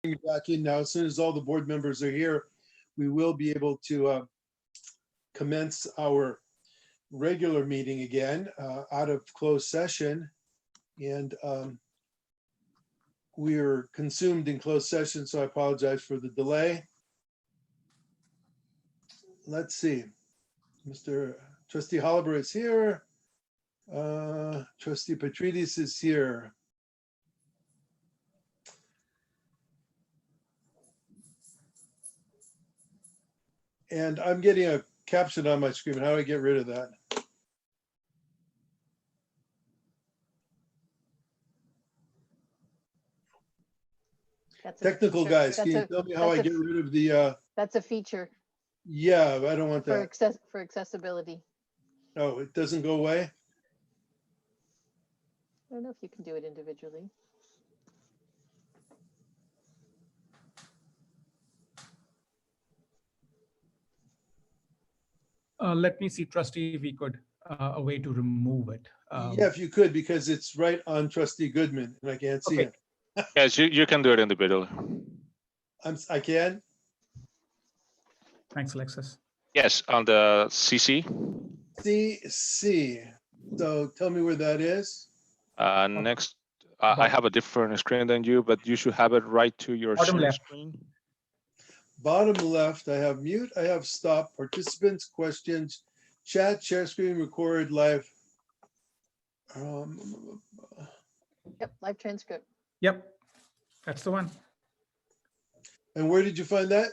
back in now. As soon as all the board members are here, we will be able to commence our regular meeting again out of closed session. And we are consumed in closed session, so I apologize for the delay. Let's see. Mr. Trustee Holliber is here. Trustee Petridis is here. And I'm getting a caption on my screen. How do I get rid of that? Technical guys, can you tell me how I get rid of the? That's a feature Yeah, I don't want for that. for accessibility. Oh, it doesn't go away? I don't know if you can do it individually. Let me see, Trustee, if we could a way to remove it. Yeah, if you could, because it's right on Trustee Goodman and I can't see Okay. it. Yes, you can do it individually. I can? Thanks, Alexis. Yes, on the CC. CC. So tell me where that is. Next, I have a different screen than you, but you should have it right to your Bottom share left. screen. Bottom left, I have mute, I have stop, participants, questions, chat, share screen, record, live. Yep, live transcript. Yep, that's the one. And where did you find that?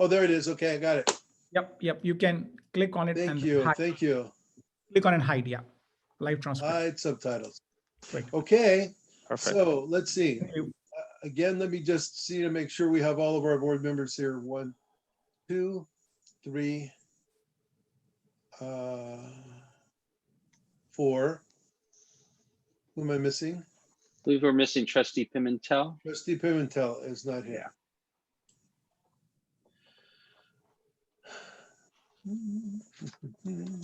Oh, there it is. Okay, I got it. Yep. You can click on it. Thank and you. hide. Thank you. Click on and hide. Yeah, live transcript. Hide subtitles. Great. Okay, Perfect. so let's see. Thank you. Again, let me just see to make sure we have all of our board members here. 1, 2, 3, 4. Who am I missing? I believe we're missing Trustee Pimentel. Trustee Pimentel is not here.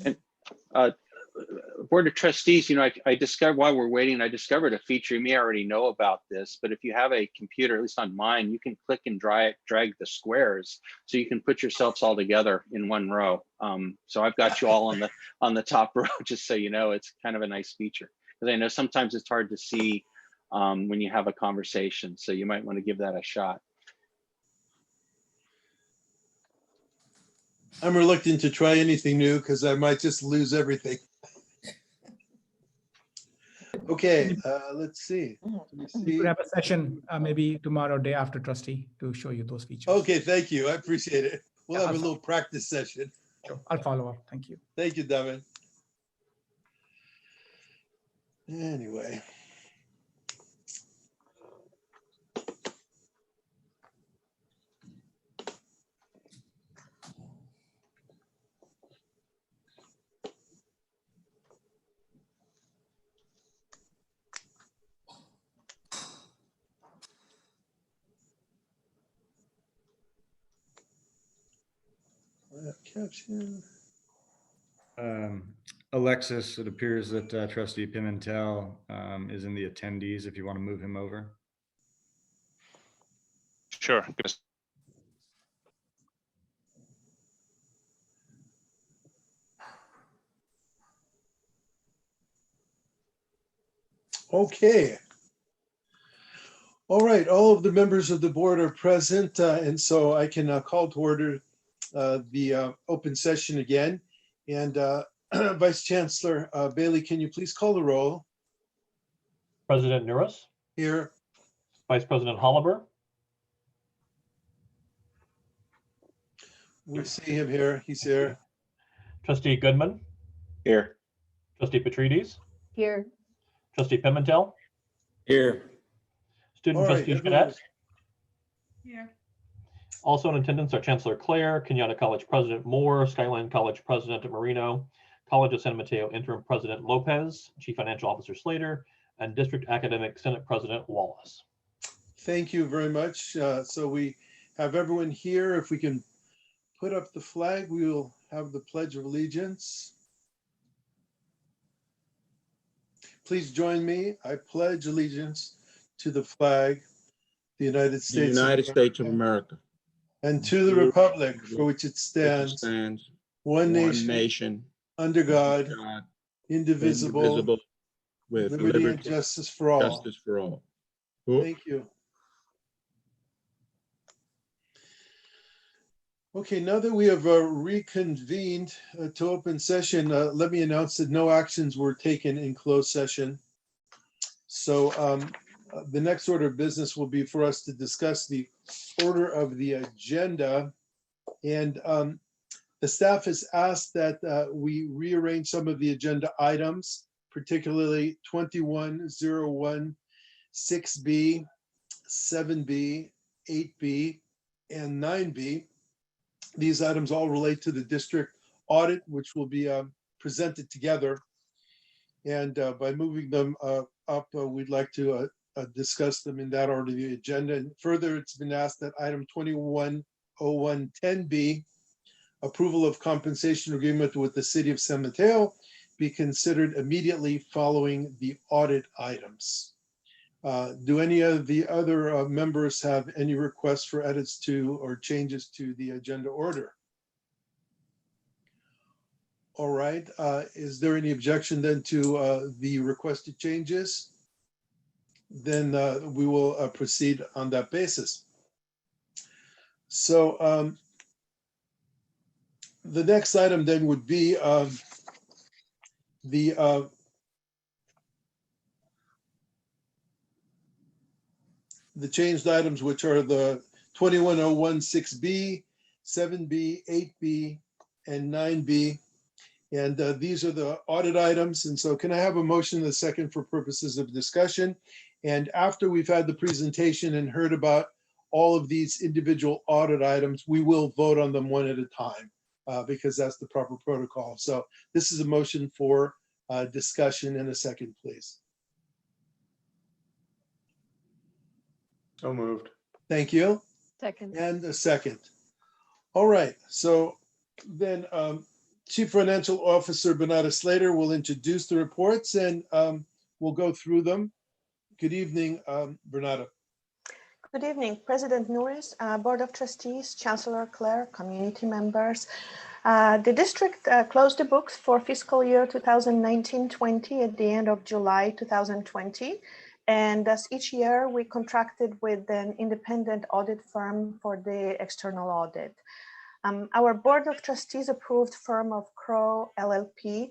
And Board of Trustees, you know, I discovered while we're waiting, I discovered a feature. You may already know about this, but if you have a computer, at least on mine, you can click and drag the squares, so you can put yourselves all together in one row. So I've got you all on the top row, just so you know. It's kind of a nice feature, because I know sometimes it's hard to see when you have a conversation. So you might want to give that a shot. I'm reluctant to try anything new because I might just lose everything. Okay, let's see. We could have a session maybe tomorrow, day after, Trustee, to show you those features. Okay, thank you. I appreciate it. We'll Yeah, have a I'll little practice session. Sure. I'll follow up. Thank you. Thank you, Devin. Anyway. Caption. Alexis, it appears that Trustee Pimentel is in the attendees if you want to move him over. Sure. Okay. All right, all of the members of the board are present, and so I can call to order the open session again. And Vice Chancellor Bailey, can you please call the roll? President Nuris, Here. Vice President Holliber, We see him here. He's here. Trustee Goodman, Here. Trustee Petridis, Here, Trustee Pimentel, Here. Student All right, Trustee everyone. Jeanette. Here. Also in attendance are Chancellor Clare, Kenyatta College President Moore, Skyline College President Marino, College of San Mateo Interim President Lopez, Chief Financial Officer Slater, and District Academic Senate President Wallace. Thank you very much. So we have everyone here. If we can put up the flag, we will have the Pledge of Allegiance. Please join me. I pledge allegiance to the flag the United the States United States of America, and to the republic for which it which stands, stands one one nation, nation, under God, God, indivisible, indivisible, with liberty and liberty, justice for all. justice for all. Who- Thank you. Okay, now that we have reconvened to open session, let me announce that no actions were taken in closed session. So the next order of business will be for us to discuss the order of the agenda. And the staff has asked that we rearrange some of the agenda items, particularly 2101, 6B, 7B, 8B, and 9B. These items all relate to the district audit, which will be presented together. And by moving them up, we'd like to discuss them in that order of the agenda. And further, it's been asked that item 210110B, approval of compensation agreement with the city of San Mateo, be considered immediately following the audit items. Do any of the other members have any requests for edits to or changes to the agenda order? All right, is there any objection then to the requested changes? Then we will proceed on that basis. So the next item then would be the changed items, which are the 21016B, 7B, 8B, and 9B. And these are the audit items. And so can I have a motion and a second for purposes of discussion? And after we've had the presentation and heard about all of these individual audit items, we will vote on them one at a time because that's the proper protocol. So this is a motion for discussion and a second, please. So moved. Thank you. Second. And a second. All right, so then Chief Financial Officer Bernarda Slater will introduce the reports and we'll go through them. Good evening, Bernarda. Good evening, President Norris, Board of Trustees, Chancellor Clare, community members. The district closed the books for fiscal year 2019-20 at the end of July 2020. And as each year, we contracted with an independent audit firm for the external audit. Our Board of Trustees approved firm of Crow LLP,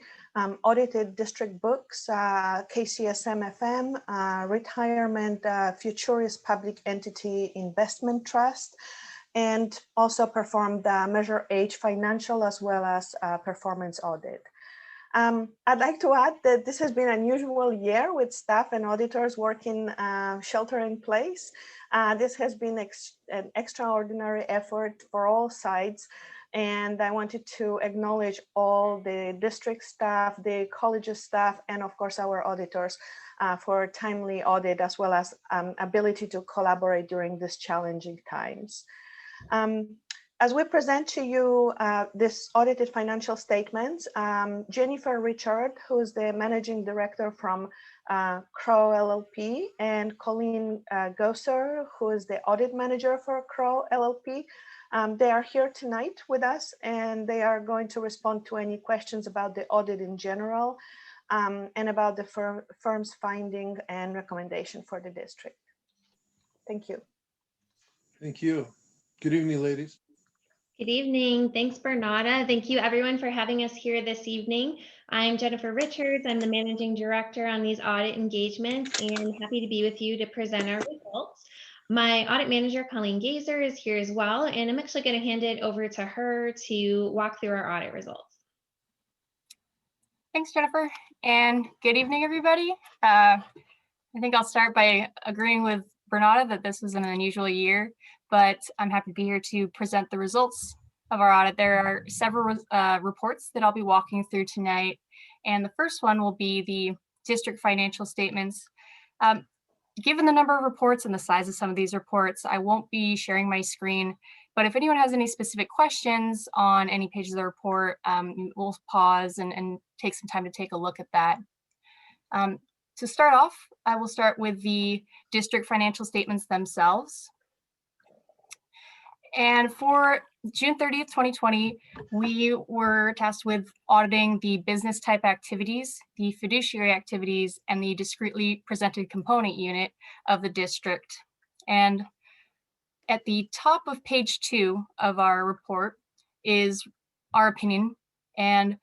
audited district books, KCSM-FM, retirement futurist public entity investment trust, and also performed Measure H financial as well as performance audit. I'd like to add that this has been an unusual year with staff and auditors working shelter in place. This has been an extraordinary effort for all sides. And I wanted to acknowledge all the district staff, the college's staff, and of course our auditors for timely audit as well as ability to collaborate during these challenging times. As we present to you this audited financial statements, Jennifer Richard, who is the managing director from Crow LLP, and Colleen Gosser, who is the audit manager for Crow LLP, they are here tonight with us, and they are going to respond to any questions about the audit in general and about the firm's finding and recommendation for the district. Thank you. Thank you. Good evening, ladies. Good evening. Thanks, Bernarda. Thank you, everyone, for having us here this evening. I'm Jennifer Richards. I'm the managing director on these audit engagements and happy to be with you to present our results. My audit manager, Colleen Gazer, is here as well, and I'm actually going to hand it over to her to walk through our audit results. Thanks, Jennifer, and good evening, everybody. I think I'll start by agreeing with Bernarda that this was an unusual year, but I'm happy to be here to present the results of our audit. There are several reports that I'll be walking through tonight, and the first one will be the district financial statements. Given the number of reports and the size of some of these reports, I won't be sharing my screen, but if anyone has any specific questions on any pages of the report, we'll pause and take some time to take a look at that. to start off, I will start with the district financial statements themselves. And for June 30th, 2020, we were tasked with auditing the business type activities, the fiduciary activities, and the discretely presented component unit of the district. And at the top of page 2 of our report is our opinion. And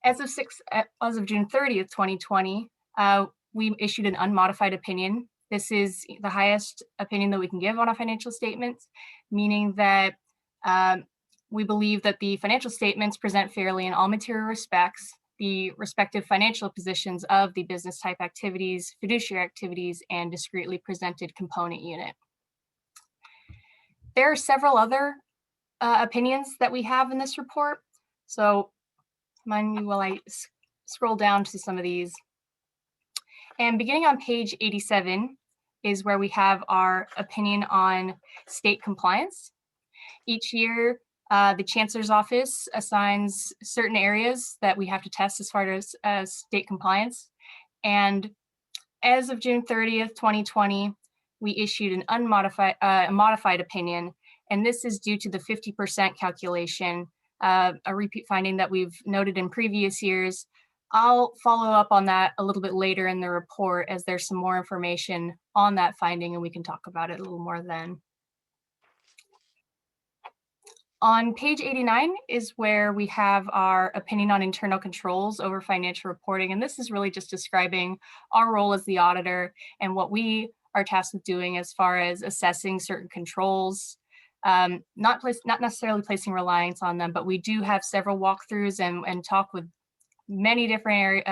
as of June 30th, 2020, we issued an unmodified opinion. This is the highest opinion that we can give on our financial statements, meaning that we believe that the financial statements present fairly in all material respects the respective financial positions of the business type activities, fiduciary activities, and discretely presented component unit. There are several other opinions that we have in this report. So mind me while I scroll down to some of these. And beginning on page 87 is where we have our opinion on state compliance. Each year, the Chancellor's Office assigns certain areas that we have to test as far as state compliance. And as of June 30th, 2020, we issued an modified opinion, and this is due to the 50% calculation, a repeat finding that we've noted in previous years. I'll follow up on that a little bit later in the report as there's some more information on that finding and we can talk about it a little more then. On page 89 is where we have our opinion on internal controls over financial reporting. And this is really just describing our role as the auditor and what we are tasked with doing as far as assessing certain controls, not necessarily placing reliance on them, but we do have several walkthroughs and talk with many different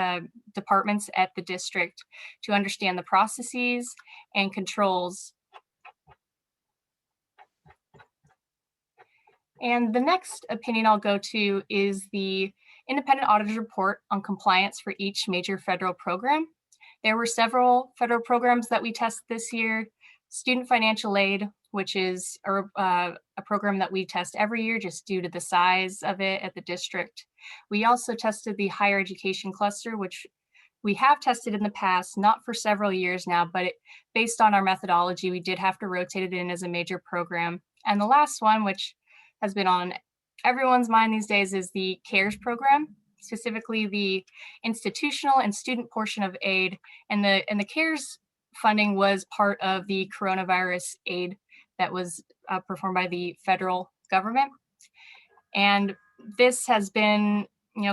departments at the district to understand the processes and controls. And the next opinion I'll go to is the independent auditor's report on compliance for each major federal program. There were several federal programs that we tested this year. Student financial aid, which is a program that we test every year just due to the size of it at the district. We also tested the higher education cluster, which we have tested in the past, not for several years now, but based on our methodology, we did have to rotate it in as a major program. And the last one, which has been on everyone's mind these days, is the CARES program, specifically the institutional and student portion of aid. And the CARES funding was part of the coronavirus aid that was performed by the federal government. And this has been,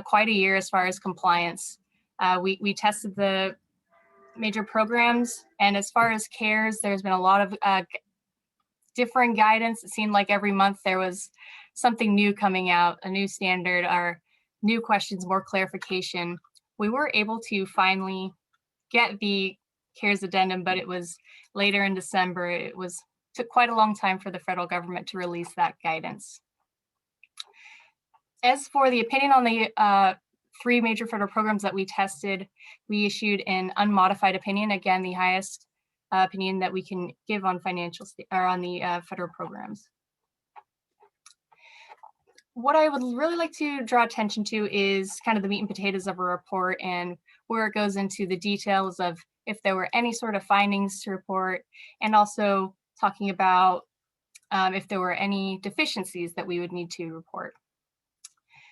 quite a year as far as compliance. We tested the major programs, and as far as CARES, there's been a lot of different guidance. It seemed like every month there was something new coming out, a new standard, or new questions, more clarification. We were able to finally get the CARES addendum, but it was later in December. It took quite a long time for the federal government to release that guidance. As for the opinion on the 3 major federal programs that we tested, we issued an unmodified opinion, again, the highest opinion that we can give on on the federal programs. What I would really like to draw attention to is kind of the meat and potatoes of a report and where it goes into the details of if there were any sort of findings to report, and also talking about if there were any deficiencies that we would need to report.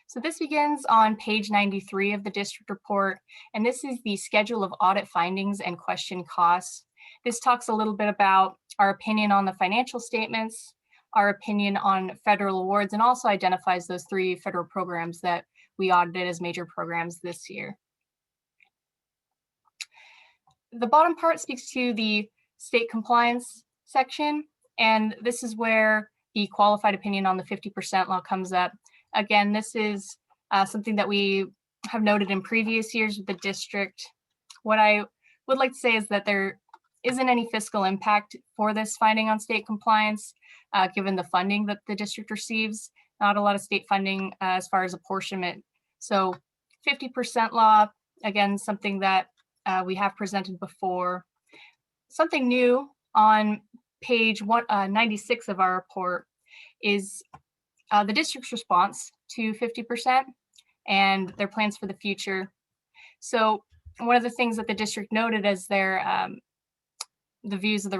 So this begins on page 93 of the district report, and this is the schedule of audit findings and question costs. This talks a little bit about our opinion on the financial statements, our opinion on federal awards, and also identifies those 3 federal programs that we audited as major programs this year. The bottom part speaks to the state compliance section, and this is where the qualified opinion on the 50% law comes up. Again, this is something that we have noted in previous years with the district. What I would like to say is that there isn't any fiscal impact for this finding on state compliance, given the funding that the district receives. Not a lot of state funding as far as apportionment. So 50% law, again, something that we have presented before. Something new on page 96 of our report is the district's response to 50% and their plans for the future. So one of the things that the district noted as their the views of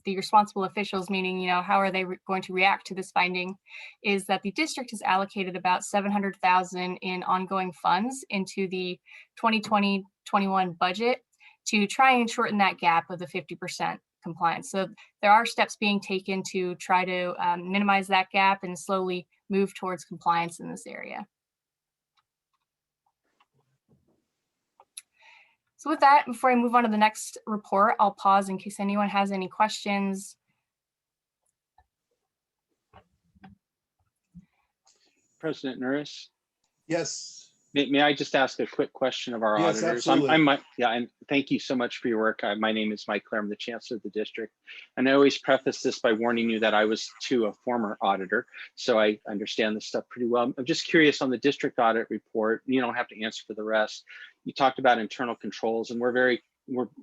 the responsible officials, meaning, how are they going to react to this finding, is that the district has allocated about $700,000 in ongoing funds into the 2020-21 budget to try and shorten that gap of the 50% compliance. So there are steps being taken to try to minimize that gap and slowly move towards compliance in this area. So with that, before I move on to the next report, I'll pause in case anyone has any questions. President Norris, Yes. may I just ask a quick question of our Yes, auditors? absolutely. And thank you so much for your work. My name is Mike Clare. I'm the Chancellor of the district. And I always preface this by warning you that I was too a former auditor, so I understand this stuff pretty well. I'm just curious on the district audit report. You don't have to answer for the rest. You talked about internal controls, and we're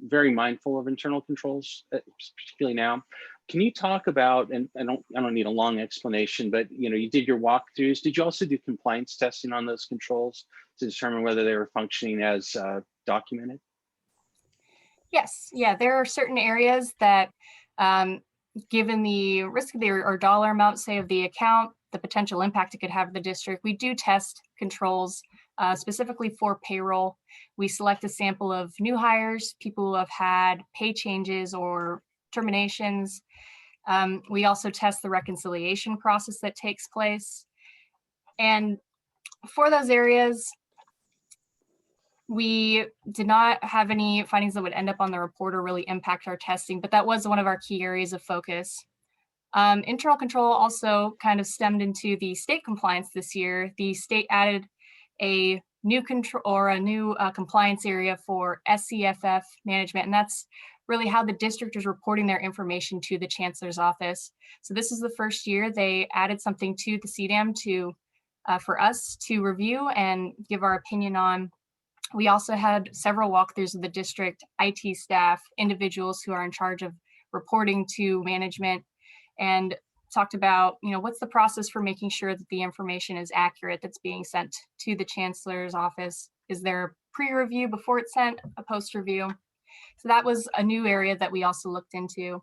very mindful of internal controls, particularly now. Can you talk about, and I don't need a long explanation, but you did your walkthroughs. Did you also do compliance testing on those controls to determine whether they were functioning as documented? Yes, yeah, there are certain areas that, given the risk of or dollar amount, say, of the account, the potential impact it could have the district, we do test controls specifically for payroll. We select a sample of new hires, people who have had pay changes or terminations. We also test the reconciliation process that takes place. And for those areas, we did not have any findings that would end up on the report or really impact our testing, but that was one of our key areas of focus. Internal control also kind of stemmed into the state compliance this year. The state added a new control or a new compliance area for SCFF management, and that's really how the district is reporting their information to the chancellor's office. So this is the first year they added something to the CDAM for us to review and give our opinion on. We also had several walkthroughs of the district IT staff, individuals who are in charge of reporting to management, and talked about, what's the process for making sure that the information is accurate that's being sent to the chancellor's office? Is there a pre-review before it's sent, a post-review? So that was a new area that we also looked into.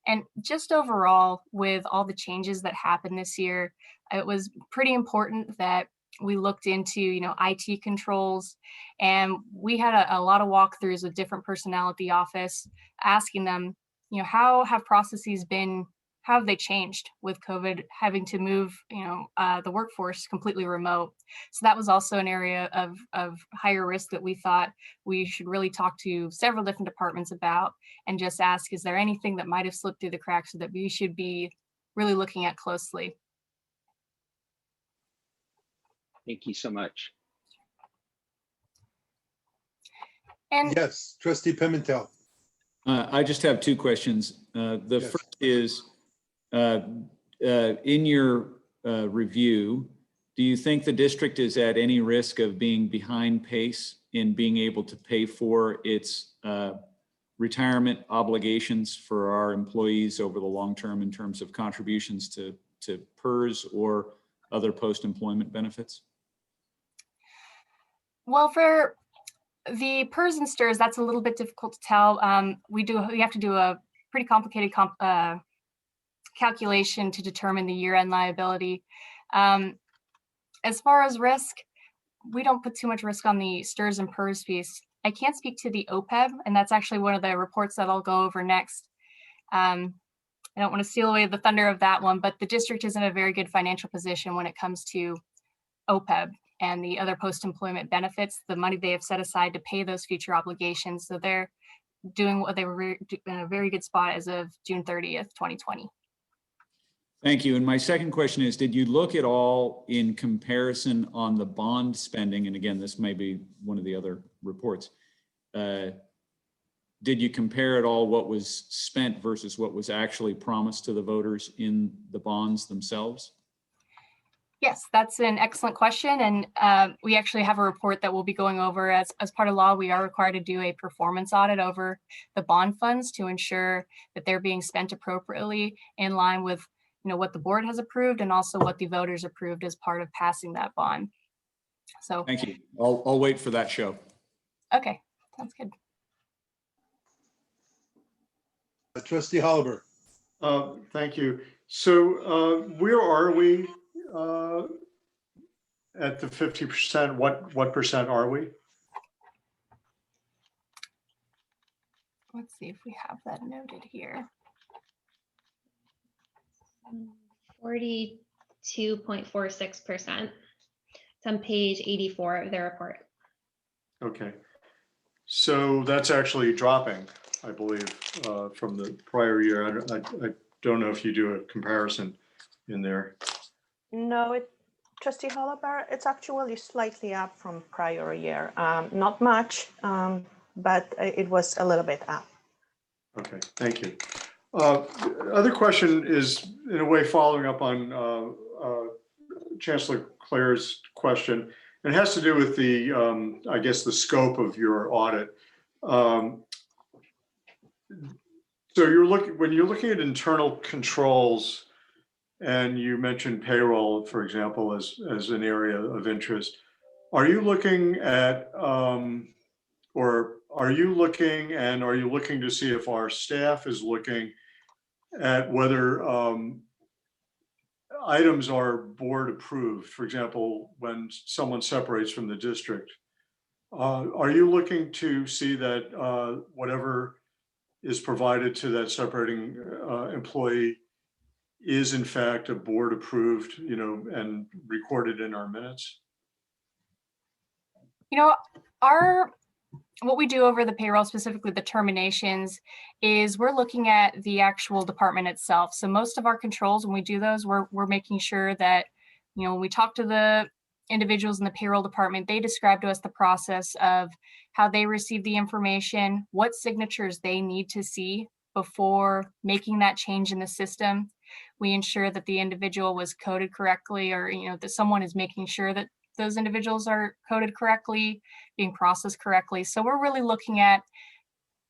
And just overall, with all the changes that happened this year, it was pretty important that we looked into, IT controls, and we had a lot of walkthroughs with different personnel at the office, asking them, how have processes been, how have they changed with COVID, having to move, the workforce completely remote. So that was also an area of higher risk that we thought we should really talk to several different departments about and just ask, is there anything that might have slipped through the cracks so that we should be really looking at closely? Thank you so much. And Yes, Trustee Pimentel. I just have two questions. The Yes. first is, in your review, do you think the district is at any risk of being behind pace in being able to pay for its retirement obligations for our employees over the long term in terms of contributions to PERS or other post-employment benefits? Well, for the PERS and STIRS, that's a little bit difficult to tell. We have to do a pretty complicated calculation to determine the year-end liability. As far as risk, we don't put too much risk on the STIRS and PERS piece. I can't speak to the OPEB, and that's actually one of the reports that I'll go over next. I don't want to steal away the thunder of that one, but the district is in a very good financial position when it comes to OPEB and the other post-employment benefits, the money they have set aside to pay those future obligations. So they're doing what they were in a very good spot as of June 30th, 2020. Thank you. And my second question is, did you look at all in comparison on the bond spending? And again, this may be one of the other reports. Did you compare at all what was spent versus what was actually promised to the voters in the bonds themselves? Yes, that's an excellent question. And we actually have a report that we'll be going over. As part of law, we are required to do a performance audit over the bond funds to ensure that they're being spent appropriately in line with what the board has approved and also what the voters approved as part of passing that bond. So thank you. I'll wait for that show. Okay, sounds good. Trustee Oliver. Thank you. So where are we at the 50%? What percent are we? Let's see if we have that noted here. 42.46%. It's on page 84 of the report. Okay. So that's actually dropping, I believe, from the prior year. I don't know if you do a comparison in there. No, Trustee Hollabar, it's actually slightly up from prior year. Not much, but it was a little bit up. Okay, thank you. Other question is, in a way, following up on Chancellor Clare's question. It has to do with the, I guess, the scope of your audit. So when you're looking at internal controls, and you mentioned payroll, for example, as an area of interest, are you looking at, or are you looking to see if our staff is looking at whether items are board approved? For example, when someone separates from the district, are you looking to see that whatever is provided to that separating employee is in fact a board approved, and recorded in our minutes? What we do over the payroll, specifically the terminations, is we're looking at the actual department itself. So most of our controls, when we do those, we're making sure that, when we talk to the individuals in the payroll department, they describe to us the process of how they receive the information, what signatures they need to see before making that change in the system. We ensure that the individual was coded correctly, or that someone is making sure that those individuals are coded correctly, being processed correctly. So we're really looking at,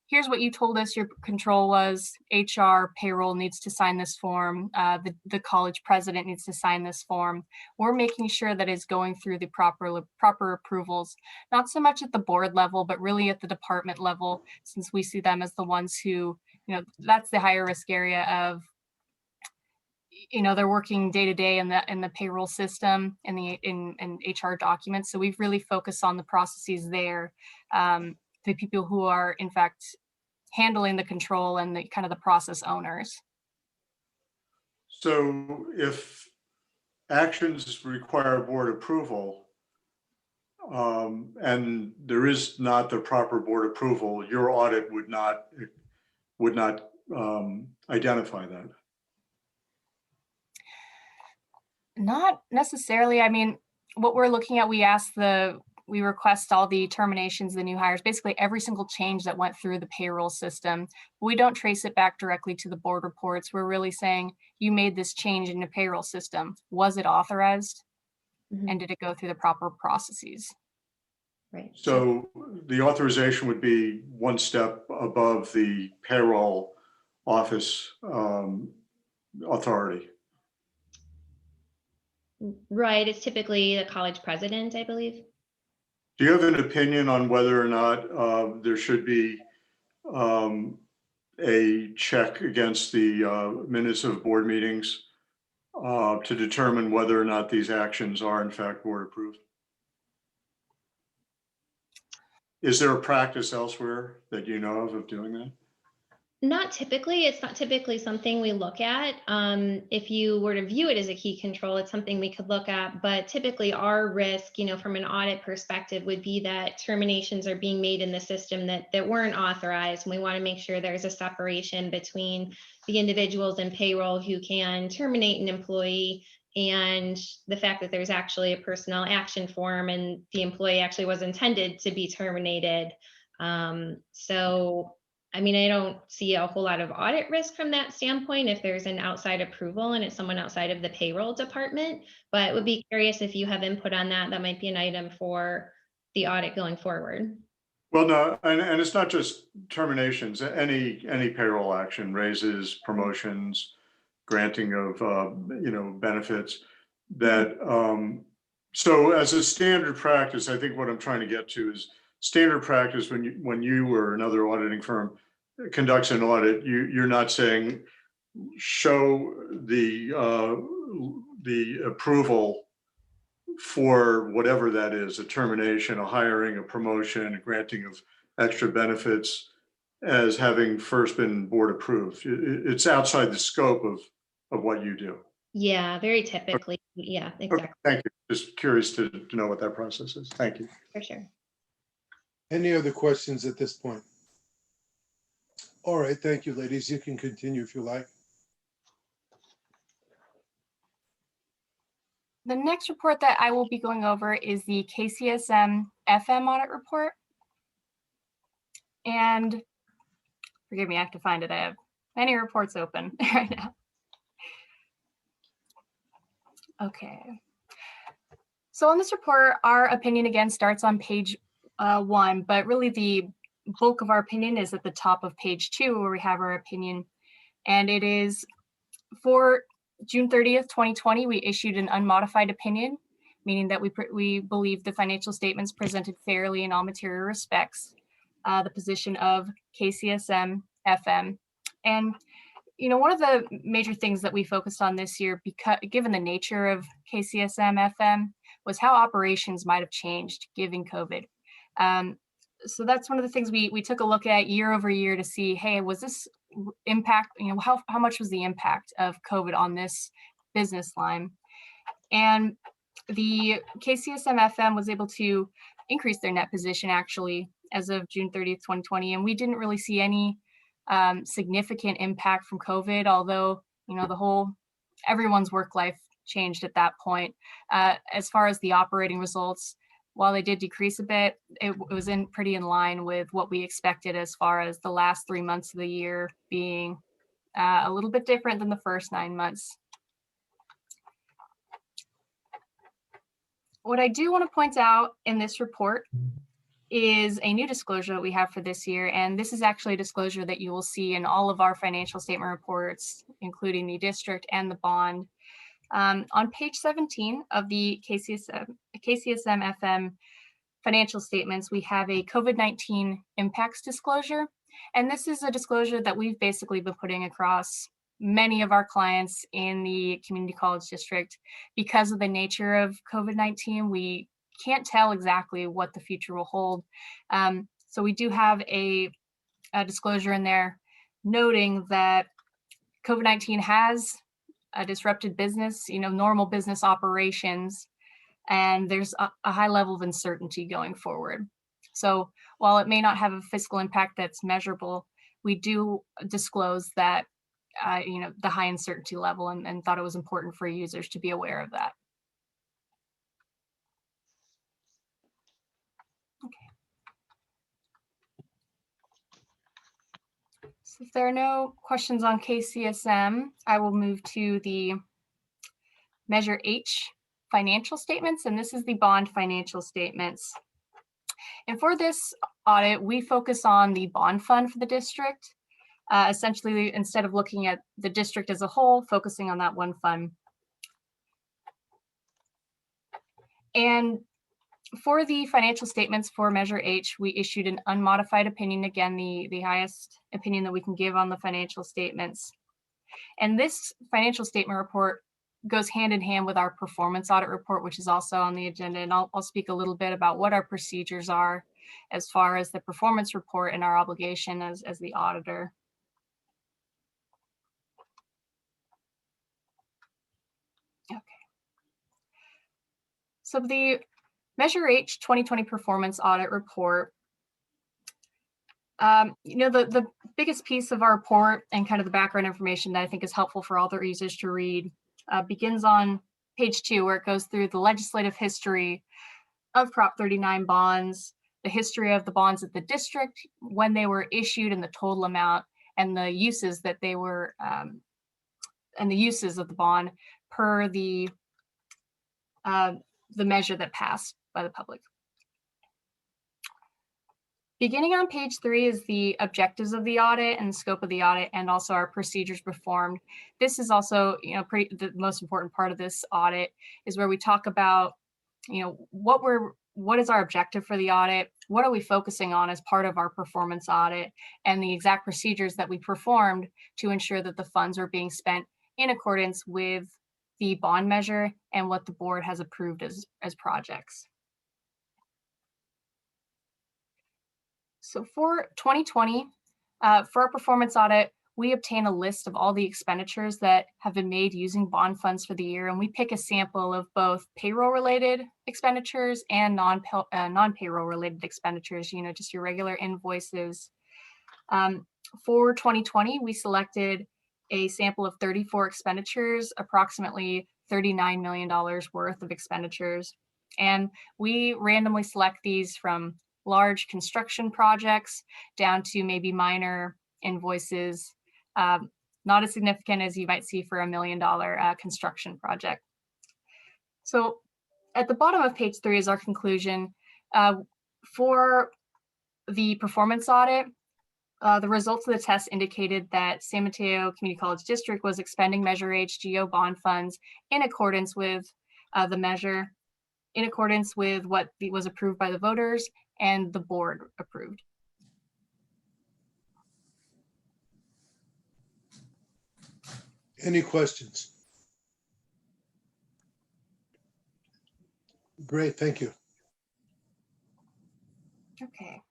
here's what you told us your control was. HR, payroll needs to sign this form. The college president needs to sign this form. We're making sure that it's going through the proper approvals, not so much at the board level, but really at the department level, since we see them as the ones who, that's the higher risk area of, they're working day to day in the payroll system and in HR documents. So we've really focused on the processes there, the people who are in fact handling the control and the kind of the process owners. So if actions require board approval, and there is not the proper board approval, your audit would not identify that. Not necessarily. I mean, what we're looking at, we request all the terminations, the new hires, basically every single change that went through the payroll system. We don't trace it back directly to the board reports. We're really saying, you made this change in the payroll system. Was it authorized? Mm-hmm. And did it go through the proper processes? Right. So the authorization would be one step above the payroll office authority. Right. It's typically the college president, I believe. Do you have an opinion on whether or not there should be a check against the minutes of board meetings to determine whether or not these actions are in fact board approved? Is there a practice elsewhere that you know of doing that? Not typically. It's not typically something we look at. If you were to view it as a key control, it's something we could look at. But typically our risk, from an audit perspective, would be that terminations are being made in the system that weren't authorized. And we want to make sure there's a separation between the individuals in payroll who can terminate an employee and the fact that there's actually a personnel action form and the employee actually was intended to be terminated. I mean, I don't see a whole lot of audit risk from that standpoint if there's an outside approval and it's someone outside of the payroll department, but would be curious if you have input on that. That might be an item for the audit going forward. Well, no, and it's not just terminations. Any payroll action, raises, promotions, granting of benefits. That so as a standard practice, I think what I'm trying to get to is standard practice when you or another auditing firm conducts an audit, you're not saying show the approval for whatever that is, a termination, a hiring, a promotion, a granting of extra benefits as having first been board approved. It's outside the scope of what you do. Yeah, very typically. Yeah, Okay, exactly. thank you. Just curious to know what that process is. Thank you. For sure. Any other questions at this point? All right, thank you, ladies. You can continue if you like. The next report that I will be going over is the KCSM FM audit report. And forgive me, I have to find it. I have many reports open right now. Okay. So on this report, our opinion again starts on page 1, but really the bulk of our opinion is at the top of page 2, where we have our opinion. And it is for June 30th, 2020, we issued an unmodified opinion, meaning that we believe the financial statements presented fairly in all material respects, the position of KCSM FM. And one of the major things that we focused on this year, because given the nature of KCSM FM, was how operations might have changed given COVID. So that's one of the things we took a look at year over year to see, hey, was this impact, how much was the impact of COVID on this business line? And the KCSM FM was able to increase their net position actually as of June 30th, 2020. And we didn't really see any significant impact from COVID, although, everyone's work life changed at that point. As far as the operating results, while they did decrease a bit, it was pretty in line with what we expected as far as the last 3 months of the year being a little bit different than the first 9 months. What I do want to point out in this report is a new disclosure that we have for this year. And this is actually a disclosure that you will see in all of our financial statement reports, including the district and the bond. On page 17 of the KCSM FM financial statements, we have a COVID-19 impacts disclosure. And this is a disclosure that we've basically been putting across many of our clients in the community college district. Because of the nature of COVID-19, we can't tell exactly what the future will hold. So we do have a disclosure in there noting that COVID-19 has disrupted business, normal business operations, and there's a high level of uncertainty going forward. So while it may not have a fiscal impact that's measurable, we do disclose that, the high uncertainty level and thought it was important for users to be aware of that. So if there are no questions on KCSM, I will move to the Measure H financial statements, and this is the bond financial statements. And for this audit, we focus on the bond fund for the district. Essentially, instead of looking at the district as a whole, focusing on that one fund. And for the financial statements for Measure H, we issued an unmodified opinion, again, the highest opinion that we can give on the financial statements. And this financial statement report goes hand in hand with our performance audit report, which is also on the agenda. And I'll speak a little bit about what our procedures are as far as the performance report and our obligation as the auditor. Okay. So the Measure H 2020 performance audit report, the biggest piece of our report and kind of the background information that I think is helpful for all the users to read begins on page 2, where it goes through the legislative history of Prop 39 bonds, the history of the bonds at the district, when they were issued and the total amount, and the uses that they were, and the uses of the bond per the measure that passed by the public. Beginning on page 3 is the objectives of the audit and scope of the audit, and also our procedures performed. This is also, the most important part of this audit is where we talk about, what we're what is our objective for the audit? What are we focusing on as part of our performance audit, and the exact procedures that we performed to ensure that the funds are being spent in accordance with the bond measure and what the board has approved as projects. So for 2020, for our performance audit, we obtain a list of all the expenditures that have been made using bond funds for the year, and we pick a sample of both payroll-related expenditures and non-payroll related expenditures, you know, just your regular invoices. For 2020, we selected a sample of 34 expenditures, approximately $39 million worth of expenditures. And we randomly select these from large construction projects down to maybe minor invoices, not as significant as you might see for $1 million construction project. So at the bottom of page 3 is our conclusion. For the performance audit, the results of the test indicated that San Mateo Community College District was expending Measure H GO bond funds in accordance with the measure, in accordance with what was approved by the voters and the board approved. Any questions? Great, thank you. Okay.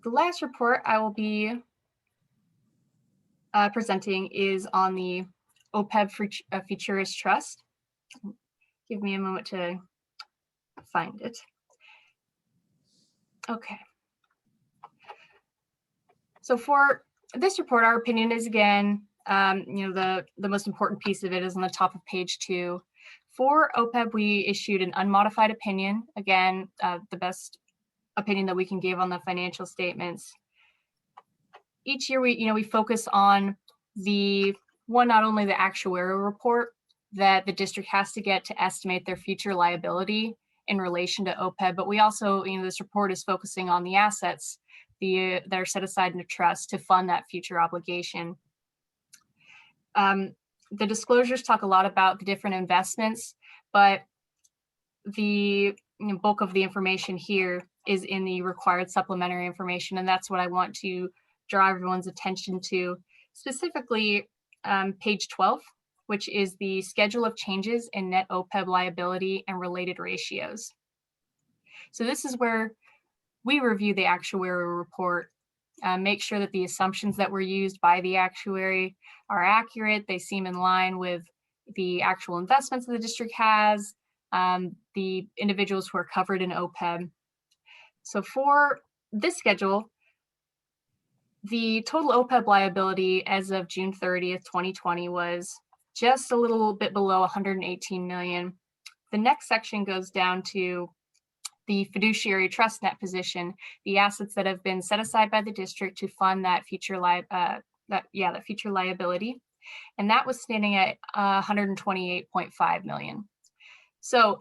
The last report I will be presenting is on the OPEB Futurist Trust. Give me a moment to find it. Okay. So for this report, our opinion is, again, you know, the most important piece of it is on the top of page 2. For OPEB, we issued an unmodified opinion. Again, the best opinion that we can give on the financial statements. Each year, we focus on not only the actuarial report that the district has to get to estimate their future liability in relation to OPEB, but we also, this report is focusing on the assets that are set aside in a trust to fund that future obligation. The disclosures talk a lot about the different investments, but the bulk of the information here is in the required supplementary information, and that's what I want to draw everyone's attention to, specifically page 12, which is the schedule of changes in net OPEB liability and related ratios. So this is where we review the actuarial report, make sure that the assumptions that were used by the actuary are accurate, they seem in line with the actual investments that the district has, the individuals who are covered in OPEB. So for this schedule, the total OPEB liability as of June 30th, 2020 was just a little bit below 118 million. The next section goes down to the fiduciary trust net position, the assets that have been set aside by the district to fund that future future liability, and that was standing at 128.5 million. So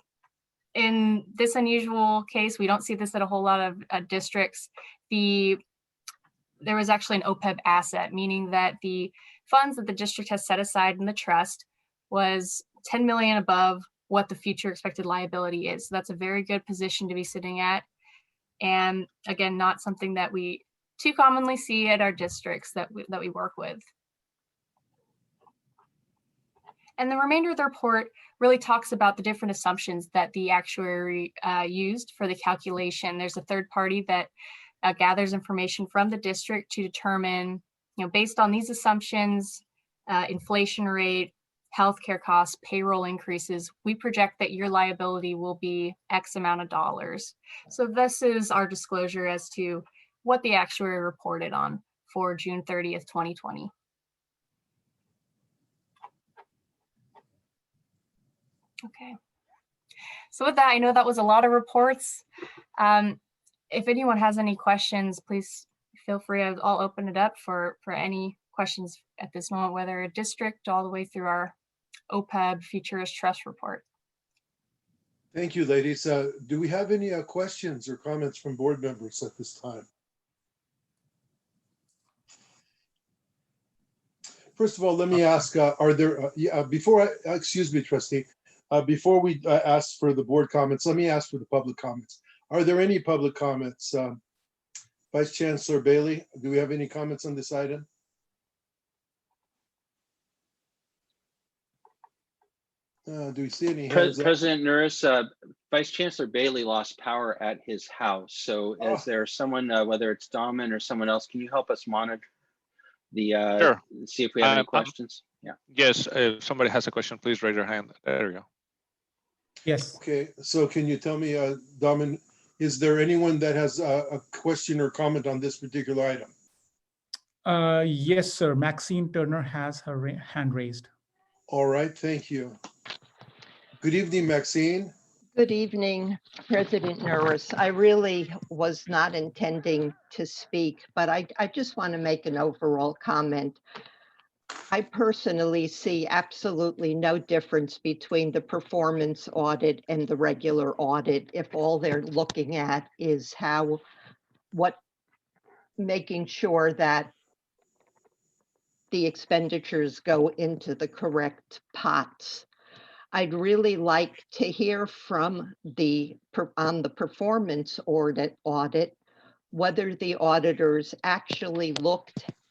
in this unusual case, we don't see this at a whole lot of districts. There was actually an OPEB asset, meaning that the funds that the district has set aside in the trust was 10 million above what the future expected liability is. So that's a very good position to be sitting at. And again, not something that we too commonly see at our districts that we work with. And the remainder of the report really talks about the different assumptions that the actuary used for the calculation. There's a third party that gathers information from the district to determine, based on these assumptions, inflation rate, healthcare costs, payroll increases, we project that your liability will be X amount of dollars. So this is our disclosure as to what the actuary reported on for June 30th, 2020. Okay. So with that, I know that was a lot of reports. If anyone has any questions, please feel free. I'll open it up for any questions at this moment, whether a district all the way through our OPEB Futurist Trust report. Thank you, ladies. Do we have any questions or comments from board members at this time? First of all, let me ask, are there, excuse me, trustee, Before we ask for the board comments, let me ask for the public comments. Are there any public comments? Vice Chancellor Bailey, do we have any comments on this item? Do we see any hands up? President Norris, Vice Chancellor Bailey lost power at his house. So is there someone, whether it's Dahman or someone else, can you help us monitor the, Sure. see if we have any questions? Yeah. Yes, if somebody has a question, please raise your hand. There you go. Yes. Okay, so can you tell me, Dahman, is there anyone that has a question or comment on this particular item? Yes, sir. Maxine Turner has her hand raised. All right, thank you. Good evening, Maxine. Good evening, President Norris. I really was not intending to speak, but I just want to make an overall comment. I personally see absolutely no difference between the performance audit and the regular audit if all they're looking at is making sure that the expenditures go into the correct pots. I'd really like to hear from on the performance audit, whether the auditors actually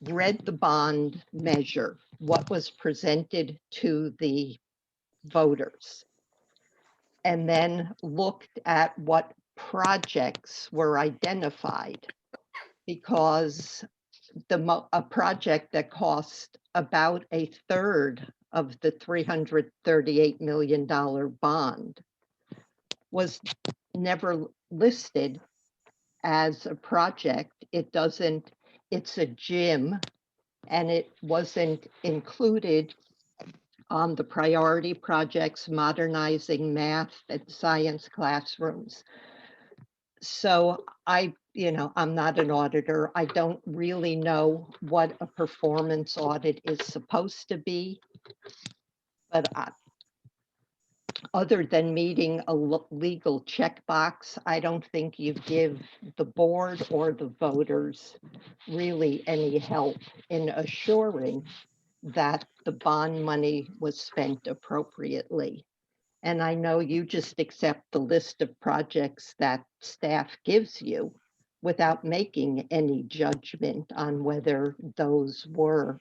read the bond measure, what was presented to the voters, and then looked at what projects were identified, because a project that cost about a third of the $338 million bond was never listed as a project. It's a gym, and it wasn't included on the priority projects, modernizing math and science classrooms. So I'm not an auditor. I don't really know what a performance audit is supposed to be. But other than meeting a legal checkbox, I don't think you give the board or the voters really any help in assuring that the bond money was spent appropriately. And I know you just accept the list of projects that staff gives you without making any judgment on whether those were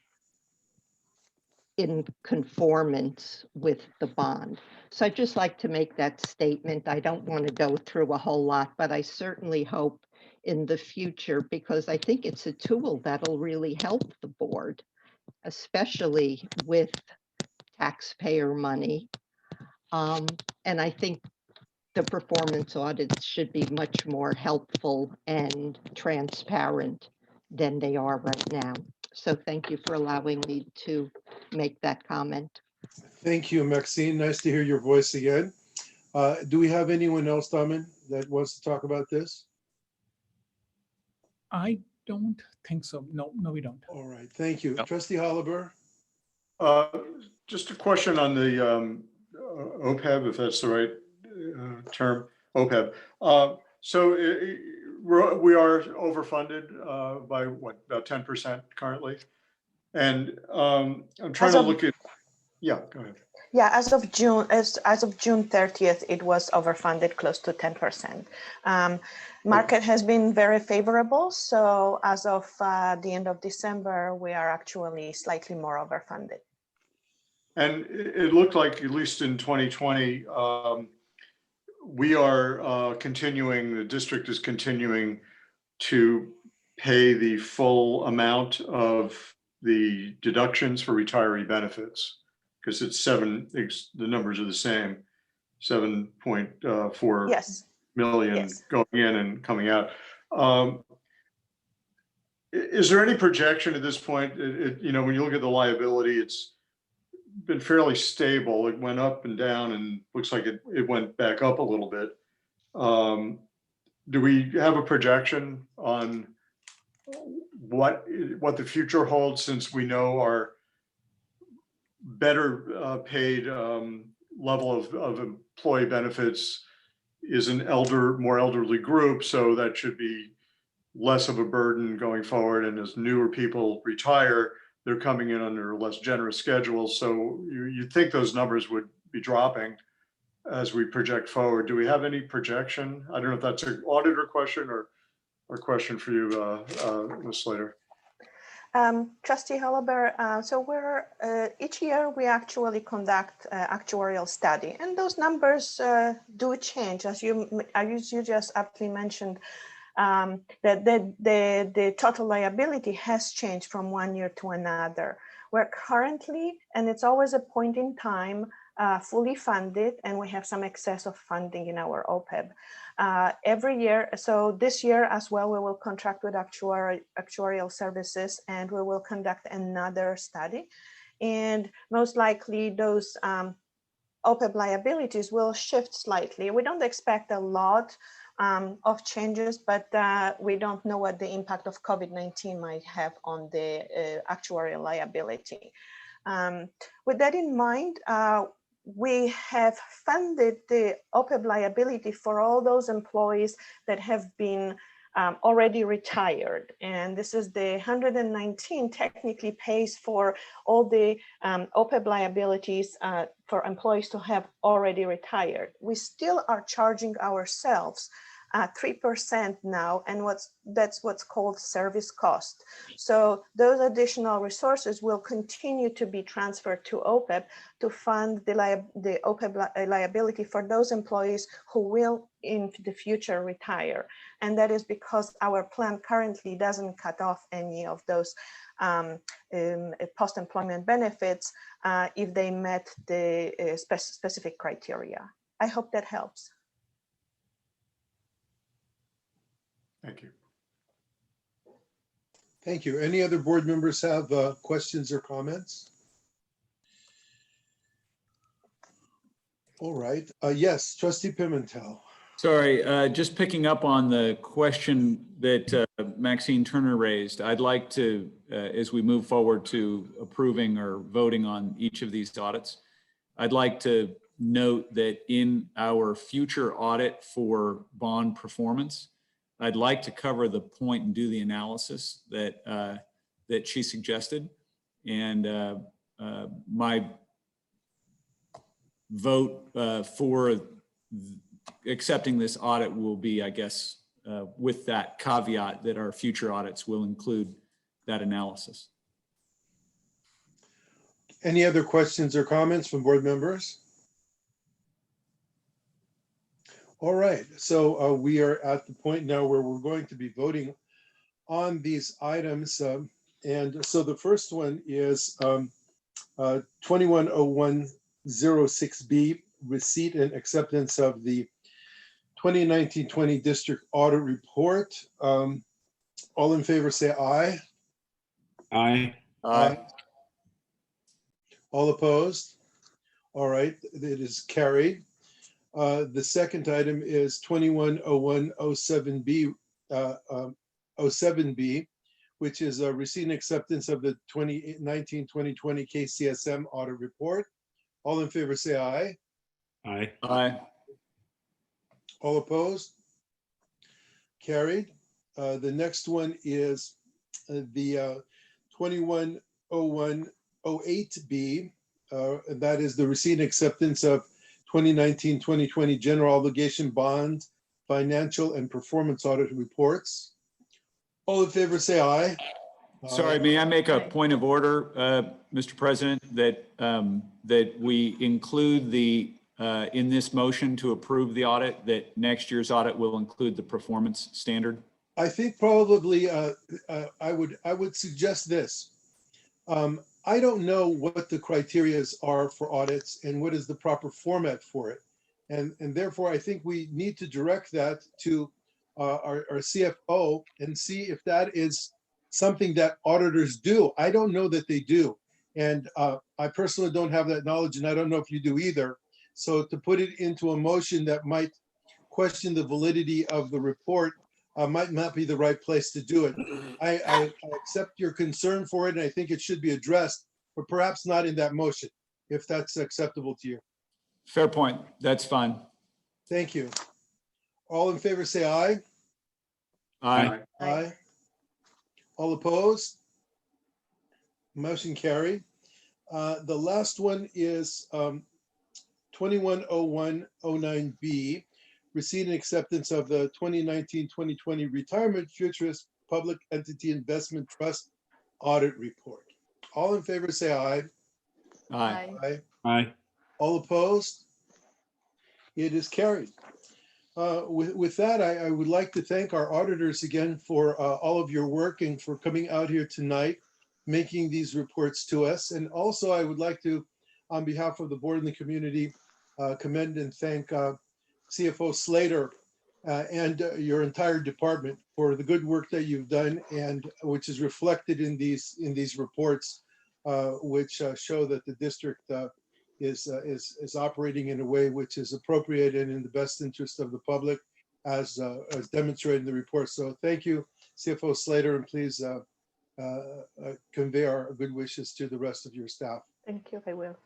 in conformance with the bond. So I'd just like to make that statement. I don't want to go through a whole lot, but I certainly hope in the future, because I think it's a tool that'll really help the board, especially with taxpayer money. And I think the performance audits should be much more helpful and transparent than they are right now. So thank you for allowing me to make that comment. Thank you, Maxine. Nice to hear your voice again. Do we have anyone else, Dahman, that wants to talk about this? I don't think so. No, we don't. All right, thank you. No. Trustee Holliver? Just a question on the OPEB, if that's the right term, OPEB. So we are overfunded by what, about 10% currently? And I'm trying to look at, yeah, go ahead. Yeah, as of June 30th, it was overfunded close to 10%. Market has been very favorable. So as of the end of December, we are actually slightly more overfunded. And it looked like, at least in 2020, we are continuing, the district is continuing to pay the full amount of the deductions for retiree benefits, because it's the numbers are the same, 7.4 yes. million Yes. going in and coming out. Is there any projection at this point? When you look at the liability, it's been fairly stable. It went up and down, and looks like it went back up a little bit. Do we have a projection on what the future holds, since we know our better paid level of employee benefits is an more elderly group, so that should be less of a burden going forward. And as newer people retire, they're coming in under less generous schedules. So you'd think those numbers would be dropping. as we project forward. Do we have any projection? I don't know if that's an auditor question or question for you, Ms. Slater. Trustee Hullaber, so each year we actually conduct actuarial study, and those numbers do change, as you just aptly mentioned. That the total liability has changed from one year to another. We're currently, and it's always a point in time, fully funded, and we have some excess of funding in our OPEB. Every year, so this year as well, we will contract with actuarial services, and we will conduct another study. And most likely those OPEB liabilities will shift slightly. We don't expect a lot of changes, but we don't know what the impact of COVID-19 might have on the actuarial liability. With that in mind, we have funded the OPEB liability for all those employees that have been already retired. And this is the 119 technically pays for all the OPEB liabilities for employees who have already retired. We still are charging ourselves 3% now, and that's what's called service cost. So those additional resources will continue to be transferred to OPEB to fund the OPEB liability for those employees who will in the future retire. And that is because our plan currently doesn't cut off any of those post-employment benefits if they met the specific criteria. I hope that helps. Thank you. Thank you. Any other board members have questions or comments? All right. Yes, Trustee Pimentel. Sorry, just picking up on the question that Maxine Turner raised. I'd like to, as we move forward to approving or voting on each of these audits, I'd like to note that in our future audit for bond performance, I'd like to cover the point and do the analysis that that she suggested. And my vote for accepting this audit will be, I guess, with that caveat that our future audits will include that analysis. Any other questions or comments from board members? All right, so we are at the point now where we're going to be voting on these items. And so the first one is 210106B, receipt and acceptance of the 2019-20 district audit report. All in favor say aye. Aye. Aye. All opposed? All right, it is carried. The second item is 210107B, 07B, which is a receipt and acceptance of the 2019-2020 KCSM audit report. All in favor say aye. Aye. Aye. All opposed? Carried. The next one is the 210108B. That is the receipt and acceptance of 2019-2020 general obligation bond, financial and performance audit reports. All in favor say aye. Sorry, may I make a point of order, Mr. President, that that we include the in this motion to approve the audit, that next year's audit will include the performance standard? I think probably I would suggest this. I don't know what the criteria are for audits and what is the proper format for it. And therefore, I think we need to direct that to our CFO and see if that is something that auditors do. I don't know that they do. And I personally don't have that knowledge, and I don't know if you do either. So to put it into a motion that might question the validity of the report might not be the right place to do it. I accept your concern for it, and I think it should be addressed, but perhaps not in that motion, if that's acceptable to you. Fair point. That's fine. Thank you. All in favor say aye. Aye. Aye. All opposed? Motion carried. The last one is 210109B, receipt and acceptance of the 2019-2020 Retirement Futurist Public Entity Investment Trust Audit Report. All in favor, say aye. Aye. Aye. Aye. All opposed? It is carried. With that, I would like to thank our auditors again for all of your work and for coming out here tonight, making these reports to us. And also, I would like to, on behalf of the board and the community, commend and thank CFO Slater and your entire department for the good work that you've done, and which is reflected in these reports, which show that the district is operating in a way which is appropriate and in the best interest of the public, as demonstrated in the report. So thank you, CFO Slater, and please convey our good wishes to the rest of your staff. Thank you, I will.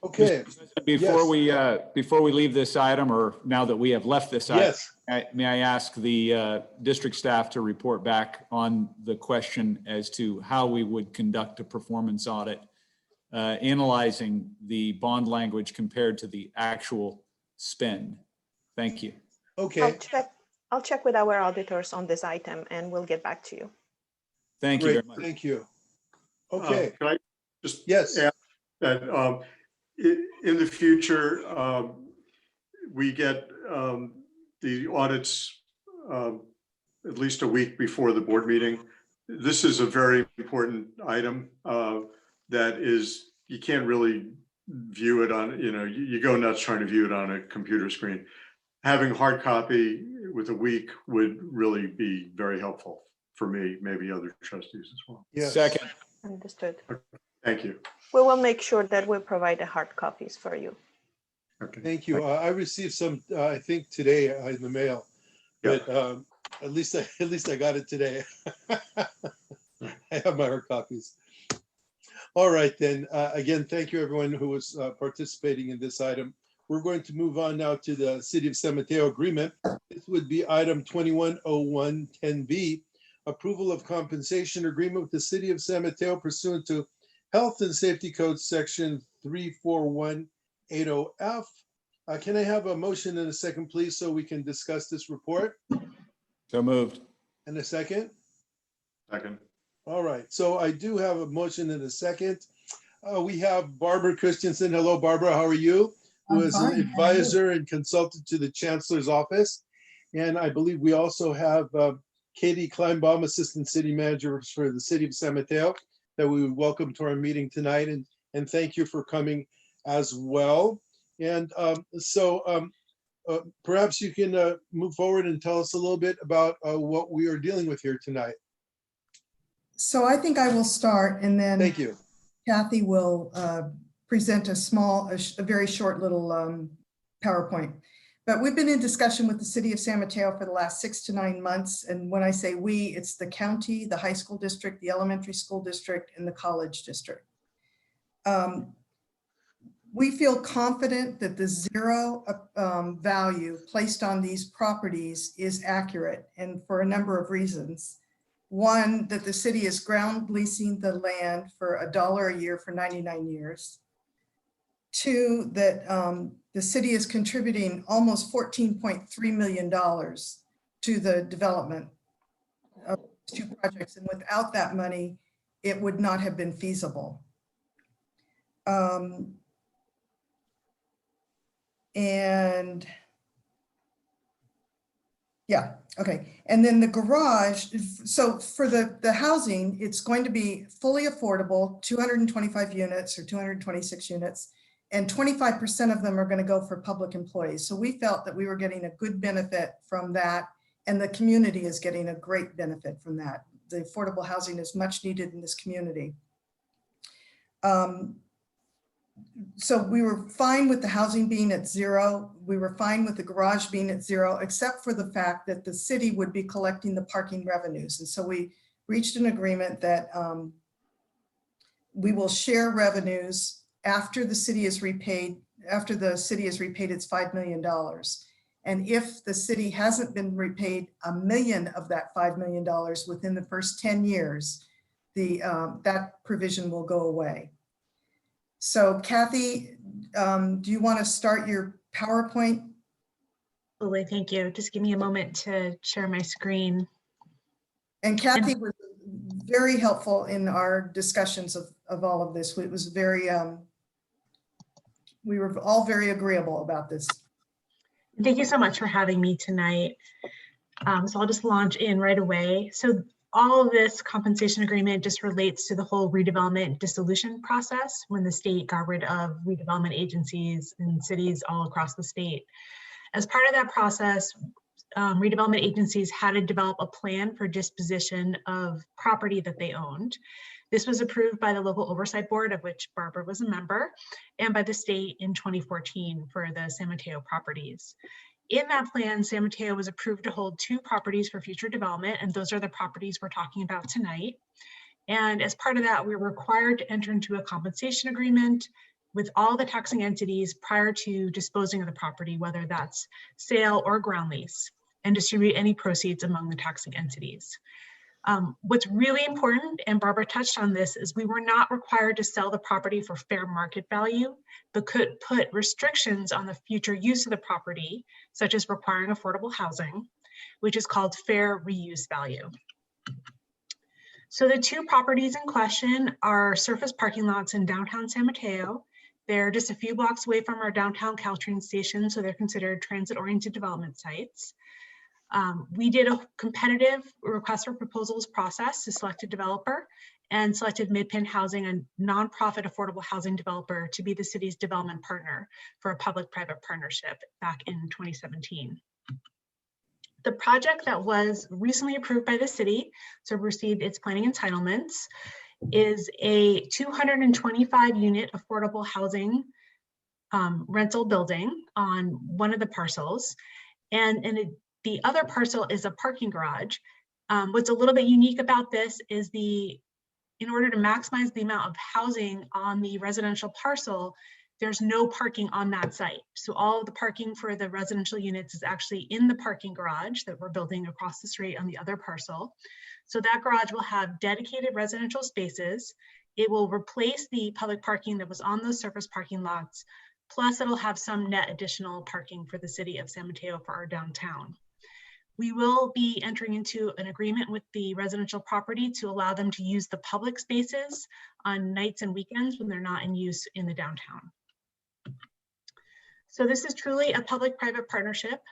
Okay. Before we leave this item, or now that we have left this item, Yes. may I ask the district staff to report back on the question as to how we would conduct a performance audit, analyzing the bond language compared to the actual spend. Thank you. Okay. I'll check with our auditors on this item and we'll get back to you. Thank you very much. Thank you. Okay. Can I just Yes. add that in the future, we get the audits at least a week before the board meeting. This is a very important item that is, you can't really view it on, you go nuts trying to view it on a computer screen. Having hard copy with a week would really be very helpful for me, maybe other trustees as well. Yes. Second. Understood. Thank you. We will make sure that we provide the hard copies for you. Okay. Thank you. I received some, I think today in the mail, but at least I got it today. I have my hard copies. All right, then. Again, thank you everyone who was participating in this item. We're going to move on now to the City of San Mateo agreement. This would be item 210110B, approval of compensation agreement with the City of San Mateo pursuant to Health and Safety Code Section 34180F. Can I have a motion and a second, please, so we can discuss this report? So moved. And a second? Second. All right, so I do have a motion and a second. We have Barbara Christensen. Hello, Barbara, how are you? Who is an advisor and consultant to the Chancellor's Office. And I believe we also have Katie Kleinbaum, Assistant City Manager for the City of San Mateo, that we would welcome to our meeting tonight. And thank you for coming as well. And perhaps you can move forward and tell us a little bit about what we are dealing with here tonight. So I think I will start, and then thank you. Kathy will present a very short little PowerPoint. But we've been in discussion with the City of San Mateo for the last 6 to 9 months. And when I say we, it's the county, the high school district, the elementary school district, and the college district. We feel confident that the zero value placed on these properties is accurate, and for a number of reasons. One, that the city is ground leasing the land for $1 a year for 99 years. Two, that the city is contributing almost $14.3 million to the development of 2 projects. And without that money, it would not have been feasible. And yeah, okay. And then the garage, so for the housing, it's going to be fully affordable, 225 units or 226 units, and 25% of them are going to go for public employees. So we felt that we were getting a good benefit from that, and the community is getting a great benefit from that. The affordable housing is much needed in this community. So we were fine with the housing being at 0. We were fine with the garage being at 0, except for the fact that the city would be collecting the parking revenues. And so we reached an agreement that we will share revenues after the city is repaid, its $5 million. And if the city hasn't been repaid $1 million of that $5 million within the first 10 years, that provision will go away. So Kathy, do you want to start your PowerPoint? Absolutely, thank you. Just give me a moment to share my screen. And Kathy was very helpful in our discussions of all of this. It was very, we were all very agreeable about this. Thank you so much for having me tonight. So I'll just launch in right away. So all of this compensation agreement just relates to the whole redevelopment dissolution process when the state got rid of redevelopment agencies in cities all across the state. As part of that process, redevelopment agencies had to develop a plan for disposition of property that they owned. This was approved by the local oversight board, of which Barbara was a member, and by the state in 2014 for the San Mateo properties. In that plan, San Mateo was approved to hold 2 properties for future development, and those are the properties we're talking about tonight. And as part of that, we were required to enter into a compensation agreement with all the taxing entities prior to disposing of the property, whether that's sale or ground lease, and distribute any proceeds among the taxing entities. What's really important, and Barbara touched on this, is we were not required to sell the property for fair market value, but could put restrictions on the future use of the property, such as requiring affordable housing, which is called fair reuse value. So the 2 properties in question are surface parking lots in downtown San Mateo. They're just a few blocks away from our downtown Caltrain station, so they're considered transit-oriented development sites. We did a competitive request for proposals process to select a developer and selected Midpin Housing, a nonprofit affordable housing developer, to be the city's development partner for a public-private partnership back in 2017. The project that was recently approved by the city, so received its planning entitlements, is a 225 unit affordable housing rental building on one of the parcels. And the other parcel is a parking garage. What's a little bit unique about this is in order to maximize the amount of housing on the residential parcel, there's no parking on that site. So all of the parking for the residential units is actually in the parking garage that we're building across the street on the other parcel. So that garage will have dedicated residential spaces. It will replace the public parking that was on those surface parking lots. Plus it'll have some net additional parking for the city of San Mateo for our downtown. We will be entering into an agreement with the residential property to allow them to use the public spaces on nights and weekends when they're not in use in the downtown. So this is truly a public-private partnership.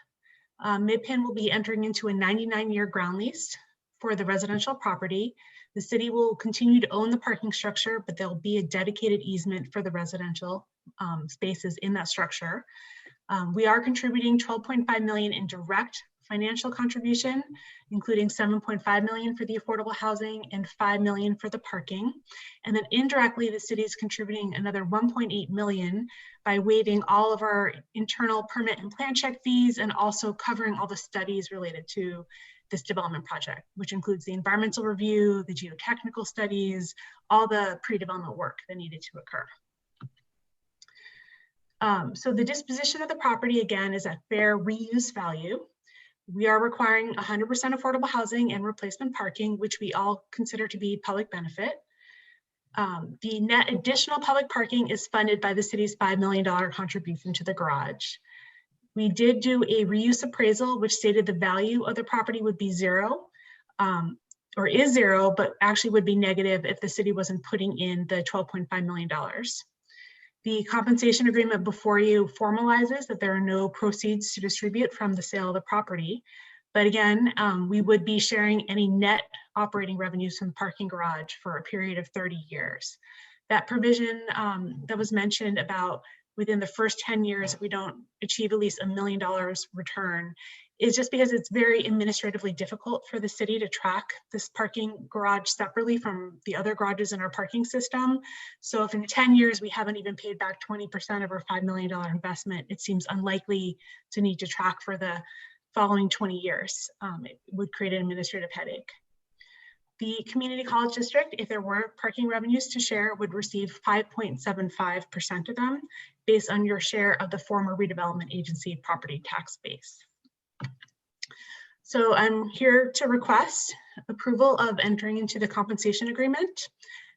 Midpin will be entering into a 99-year ground lease for the residential property. The city will continue to own the parking structure, but there'll be a dedicated easement for the residential spaces in that structure. We are contributing $12.5 million in direct financial contribution, including $7.5 million for the affordable housing and $5 million for the parking. And then indirectly, the city is contributing another $1.8 million by waiving all of our internal permit and plan check fees and also covering all the studies related to this development project, which includes the environmental review, the geotechnical studies, all the pre-development work that needed to occur. So the disposition of the property, again, is at fair reuse value. We are requiring 100% affordable housing and replacement parking, which we all consider to be public benefit. The net additional public parking is funded by the city's $5 million contribution to the garage. We did do a reuse appraisal, which stated the value of the property would be zero, or is zero, but actually would be negative if the city wasn't putting in the $12.5 million. The compensation agreement before you formalizes that there are no proceeds to distribute from the sale of the property. But again, we would be sharing any net operating revenues from the parking garage for a period of 30 years. That provision that was mentioned about within the first 10 years, if we don't achieve at least $1 million return, is just because it's very administratively difficult for the city to track this parking garage separately from the other garages in our parking system. So if in 10 years we haven't even paid back 20% of our $5 million investment, it seems unlikely to need to track for the following 20 years. It would create an administrative headache. The community college district, if there were parking revenues to share, would receive 5.75% of them based on your share of the former redevelopment agency property tax base. So I'm here to request approval of entering into the compensation agreement.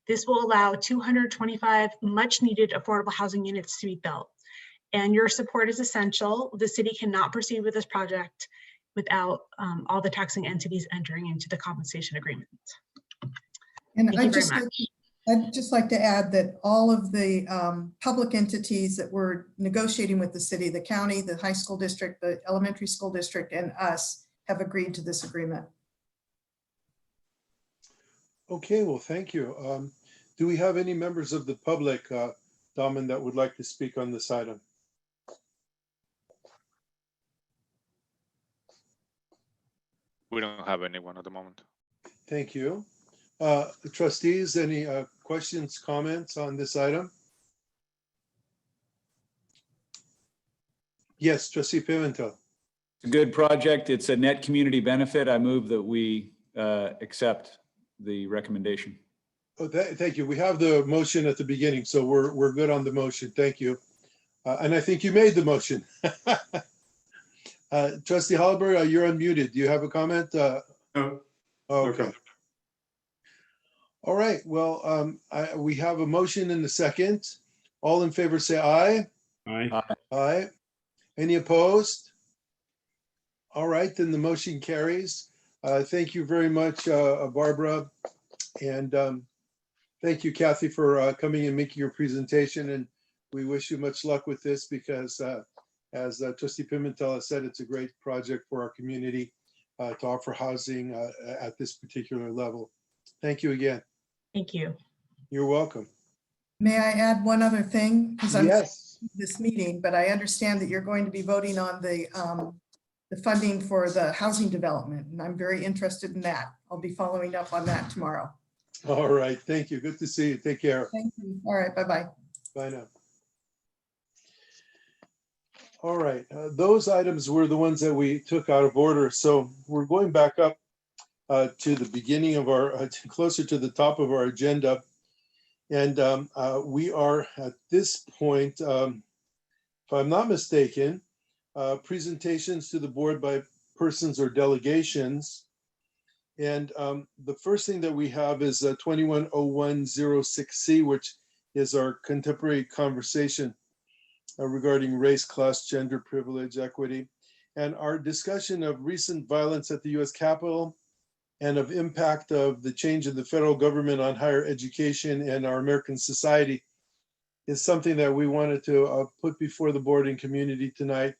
This will allow 225 much needed affordable housing units to be built. And your support is essential. The city cannot proceed with this project without all the taxing entities entering into the compensation agreement. And Thank you very much. I'd just like to add that all of the public entities that we're negotiating with the city, the county, the high school district, the elementary school district, and us have agreed to this agreement. Okay, well, thank you. Do we have any members of the public, Daman, that would like to speak on this item? We don't have anyone at the moment. Thank you. Trustees, any questions, comments on this item? Yes, Trustee Pimentel. It's a good project. It's a net community benefit. I move that we accept the recommendation. Oh, thank you. We have the motion at the beginning, so we're good on the motion. Thank you. And I think you made the motion. Trustee Haliburton, you're unmuted. Do you have a comment? No. Okay. All right. Well, we have a motion and a second. All in favor say aye. Aye. Aye. Any opposed? All right, then the motion carries. Thank you very much, Barbara. And thank you, Kathy, for coming and making your presentation. And we wish you much luck with this because as Trustee Pimentel has said, it's a great project for our community to offer housing at this particular level. Thank you again. Thank you. You're welcome. May I add one other thing? Because I'm Yes. this meeting, but I understand that you're going to be voting on the funding for the housing development, and I'm very interested in that. I'll be following up on that tomorrow. All right. Thank you. Good to see you. Take care. Thank you. All right. Bye-bye. Bye now. All right. Those items were the ones that we took out of order. So we're going back up to the beginning of our, closer to the top of our agenda. And we are at this point, if I'm not mistaken, presentations to the board by persons or delegations. And the first thing that we have is 210106C, which is our contemporary conversation regarding race, class, gender, privilege, equity, and our discussion of recent violence at the US Capitol and of impact of the change in the federal government on higher education and our American society is something that we wanted to put before the board and community tonight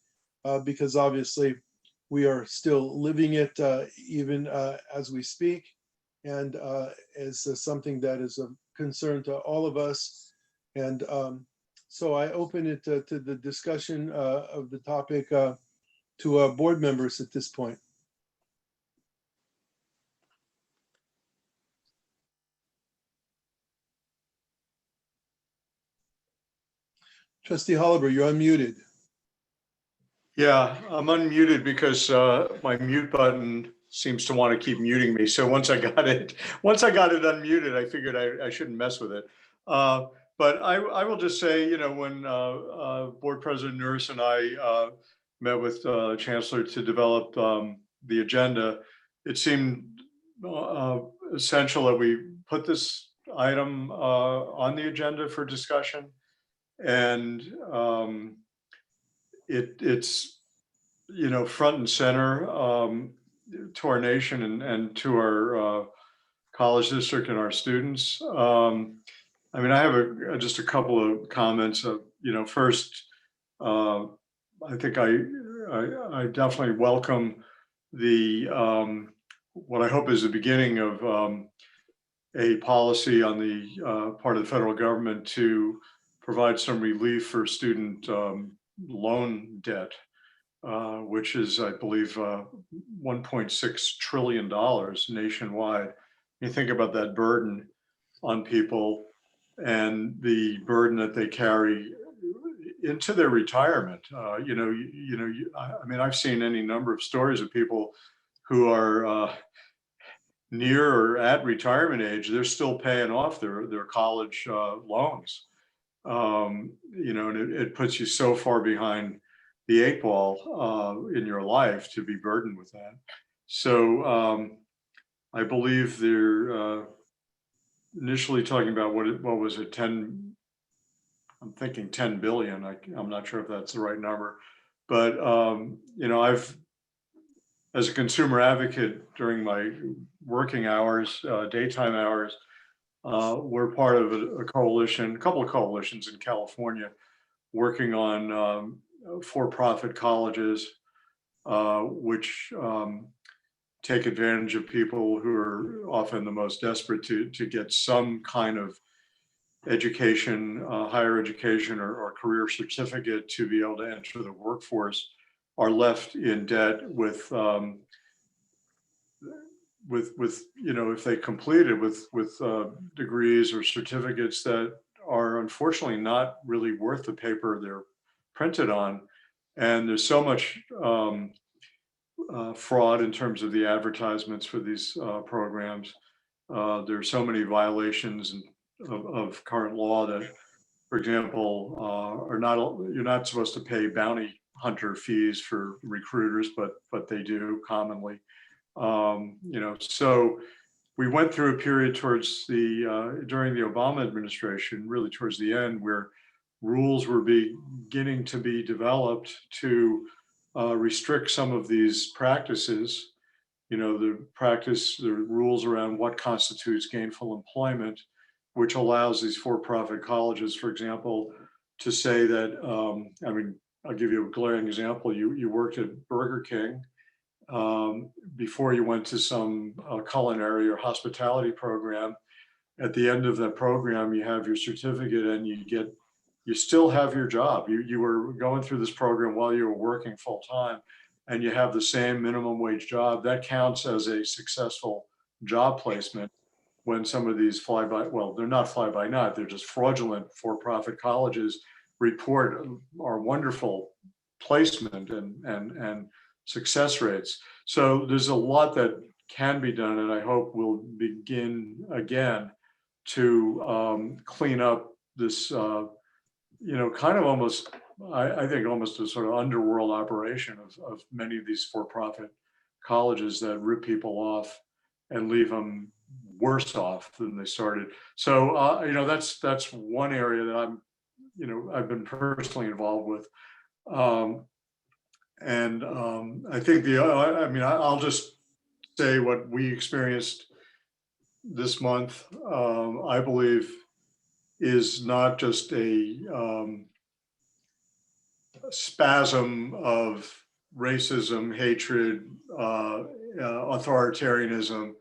because obviously we are still living it even as we speak, and is something that is of concern to all of us. And so I open it to the discussion of the topic to board members at this point. Trustee Haliburton, you're unmuted. Yeah, I'm unmuted because my mute button seems to want to keep muting me. So once I got it unmuted, I figured I shouldn't mess with it. But I will just say, you know, when Board President Nurse and I met with Chancellor to develop the agenda, it seemed essential that we put this item on the agenda for discussion. And it's, you know, front and center to our nation and to our college district and our students. I mean, I have just a couple of comments. You know, first, I think I definitely welcome the what I hope is the beginning of a policy on the part of the federal government to provide some relief for student loan debt, which is, I believe, $1.6 trillion nationwide. You think about that burden on people and the burden that they carry into their retirement. I mean, I've seen any number of stories of people who are near or at retirement age. They're still paying off their college loans. You know, and it puts you so far behind the eight ball in your life to be burdened with that. So I believe there initially talking about what was it, 10, I'm thinking 10 billion. I'm not sure if that's the right number, but you know, as a consumer advocate during my working hours, daytime hours, we're part of a coalition, a couple of coalitions in California, working on for-profit colleges, which take advantage of people who are often the most desperate to get some kind of education, higher education or career certificate to be able to enter the workforce, are left in debt with you know, if they complete it with degrees or certificates that are unfortunately not really worth the paper they're printed on. And there's so much fraud in terms of the advertisements for these programs. There's so many violations of current law that, for example, you're not supposed to pay bounty hunter fees for recruiters, but they do commonly. You know, so we went through a period towards during the Obama administration, really towards the end, where rules were beginning to be developed to restrict some of these practices. You know, the rules around what constitutes gainful employment, which allows these for-profit colleges, for example, to say that, I mean, I'll give you a glaring example. You worked at Burger King before you went to some culinary or hospitality program. At the end of that program, you have your certificate and you still have your job. You were going through this program while you were working full time, and you have the same minimum wage job. That counts as a successful job placement. When some of these well, they're not fly-by-night, they're just fraudulent for-profit colleges report our wonderful placement and success rates. So there's a lot that can be done, and I hope we'll begin again to clean up this, you know, kind of almost, I think almost a sort of underworld operation of many of these for-profit colleges that rip people off and leave them worse off than they started. So, you know, that's one area that I've been personally involved with. I think I mean, I'll just say what we experienced this month, I believe is not just a spasm of racism, hatred, authoritarianism,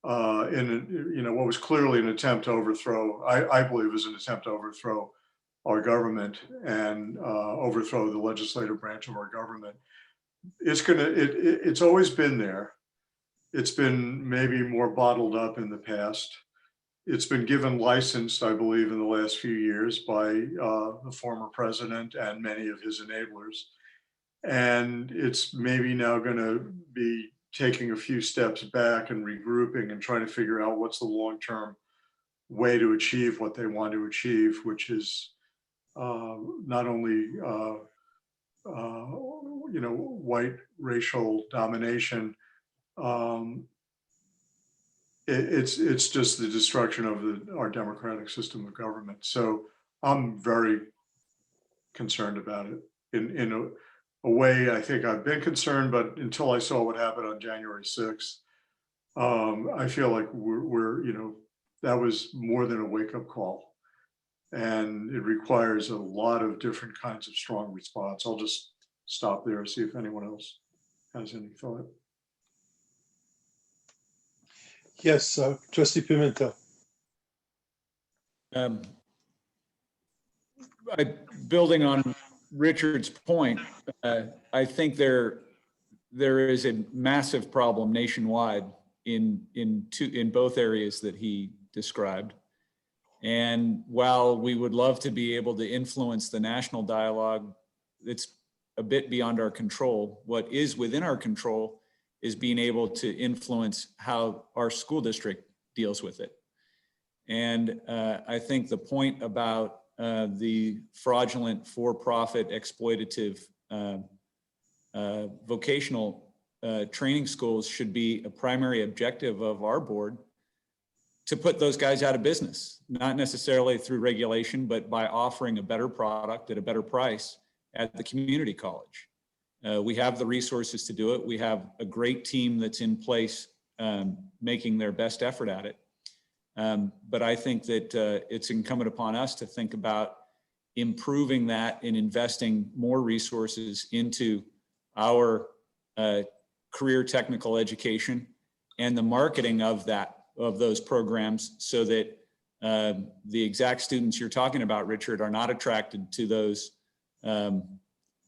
in you know, what was clearly an attempt to overthrow, I believe was an attempt to overthrow our government and overthrow the legislative branch of our government. It's always been there. It's been maybe more bottled up in the past. It's been given license, I believe, in the last few years by the former president and many of his enablers. And it's maybe now going to be taking a few steps back and regrouping and trying to figure out what's the long-term way to achieve what they want to achieve, which is not only you know, white racial domination. It's just the destruction of our democratic system of government. So I'm very concerned about it. In a way, I think I've been concerned, but until I saw what happened on January 6th, I feel like we're you know, that was more than a wake-up call. And it requires a lot of different kinds of strong response. I'll just stop there and see if anyone else has any thought. Yes, Trustee Pimentel. Building on Richard's point, I think there is a massive problem nationwide in both areas that he described. And while we would love to be able to influence the national dialogue, it's a bit beyond our control. What is within our control is being able to influence how our school district deals with it. And I think the point about the fraudulent for-profit exploitative vocational training schools should be a primary objective of our board to put those guys out of business, not necessarily through regulation, but by offering a better product at a better price at the community college. We have the resources to do it. We have a great team that's in place making their best effort at it. But I think that it's incumbent upon us to think about improving that and investing more resources into our career technical education and the marketing of those programs, so that the exact students you're talking about, Richard, are not attracted to those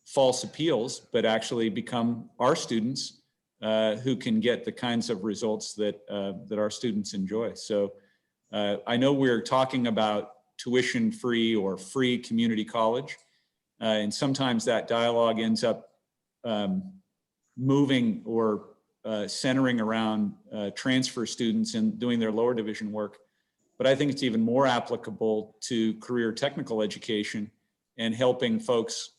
false appeals, but actually become our students who can get the kinds of results that our students enjoy. So I know we're talking about tuition-free or free community college, and sometimes that dialogue ends up moving or centering around transfer students and doing their lower division work. But I think it's even more applicable to career technical education and helping folks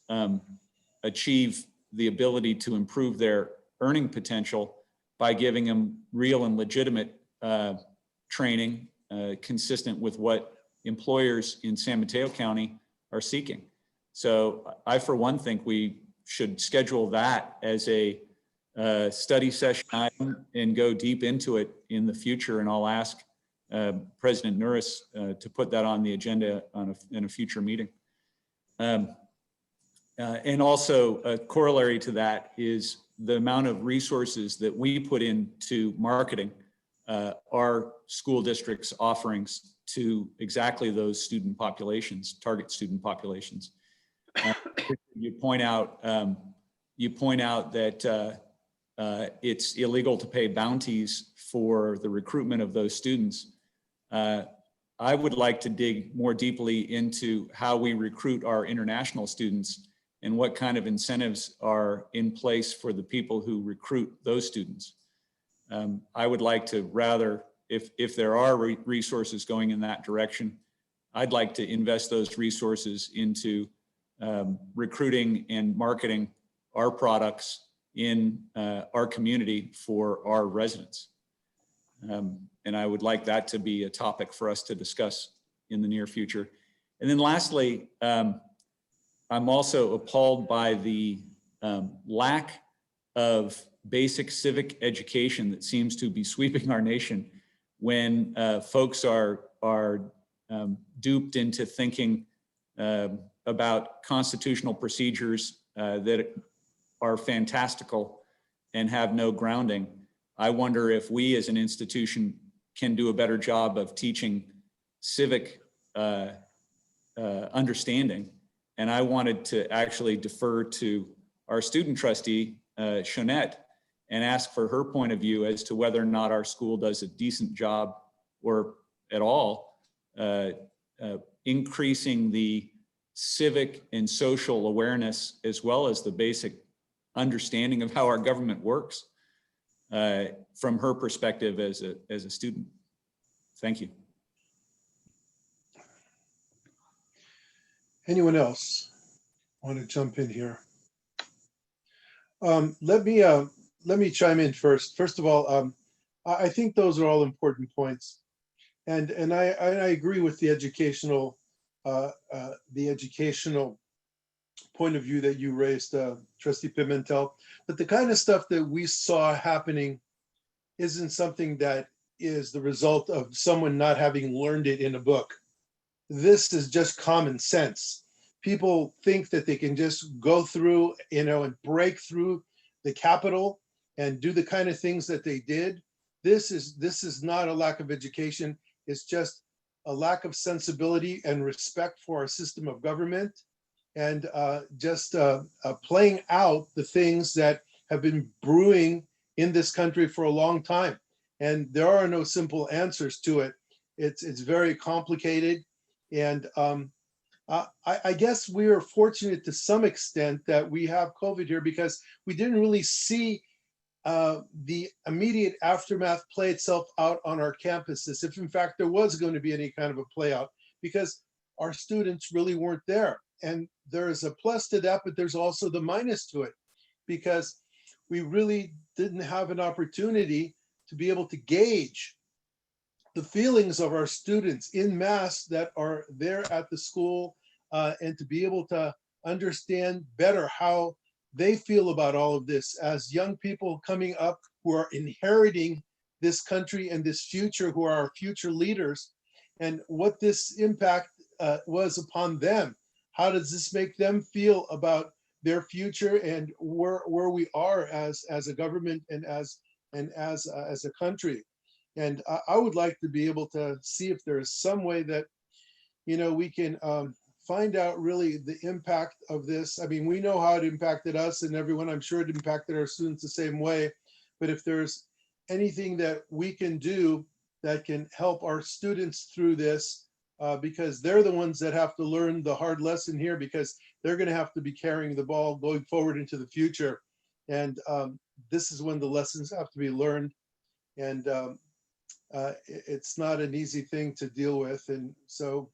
achieve the ability to improve their earning potential by giving them real and legitimate training consistent with what employers in San Mateo County are seeking. So I, for one, think we should schedule that as a study session item and go deep into it in the future. And I'll ask President Nuris to put that on the agenda in a future meeting. And also a corollary to that is the amount of resources that we put into marketing our school district's offerings to exactly those student populations, target student populations. You point out that it's illegal to pay bounties for the recruitment of those students. I would like to dig more deeply into how we recruit our international students and what kind of incentives are in place for the people who recruit those students. I would like to rather, if there are resources going in that direction, I'd like to invest those resources into recruiting and marketing our products in our community for our residents. And I would like that to be a topic for us to discuss in the near future. And then lastly, I'm also appalled by the lack of basic civic education that seems to be sweeping our nation when folks are duped into thinking about constitutional procedures that are fantastical and have no grounding. I wonder if we as an institution can do a better job of teaching civic understanding. And I wanted to actually defer to our student trustee, Shonette, and ask for her point of view as to whether or not our school does a decent job or at all increasing the civic and social awareness, as well as the basic understanding of how our government works from her perspective as a student. Thank you. Anyone else want to jump in here? Let me chime in first. First of all, I think those are all important points, and I agree with the educational point of view that you raised, Trustee Pimentel. But the kind of stuff that we saw happening isn't something that is the result of someone not having learned it in a book. This is just common sense. People think that they can just go through, and break through the Capitol and do the kind of things that they did. This is not a lack of education. It's just a lack of sensibility and respect for our system of government, and just playing out the things that have been brewing in this country for a long time. And there are no simple answers to it. It's very complicated. And I guess we are fortunate to some extent that we have COVID here, because we didn't really see the immediate aftermath play itself out on our campuses, if in fact there was going to be any kind of a play out, because our students really weren't there. And there's a plus to that, but there's also the minus to it, because we really didn't have an opportunity to be able to gauge the feelings of our students in mass that are there at the school, and to be able to understand better how they feel about all of this as young people coming up who are inheriting this country and this future, who are our future leaders, and what this impact was upon them. How does this make them feel about their future and where we are as a government and as a country? And I would like to be able to see if there is some way that, you know, we can find out really the impact of this. I mean, we know how it impacted us and everyone. I'm sure it impacted our students the same way. But if there's anything that we can do that can help our students through this, because they're the ones that have to learn the hard lesson here, because they're going to have to be carrying the ball going forward into the future. And this is when the lessons have to be learned. And it's not an easy thing to deal with. And so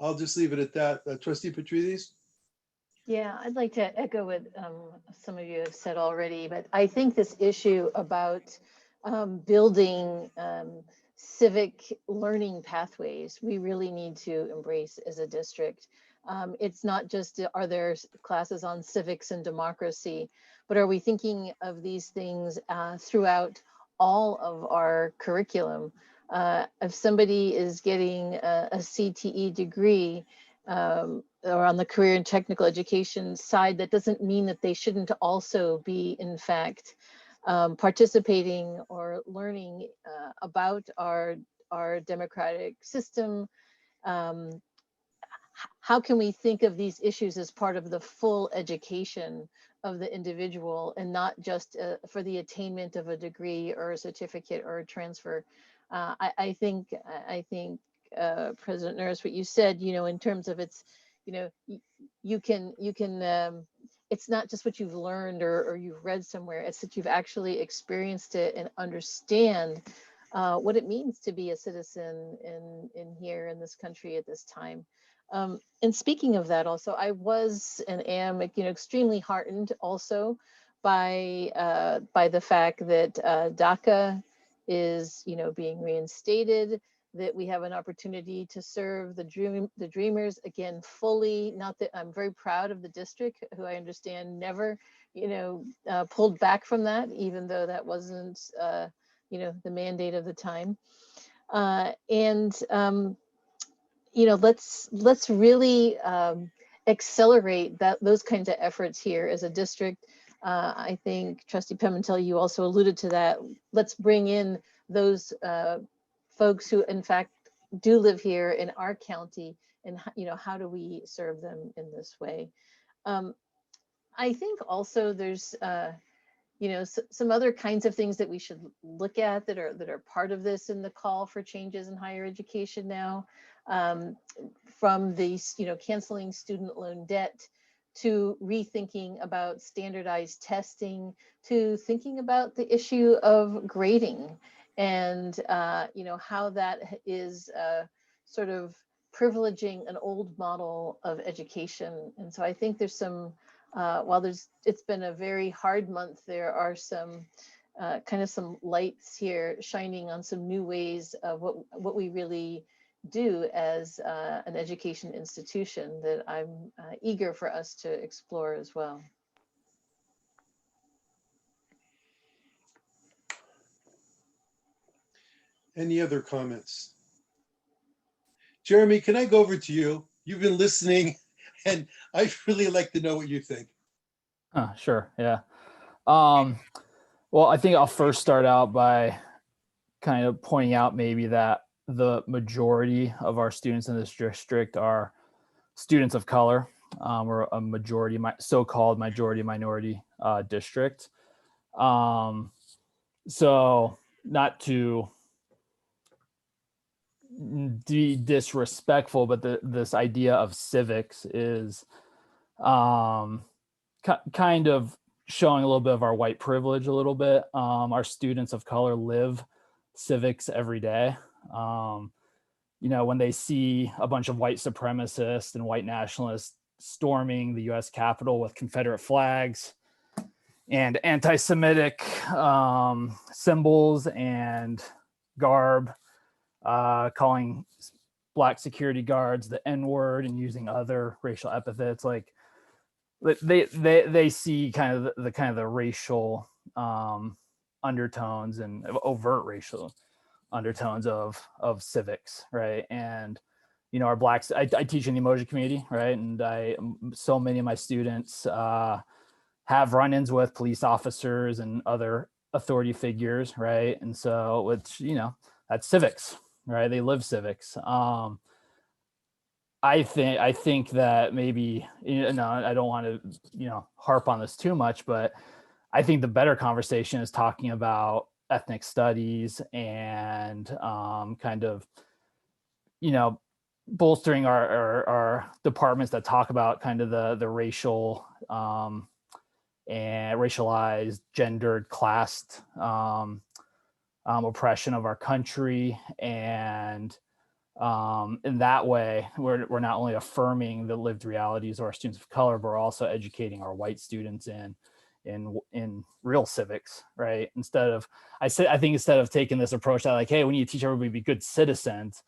I'll just leave it at that. Trustee Petrides? Yeah, I'd like to echo what some of you have said already, but I think this issue about building civic learning pathways, we really need to embrace as a district. It's not just, are there classes on civics and democracy, but are we thinking of these things throughout all of our curriculum? If somebody is getting a CTE degree, or on the career and technical education side, that doesn't mean that they shouldn't also be, in fact, participating or learning about our democratic system. How can we think of these issues as part of the full education of the individual and not just for the attainment of a degree or a certificate or a transfer? I think President Nurse, what you said, you know, in terms of it's, you know, you can it's not just what you've learned or you've read somewhere, it's that you've actually experienced it and understand what it means to be a citizen in here in this country at this time. And speaking of that, also, I was and am, you know, extremely heartened also by the fact that DACA is, you know, being reinstated, that we have an opportunity to serve the Dreamers again fully. Not that I'm very proud of the district, who I understand never, you know, pulled back from that, even though that wasn't, you know, the mandate of the time. You know, let's really accelerate those kinds of efforts here as a district. I think Trustee Pimentel, you also alluded to that. Let's bring in those folks who in fact do live here in our county, and you know, how do we serve them in this way? I think also there's you know, some other kinds of things that we should look at that are part of this in the call for changes in higher education now, from the, you know, canceling student loan debt, to rethinking about standardized testing, to thinking about the issue of grading, and you know, how that is sort of privileging an old model of education. And so I think there's some, while it's been a very hard month, there are some kind of some lights here shining on some new ways of what we really do as an education institution that I'm eager for us to explore as well. Any other comments? Jeremy, can I go over to you? You've been listening, and I'd really like to know what you think. Sure, yeah. Well, I think I'll first start out by kind of pointing out maybe that the majority of our students in this district are students of color. We're a majority, so-called majority minority district. So not to be disrespectful, but this idea of civics is kind of showing a little bit of our white privilege a little bit. Our students of color live civics every day. You know, when they see a bunch of white supremacists and white nationalists storming the US Capitol with Confederate flags and anti-Semitic symbols and garb, calling Black security guards the N-word and using other racial epithets. Like they see kind of the racial undertones and overt racial undertones of civics, right? And our Blacks, I teach in the emoji community, right? And so many of my students have run-ins with police officers and other authority figures, right? And so that's civics, right? They live civics. I think that maybe, I don't want to, harp on this too much, but I think the better conversation is talking about ethnic studies and kind of, bolstering our departments that talk about kind of the racial and racialized, gendered, classed oppression of our country. And in that way, we're not only affirming the lived realities of our students of color, but we're also educating our white students in real civics, right? I think instead of taking this approach that like, hey, we need to teach everybody to be good citizens,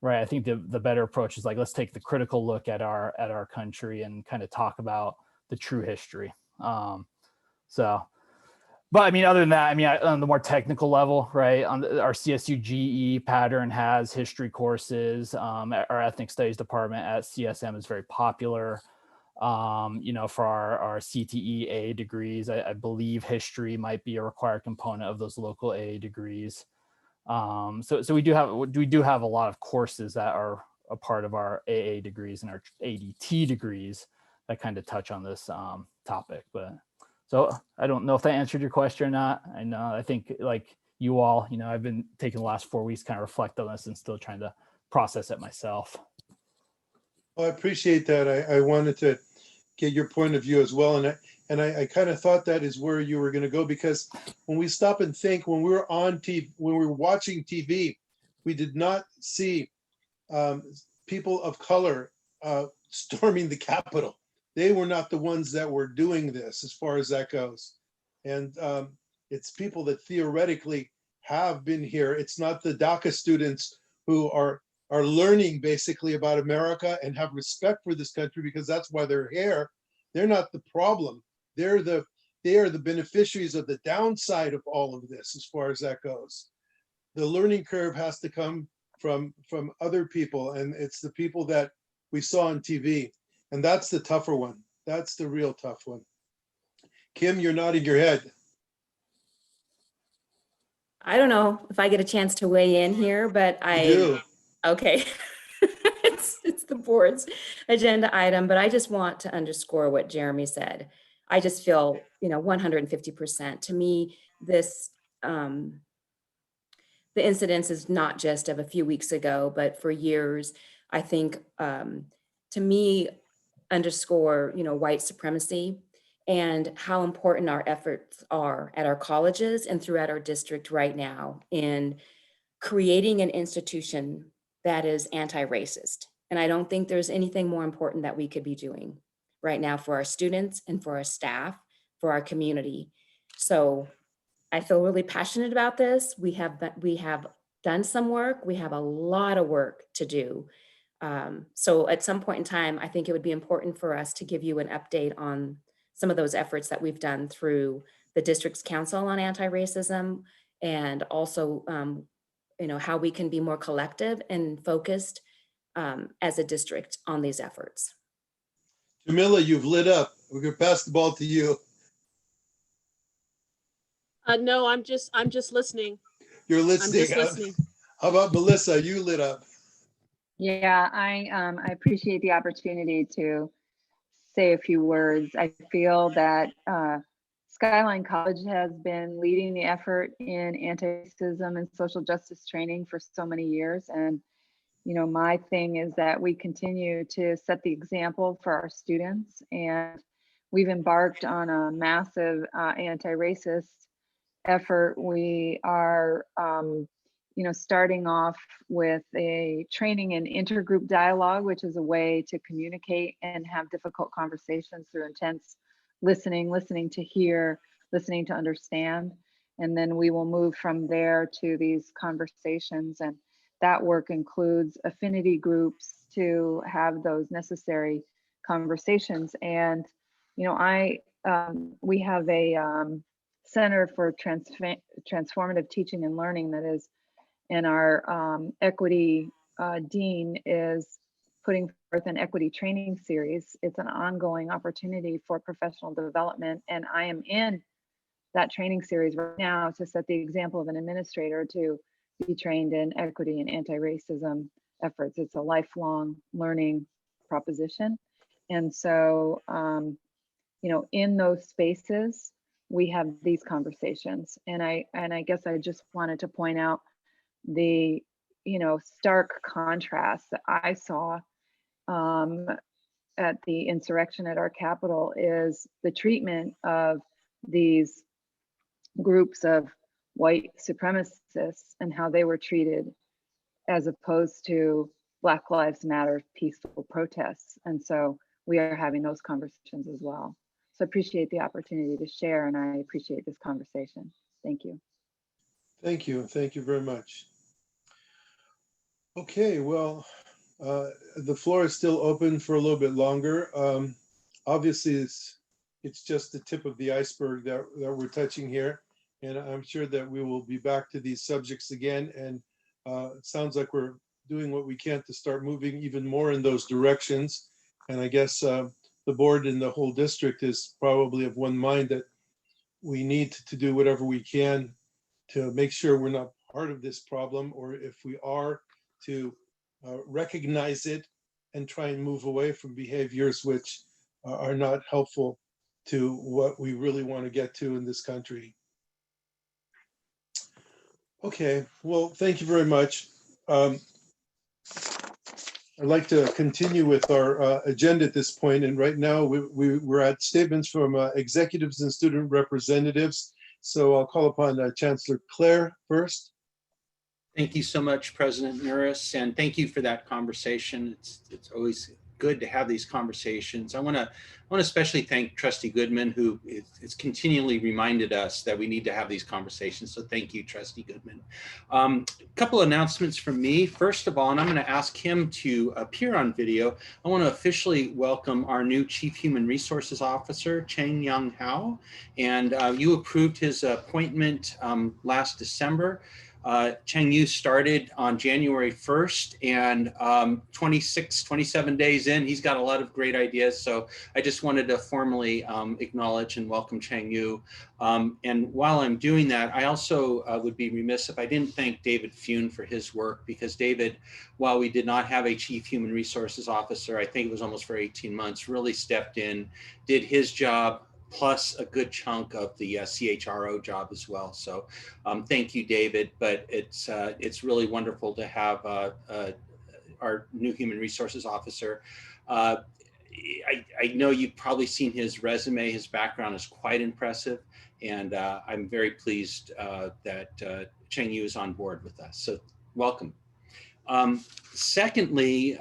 right? I think the better approach is like, let's take the critical look at our country and kind of talk about the true history. But I mean, other than that, I mean, on the more technical level, right, our CSU GE pattern has history courses. Our ethnic studies department at CSM is very popular. For our CTE AA degrees, I believe history might be a required component of those local AA degrees. So we do have a lot of courses that are a part of our AA degrees and our ADT degrees that kind of touch on this topic. But so I don't know if that answered your question or not. I think like you all, I've been taking the last 4 weeks kind of reflect on this and still trying to process it myself. Well, I appreciate that. I wanted to get your point of view as well. And I kind of thought that is where you were going to go, because when we stop and think, when we were on TV, when we were watching TV, we did not see people of color storming the Capitol. They were not the ones that were doing this as far as that goes. And it's people that theoretically have been here. It's not the DACA students who are learning basically about America and have respect for this country because that's why they're here. They're not the problem. They are the beneficiaries of the downside of all of this as far as that goes. The learning curve has to come from other people, and it's the people that we saw on TV. And that's the tougher one. That's the real tough one. Kim, you're nodding your head. I don't know if I get a chance to weigh in here, but okay. It's the board's agenda item, but I just want to underscore what Jeremy said. I just feel, 150%. To me, this, the incidence is not just of a few weeks ago, but for years. I think, to me, underscore, white supremacy and how important our efforts are at our colleges and throughout our district right now in creating an institution that is anti-racist. And I don't think there's anything more important that we could be doing right now for our students and for our staff, for our community. So I feel really passionate about this. We have done some work. We have a lot of work to do. So at some point in time, I think it would be important for us to give you an update on some of those efforts that we've done through the district's council on anti-racism, and also, how we can be more collective and focused as a district on these efforts. Jamila, you've lit up. We're going to pass the ball to you. No, I'm just listening. You're listening. I'm just listening. How about Melissa? You lit up. Yeah, I appreciate the opportunity to say a few words. I feel that Skyline College has been leading the effort in anti-racism and social justice training for so many years. And, my thing is that we continue to set the example for our students. And we've embarked on a massive anti-racist effort. We are, starting off with a training and intergroup dialogue, which is a way to communicate and have difficult conversations through intense listening to hear, listening to understand. And then we will move from there to these conversations. And that work includes affinity groups to have those necessary conversations. And, you know, we have a Center for Transformative Teaching and Learning that is, and our equity dean is putting forth an equity training series. It's an ongoing opportunity for professional development. And I am in that training series right now to set the example of an administrator to be trained in equity and anti-racism efforts. It's a lifelong learning proposition. And so, you know, in those spaces, we have these conversations. And I guess I just wanted to point out the, you know, stark contrast that I saw at the insurrection at our Capitol is the treatment of these groups of white supremacists and how they were treated as opposed to Black Lives Matter peaceful protests. And so we are having those conversations as well. So I appreciate the opportunity to share, and I appreciate this conversation. Thank you. Thank you. Thank you very much. Okay, well, the floor is still open for a little bit longer. Obviously, it's just the tip of the iceberg that we're touching here. And I'm sure that we will be back to these subjects again. And it sounds like we're doing what we can to start moving even more in those directions. And I guess the board and the whole district is probably of one mind that we need to do whatever we can to make sure we're not part of this problem, or if we are, to recognize it and try and move away from behaviors which are not helpful to what we really want to get to in this country. Okay, well, thank you very much. I'd like to continue with our agenda at this point, and right now we're at statements from executives and student representatives. So I'll call upon Chancellor Clare first. Thank you so much, President Nuris, and thank you for that conversation. It's always good to have these conversations. I want to especially thank Trustee Goodman, who is continually reminded us that we need to have these conversations. So thank you, Trustee Goodman. A couple of announcements from me. First of all, and I'm going to ask him to appear on video, I want to officially welcome our new Chief Human Resources Officer, Cheng Young Hao. And you approved his appointment last December. Cheng Yu started on January 1st, and 27 days in, he's got a lot of great ideas. So I just wanted to formally acknowledge and welcome Cheng Yu. And while I'm doing that, I also would be remiss if I didn't thank David Fune for his work, because David, while we did not have a Chief Human Resources Officer, I think it was almost for 18 months, really stepped in, did his job, plus a good chunk of the CHRO job as well. So thank you, David, but it's really wonderful to have our new Human Resources Officer. I know you've probably seen his resume. His background is quite impressive, and I'm very pleased that Cheng Yu is on board with us. So welcome. Secondly,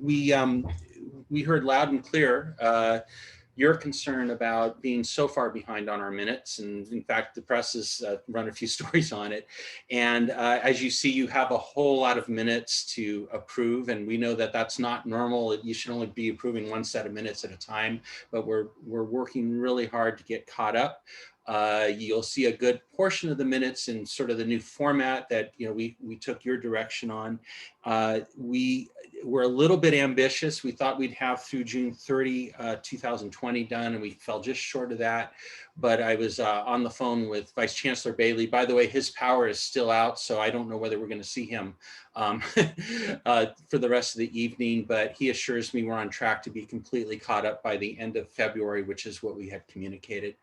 we heard loud and clear your concern about being so far behind on our minutes. And in fact, the press has run a few stories on it. And as you see, you have a whole lot of minutes to approve. And we know that that's not normal. You should only be approving one set of minutes at a time, but we're working really hard to get caught up. You'll see a good portion of the minutes in sort of the new format that we took your direction on. We were a little bit ambitious. We thought we'd have through June 30, 2020 done, and we fell just short of that. But I was on the phone with Vice Chancellor Bailey. By the way, his power is still out, so I don't know whether we're going to see him for the rest of the evening, but he assures me we're on track to be completely caught up by the end of February, which is what we had communicated.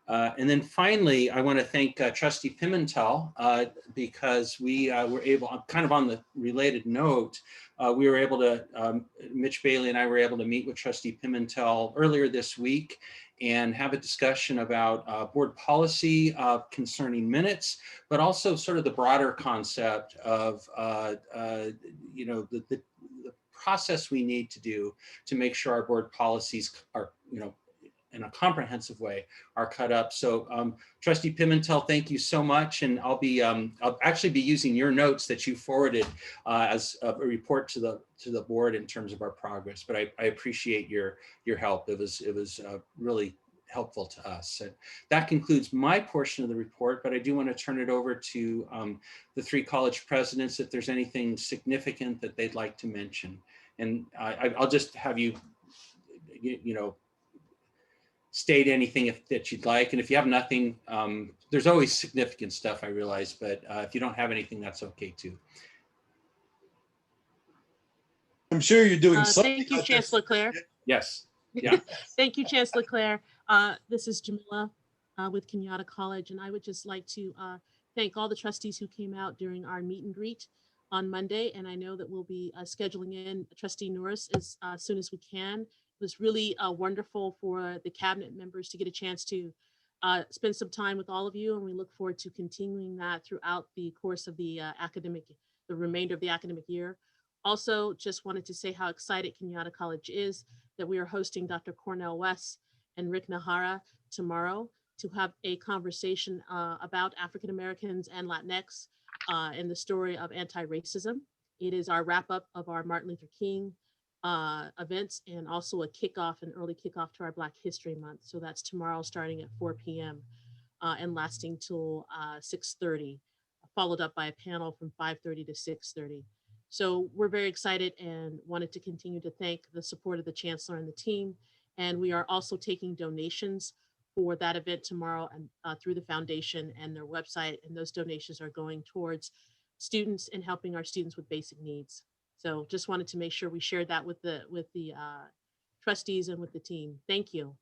And then finally, I want to thank Trustee Pimentel because we were able, kind of on the related note, we were able to, Mitch Bailey and I were able to meet with Trustee Pimentel earlier this week and have a discussion about board policy concerning minutes, but also sort of the broader concept of, the process we need to do to make sure our board policies are, in a comprehensive way are cut up. So Trustee Pimentel, thank you so much. And I'll actually be using your notes that you forwarded as a report to the board in terms of our progress. But I appreciate your help. It was really helpful to us. And that concludes my portion of the report, but I do want to turn it over to the three college presidents if there's anything significant that they'd like to mention. And I'll just have you state anything that you'd like. And if you have nothing, there's always significant stuff, I realize, but if you don't have anything, that's okay too. I'm sure you're doing something. Thank you, Chancellor Claire. Yes. Yeah. Thank you, Chancellor Claire. This is Jamila with Kenyatta College, and I would just like to thank all the trustees who came out during our meet and greet on Monday. And I know that we'll be scheduling in Trustee Norris as soon as we can. It was really wonderful for the cabinet members to get a chance to spend some time with all of you, and we look forward to continuing that throughout the course of the remainder of the academic year. Also, just wanted to say how excited Kenyatta College is that we are hosting Dr. Cornell West and Rick Nahara tomorrow to have a conversation about African Americans and Latinx and the story of anti-racism. It is our wrap up of our Martin Luther King events and also a kickoff, an early kickoff to our Black History Month. So that's tomorrow starting at 4 p.m. And lasting till 6:30, followed up by a panel from 5:30 to 6:30. So we're very excited and wanted to continue to thank the support of the Chancellor and the team. And we are also taking donations for that event tomorrow and through the foundation and their website. And those donations are going towards students and helping our students with basic needs. So just wanted to make sure we shared that with the trustees and with the team. Thank you.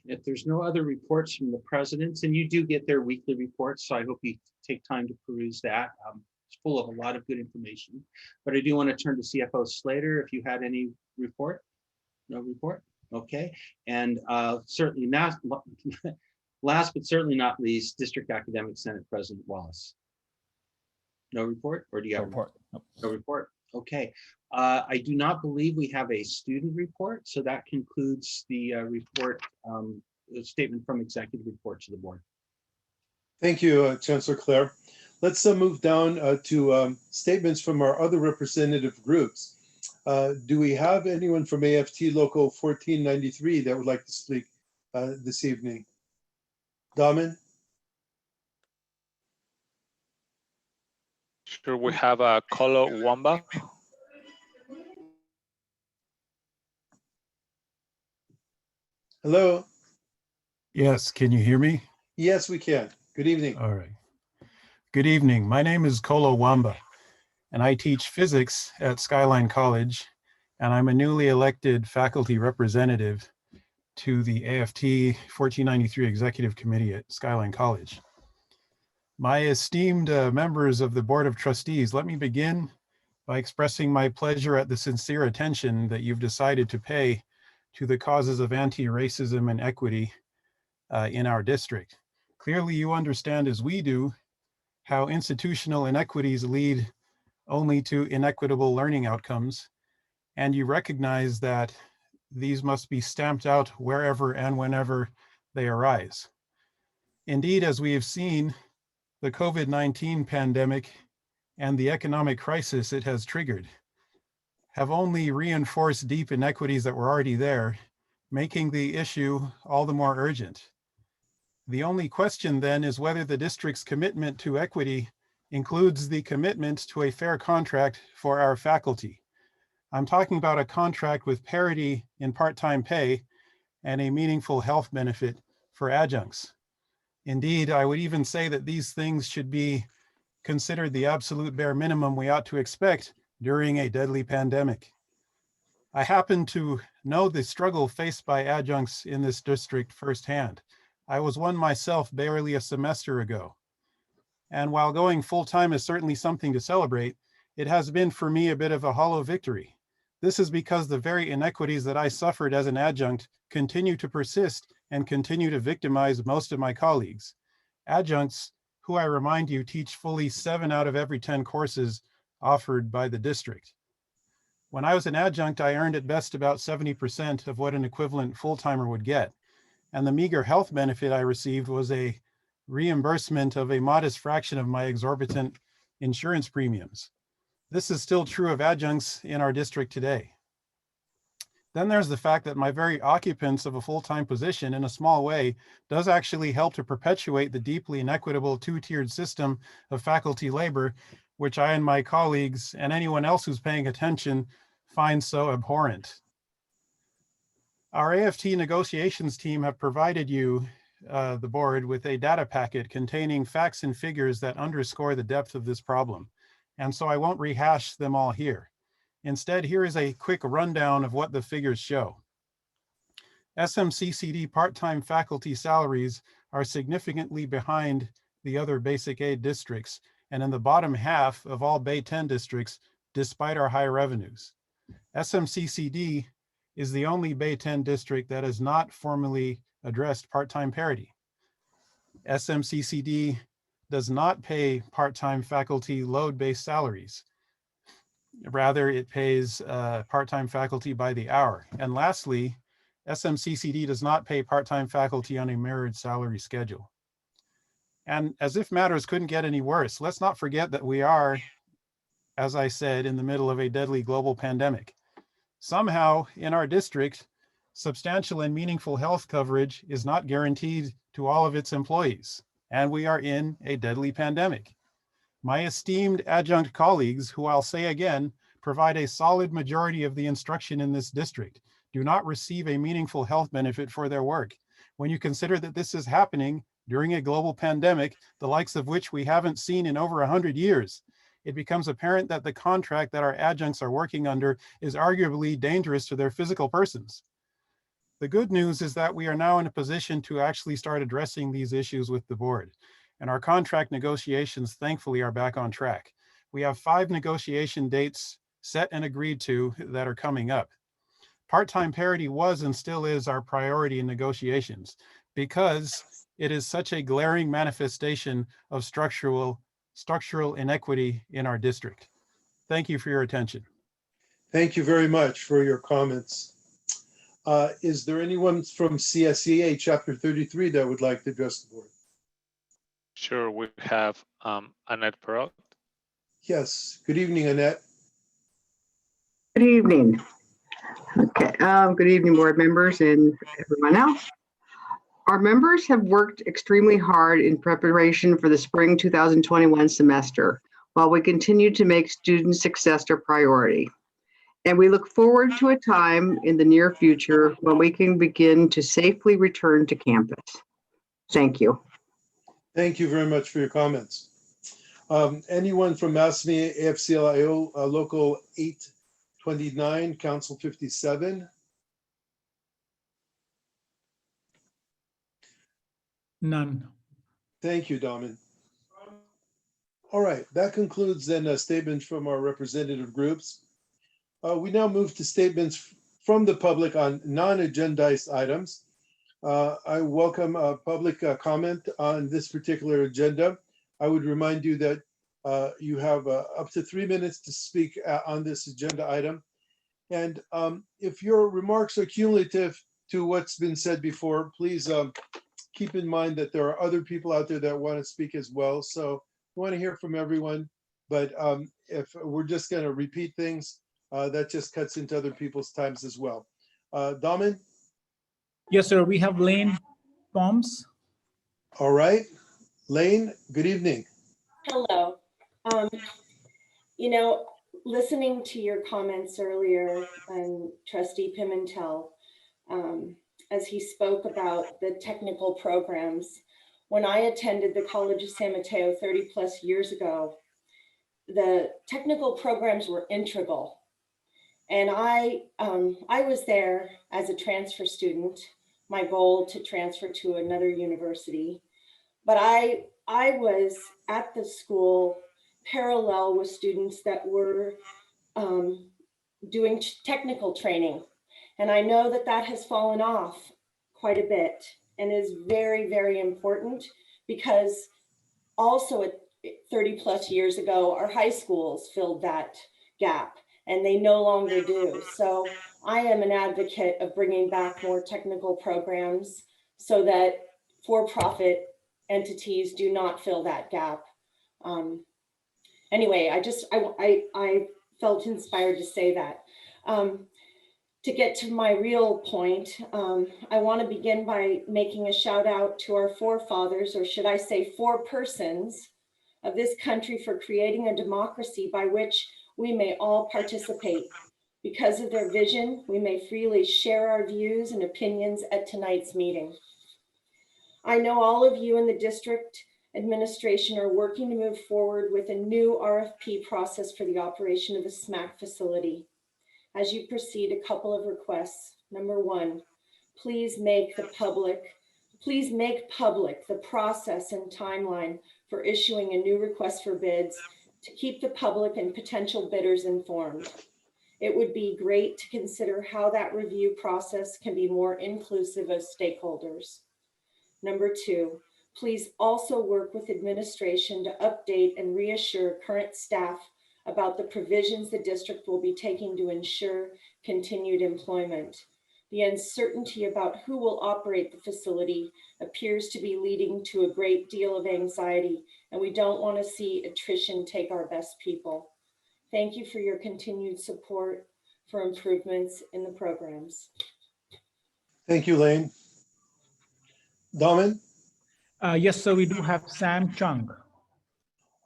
If there's no other reports from the presidents, and you do get their weekly reports, so I hope you take time to peruse that. It's full of a lot of good information. But I do want to turn to CFO Slater if you had any report. No report? Okay. And certainly not, last but certainly not least, District Academic Senate President Wallace. No report? Or do you have a report? No report. Okay. I do not believe we have a student report, so that concludes the report, the statement from executive report to the board. Thank you, Chancellor Claire. Let's move down to statements from our other representative groups. Do we have anyone from AFT Local 1493 that would like to speak this evening? Daman? Sure, we have a Kolo Wamba. Hello. Yes, can you hear me? Yes, we can. Good evening. All right. Good evening. My name is Kolo Wamba, and I teach physics at Skyline College, and I'm a newly elected faculty representative to the AFT 1493 Executive Committee at Skyline College. My esteemed members of the Board of Trustees, let me begin by expressing my pleasure at the sincere attention that you've decided to pay to the causes of anti-racism and equity in our district. Clearly, you understand as we do how institutional inequities lead only to inequitable learning outcomes, and you recognize that these must be stamped out wherever and whenever they arise. Indeed, as we have seen, the COVID-19 pandemic and the economic crisis it has triggered have only reinforced deep inequities that were already there, making the issue all the more urgent. The only question then is whether the district's commitment to equity includes the commitment to a fair contract for our faculty. I'm talking about a contract with parity in part-time pay and a meaningful health benefit for adjuncts. Indeed, I would even say that these things should be considered the absolute bare minimum we ought to expect during a deadly pandemic. I happen to know the struggle faced by adjuncts in this district firsthand. I was one myself barely a semester ago. And while going full-time is certainly something to celebrate, it has been for me a bit of a hollow victory. This is because the very inequities that I suffered as an adjunct continue to persist and continue to victimize most of my colleagues. Adjuncts, who I remind you teach fully 7 out of every 10 courses offered by the district. When I was an adjunct, I earned at best about 70% of what an equivalent full-timer would get. And the meager health benefit I received was a reimbursement of a modest fraction of my exorbitant insurance premiums. This is still true of adjuncts in our district today. Then there's the fact that my very occupance of a full-time position in a small way does actually help to perpetuate the deeply inequitable two-tiered system of faculty labor, which I and my colleagues and anyone else who's paying attention find so abhorrent. Our AFT negotiations team have provided you, the board, with a data packet containing facts and figures that underscore the depth of this problem. And so I won't rehash them all here. Instead, here is a quick rundown of what the figures show. SMCCD part-time faculty salaries are significantly behind the other basic aid districts and in the bottom half of all Bay 10 districts, despite our high revenues. SMCCD is the only Bay 10 district that has not formally addressed part-time parity. SMCCD does not pay part-time faculty load-based salaries. Rather, it pays part-time faculty by the hour. And lastly, SMCCD does not pay part-time faculty on a mirrored salary schedule. And as if matters couldn't get any worse, let's not forget that we are, as I said, in the middle of a deadly global pandemic. Somehow, in our district, substantial and meaningful health coverage is not guaranteed to all of its employees, and we are in a deadly pandemic. My esteemed adjunct colleagues, who I'll say again, provide a solid majority of the instruction in this district, do not receive a meaningful health benefit for their work. When you consider that this is happening during a global pandemic, the likes of which we haven't seen in over 100 years, it becomes apparent that the contract that our adjuncts are working under is arguably dangerous to their physical persons. The good news is that we are now in a position to actually start addressing these issues with the board. And our contract negotiations, thankfully, are back on track. We have 5 negotiation dates set and agreed to that are coming up. Part-time parity was and still is our priority in negotiations because it is such a glaring manifestation of structural inequity in our district. Thank you for your attention. Thank you very much for your comments. Is there anyone from CSEA Chapter 33 that would like to address the board? Sure, we have Annette Perot. Yes, good evening, Annette. Good evening. Okay, good evening, board members and everyone else. Our members have worked extremely hard in preparation for the spring 2021 semester, while we continue to make student success a priority. And we look forward to a time in the near future when we can begin to safely return to campus. Thank you. Thank you very much for your comments. Anyone from MASME AFCLIO Local 829, Council 57? None. Thank you, Daman. All right, that concludes then statements from our representative groups. We now move to statements from the public on non-agendized items. I welcome public comment on this particular agenda. I would remind you that you have up to 3 minutes to speak on this agenda item. And if your remarks are cumulative to what's been said before, please keep in mind that there are other people out there that want to speak as well. So we want to hear from everyone, but if we're just going to repeat things, that just cuts into other people's times as well. Daman? Yes, sir. We have Lane Bombs. All right. Lane, good evening. Hello. You know, listening to your comments earlier and Trustee Pimentel, as he spoke about the technical programs, when I attended the College of San Mateo 30 plus years ago, the technical programs were integral. And I was there as a transfer student, my goal to transfer to another university. But I was at the school parallel with students that were doing technical training. And I know that that has fallen off quite a bit and is very, very important because also 30 plus years ago, our high schools filled that gap. and they no longer do. So I am an advocate of bringing back more technical programs so that for-profit entities do not fill that gap. Anyway, I felt inspired to say that. To get to my real point, I want to begin by making a shout out to our forefathers, or should I say four persons of this country, for creating a democracy by which we may all participate. Because of their vision, we may freely share our views and opinions at tonight's meeting. I know all of you in the district administration are working to move forward with a new RFP process for the operation of the SMAC facility. As you proceed, a couple of requests. Number one, please make public the process and timeline for issuing a new request for bids to keep the public and potential bidders informed. It would be great to consider how that review process can be more inclusive of stakeholders. Number two, please also work with administration to update and reassure current staff about the provisions the district will be taking to ensure continued employment. The uncertainty about who will operate the facility appears to be leading to a great deal of anxiety, and we don't want to see attrition take our best people. Thank you for your continued support for improvements in the programs. Thank you, Lane. Daman? Yes, so we do have Sam Chung.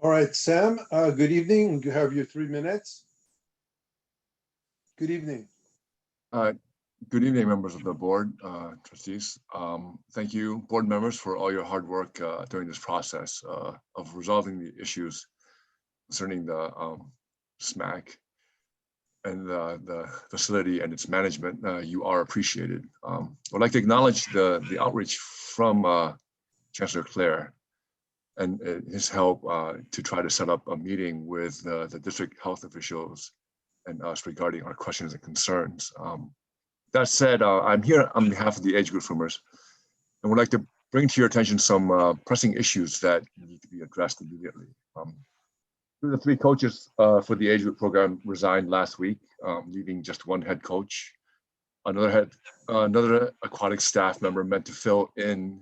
All right, Sam, good evening. You have your 3 minutes. Good evening. Good evening, members of the board, trustees. Thank you, board members, for all your hard work during this process of resolving the issues concerning the SMAC and the facility and its management. You are appreciated. I'd like to acknowledge the outreach from Chancellor Clare and his help to try to set up a meeting with the district health officials and us regarding our questions and concerns. That said, I'm here on behalf of the age group roomers and would like to bring to your attention some pressing issues that need to be addressed immediately. Two of the 3 coaches for the age group program resigned last week, leaving just 1 head coach. Another aquatic staff member meant to fill in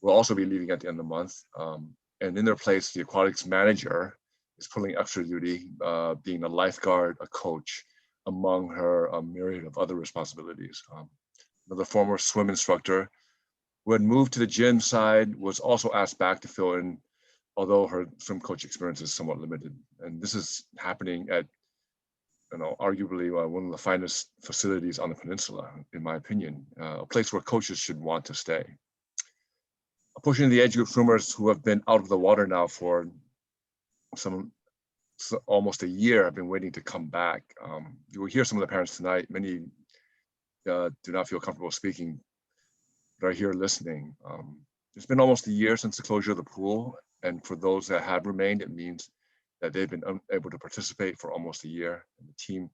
will also be leaving at the end of the month. And in their place, the aquatics manager is pulling extra duty, being a lifeguard, a coach, among her myriad of other responsibilities. Another former swim instructor who had moved to the gym side was also asked back to fill in, although her swim coach experience is somewhat limited. And this is happening at, arguably one of the finest facilities on the peninsula, in my opinion, a place where coaches should want to stay. A portion of the age group swimmers who have been out of the water now for almost a year have been waiting to come back. You will hear some of the parents tonight. Many do not feel comfortable speaking, but are here listening. It's been almost a year since the closure of the pool, and for those that have remained, it means that they've been unable to participate for almost a year, and the team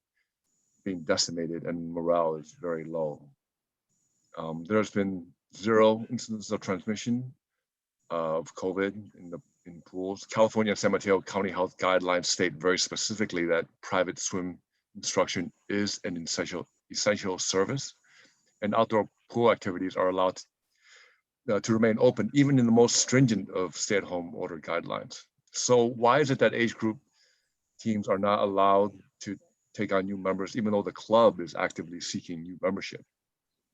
being decimated and morale is very low. There's been 0 instances of transmission of COVID in pools. California and San Mateo County Health guidelines state very specifically that private swim instruction is an essential service, and outdoor pool activities are allowed to remain open, even in the most stringent of stay-at-home order guidelines. So why is it that age group teams are not allowed to take on new members, even though the club is actively seeking new membership,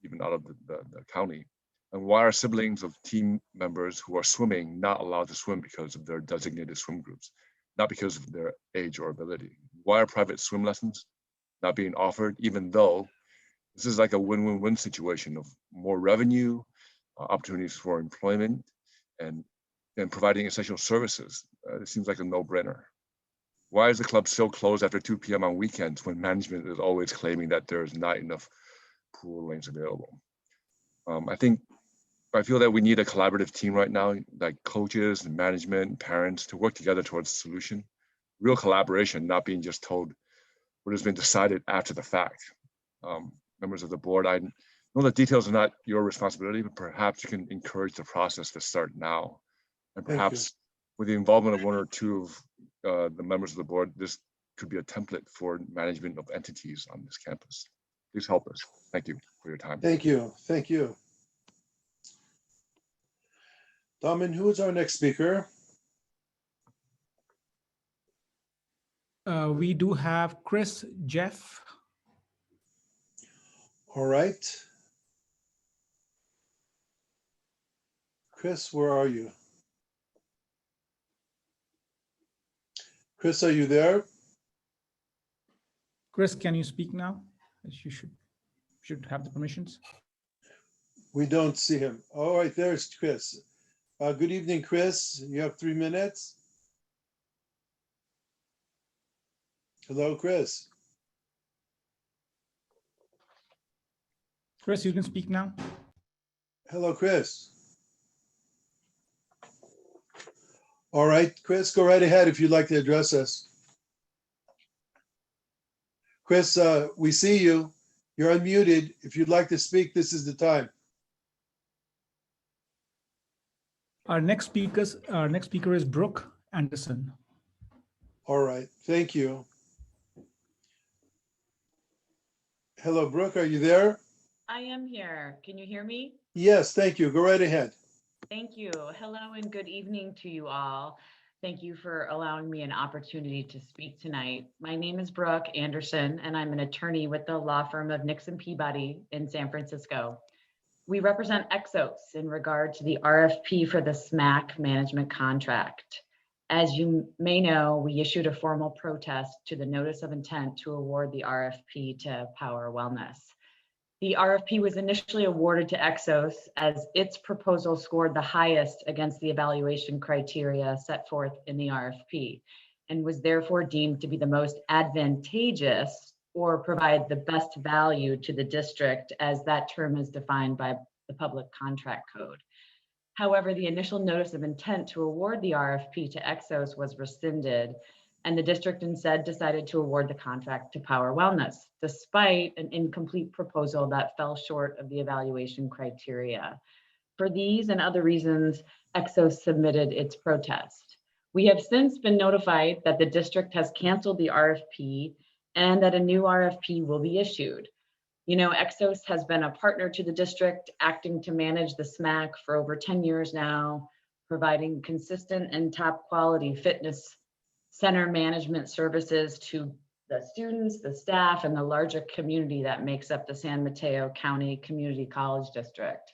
even out of the county? And why are siblings of team members who are swimming not allowed to swim because of their designated swim groups, not because of their age or ability? Why are private swim lessons not being offered, even though this is like a win-win-win situation of more revenue, opportunities for employment, and providing essential services? It seems like a no-brainer. Why is the club still closed after 2 p.m. on weekends when management is always claiming that there's not enough pool lanes available? I feel that we need a collaborative team right now, like coaches and management and parents, to work together towards a solution. Real collaboration, not being just told what has been decided after the fact. Members of the board, I know that details are not your responsibility, but perhaps you can encourage the process to start now. And perhaps with the involvement of 1 or 2 of the members of the board, this could be a template for management of entities on this campus. Please help us. Thank you for your time. Thank you. Thank you. Damin, who is our next speaker? We do have Chris Jeff. All right. Chris, where are you? Chris, are you there? Chris, can you speak now? You should have the permissions. We don't see him. All right, there's Chris. Good evening, Chris. You have 3 minutes. Hello, Chris. Chris, you can speak now. Hello, Chris. All right, Chris, go right ahead if you'd like to address us. Chris, we see you. You're unmuted. If you'd like to speak, this is the time. Our next speaker is Brooke Anderson. All right, thank you. Hello, Brooke, are you there? I am here. Can you hear me? Yes, thank you. Go right ahead. Thank you. Hello and good evening to you all. Thank you for allowing me an opportunity to speak tonight. My name is Brooke Anderson, and I'm an attorney with the law firm of Nixon Peabody in San Francisco. We represent Exos in regard to the RFP for the SMAC management contract. As you may know, we issued a formal protest to the notice of intent to award the RFP to Power Wellness. The RFP was initially awarded to Exos as its proposal scored the highest against the evaluation criteria set forth in the RFP and was therefore deemed to be the most advantageous or provide the best value to the district, as that term is defined by the Public Contract Code. However, the initial notice of intent to award the RFP to Exos was rescinded, and the district instead decided to award the contract to Power Wellness, despite an incomplete proposal that fell short of the evaluation criteria. For these and other reasons, Exos submitted its protest. We have since been notified that the district has canceled the RFP and that a new RFP will be issued. You know, Exos has been a partner to the district, acting to manage the SMAC for over 10 years now, providing consistent and top quality fitness center management services to the students, the staff, and the larger community that makes up the San Mateo County Community College District.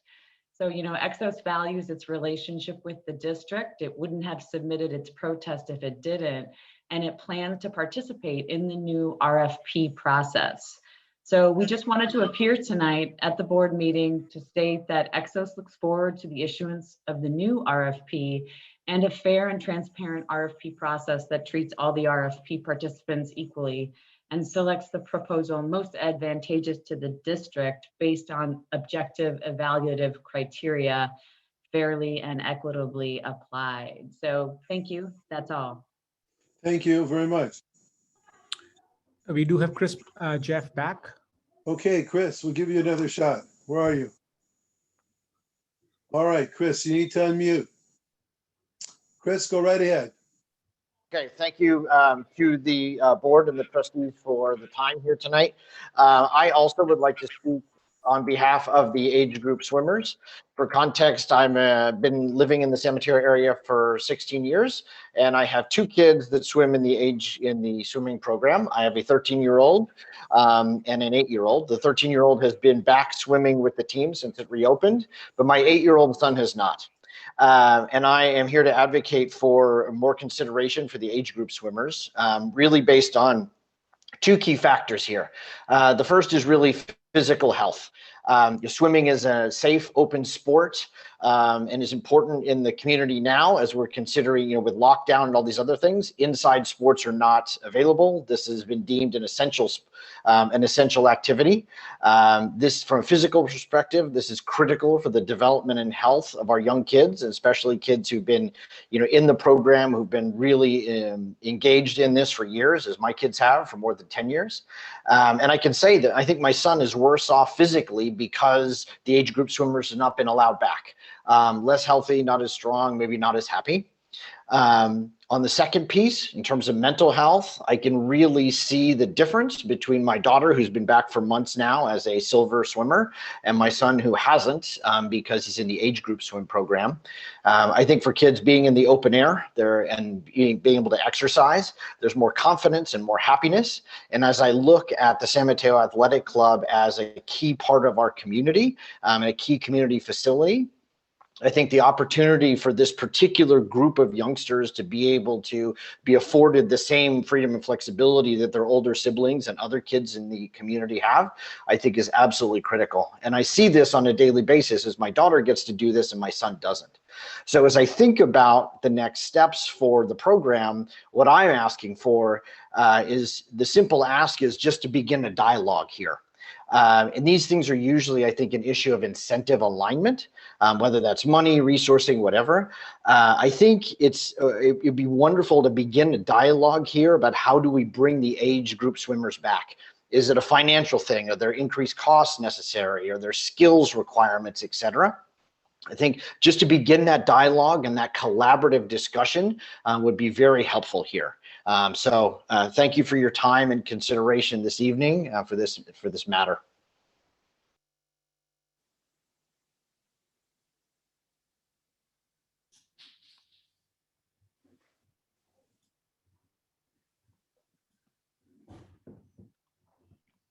So, you know, Exos values its relationship with the district. It wouldn't have submitted its protest if it didn't, and it plans to participate in the new RFP process. So we just wanted to appear tonight at the board meeting to state that Exos looks forward to the issuance of the new RFP and a fair and transparent RFP process that treats all the RFP participants equally and selects the proposal most advantageous to the district based on objective evaluative criteria, fairly and equitably applied. So thank you. That's all. Thank you very much. We do have Chris Jeff back. Okay, Chris, we'll give you another shot. Where are you? All right, Chris, you need to unmute. Chris, go right ahead. Okay, thank you to the board and the trustees for the time here tonight. I also would like to speak on behalf of the age group swimmers. For context, I've been living in the San Mateo area for 16 years, and I have 2 kids that swim in the swimming program. I have a 13-year-old and an 8-year-old. The 13-year-old has been back swimming with the team since it reopened, but my 8-year-old son has not. And I am here to advocate for more consideration for the age group swimmers, really based on 2 key factors here. The first is really physical health. Swimming is a safe, open sport and is important in the community now as we're considering, with lockdown and all these other things, inside sports are not available. This has been deemed an essential activity. This, from a physical perspective, this is critical for the development and health of our young kids, especially kids who've been, in the program, who've been really engaged in this for years, as my kids have for more than 10 years. And I can say that I think my son is worse off physically because the age group swimmers have not been allowed back. Less healthy, not as strong, maybe not as happy. On the second piece, in terms of mental health, I can really see the difference between my daughter, who's been back for months now as a silver swimmer, and my son, who hasn't, because he's in the age group swim program. I think for kids being in the open air and being able to exercise, there's more confidence and more happiness. And as I look at the San Mateo Athletic Club as a key part of our community, and a key community facility, I think the opportunity for this particular group of youngsters to be able to be afforded the same freedom and flexibility that their older siblings and other kids in the community have, I think is absolutely critical. And I see this on a daily basis as my daughter gets to do this and my son doesn't. So as I think about the next steps for the program, what I'm asking for is the simple ask is just to begin a dialogue here. And these things are usually, I think, an issue of incentive alignment, whether that's money, resourcing, whatever. I think it'd be wonderful to begin a dialogue here about how do we bring the age group swimmers back? Is it a financial thing? Are there increased costs necessary? Are there skills requirements, et cetera? I think just to begin that dialogue and that collaborative discussion would be very helpful here. So thank you for your time and consideration this evening for this matter.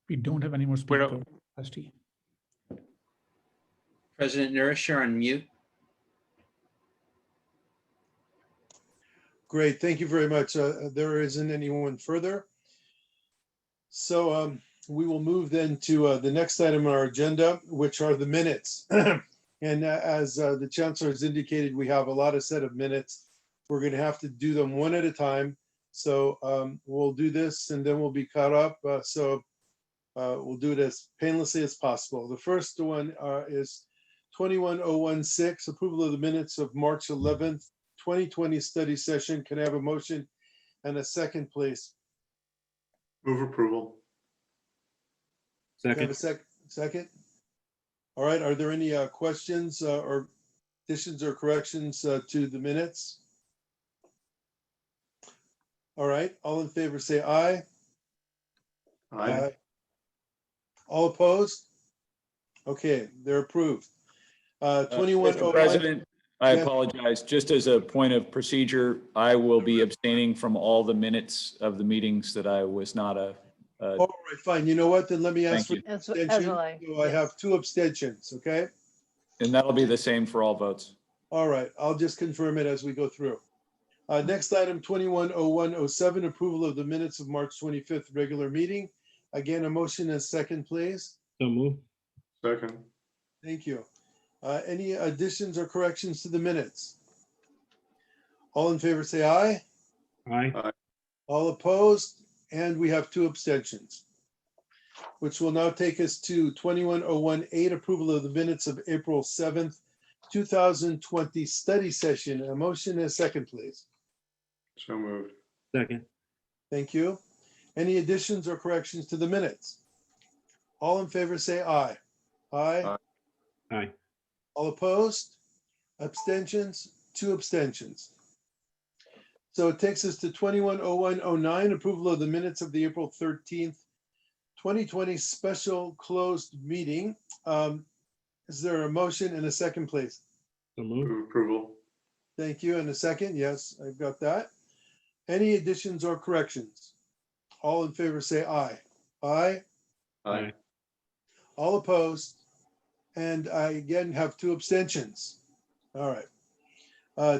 We don't have any more speakers, Trustee. President Nourish, you're on mute. Great, thank you very much. There isn't anyone further. So we will move then to the next item on our agenda, which are the minutes. And as the Chancellor has indicated, we have a lot of set of minutes. We're going to have to do them one at a time. So we'll do this and then we'll be caught up. We'll do it as painlessly as possible. The first one is 21016, approval of the minutes of March 11th, 2020 study session. Can I have a motion and a second, please? Move approval. Can I have a second? All right, are there any questions or additions or corrections to the minutes? All right, all in favor say aye. Aye. All opposed? Okay, they're approved. Mr. 2101. President, I Yeah. apologize. Just as a point of procedure, I will be abstaining from all the minutes of the meetings that I was not a. All right, fine. You know what? Then let me ask for Thank an As abstention. will I. So I have 2 abstentions, okay? And that'll be the same for all votes. All right, I'll just confirm it as we go through. Next item, 210107, approval of the minutes of March 25th regular meeting. Again, a motion and second, please. So move. Second. Thank you. Any additions or corrections to the minutes? All in favor say aye. Aye. Aye. All opposed? And we have 2 abstentions, which will now take us to 21018, approval of the minutes of April 7th, 2020 study session. A motion and a second, please. So moved. Second. Thank you. Any additions or corrections to the minutes? All in favor say aye. Aye. Aye. All opposed? Abstentions? 2 abstentions. So it takes us to 210109, approval of the minutes of the April 13th, 2020 special closed meeting. Is there a motion and a second, please? So move. Move approval. Thank you. And a second? Yes, I've got that. Any additions or corrections? All in favor say aye. Aye. Aye. All opposed? And I again have 2 abstentions. All right.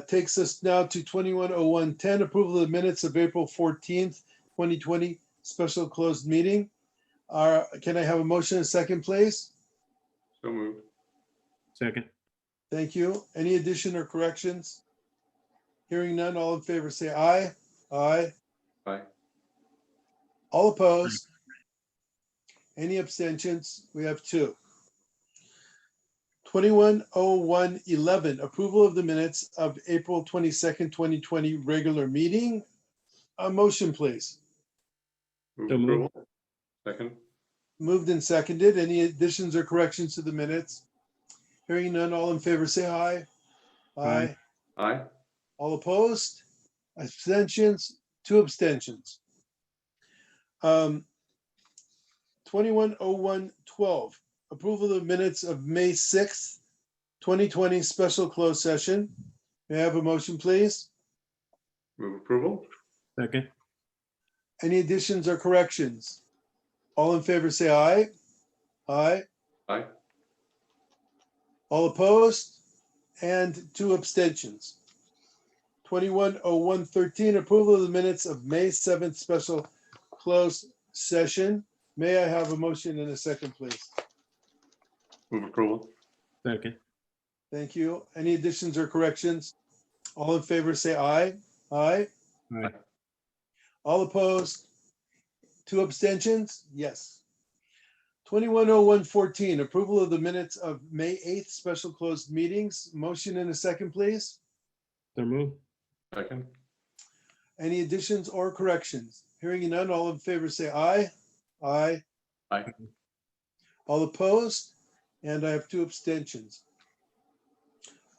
Takes us now to 210110, approval of the minutes of April 14th, 2020 special closed meeting. Can I have a motion and a second, please? So moved. Second. Thank you. Any addition or corrections? Hearing none, all in favor say aye. Aye. Aye. All opposed? Any abstentions? We have 2. 210111, approval of the minutes of April 22nd, 2020 regular meeting. A motion, please. Move So moved. approval. Second. Moved and seconded. Any additions or corrections to the minutes? Hearing none, all in favor say aye. Aye. Aye. All opposed? Abstentions? 2 abstentions. 210112, approval of minutes of May 6th, 2020 special closed session. May I have a motion, please? Move approval. Second. Any additions or corrections? All in favor, say aye. Aye. Aye. All opposed? And 2 abstentions. 210113, approval of the minutes of May 7th special closed session. May I have a motion in a second, please? Move approval. Second. Thank you. Any additions or corrections? All in favor, say aye. Aye. Aye. All opposed? 2 abstentions? Yes. 210114, approval of the minutes of May 8th special closed meetings. Motion in a second, please. So move. Second. Any additions or corrections? Hearing none, all in favor say aye. Aye. Aye. All opposed? And I have 2 abstentions.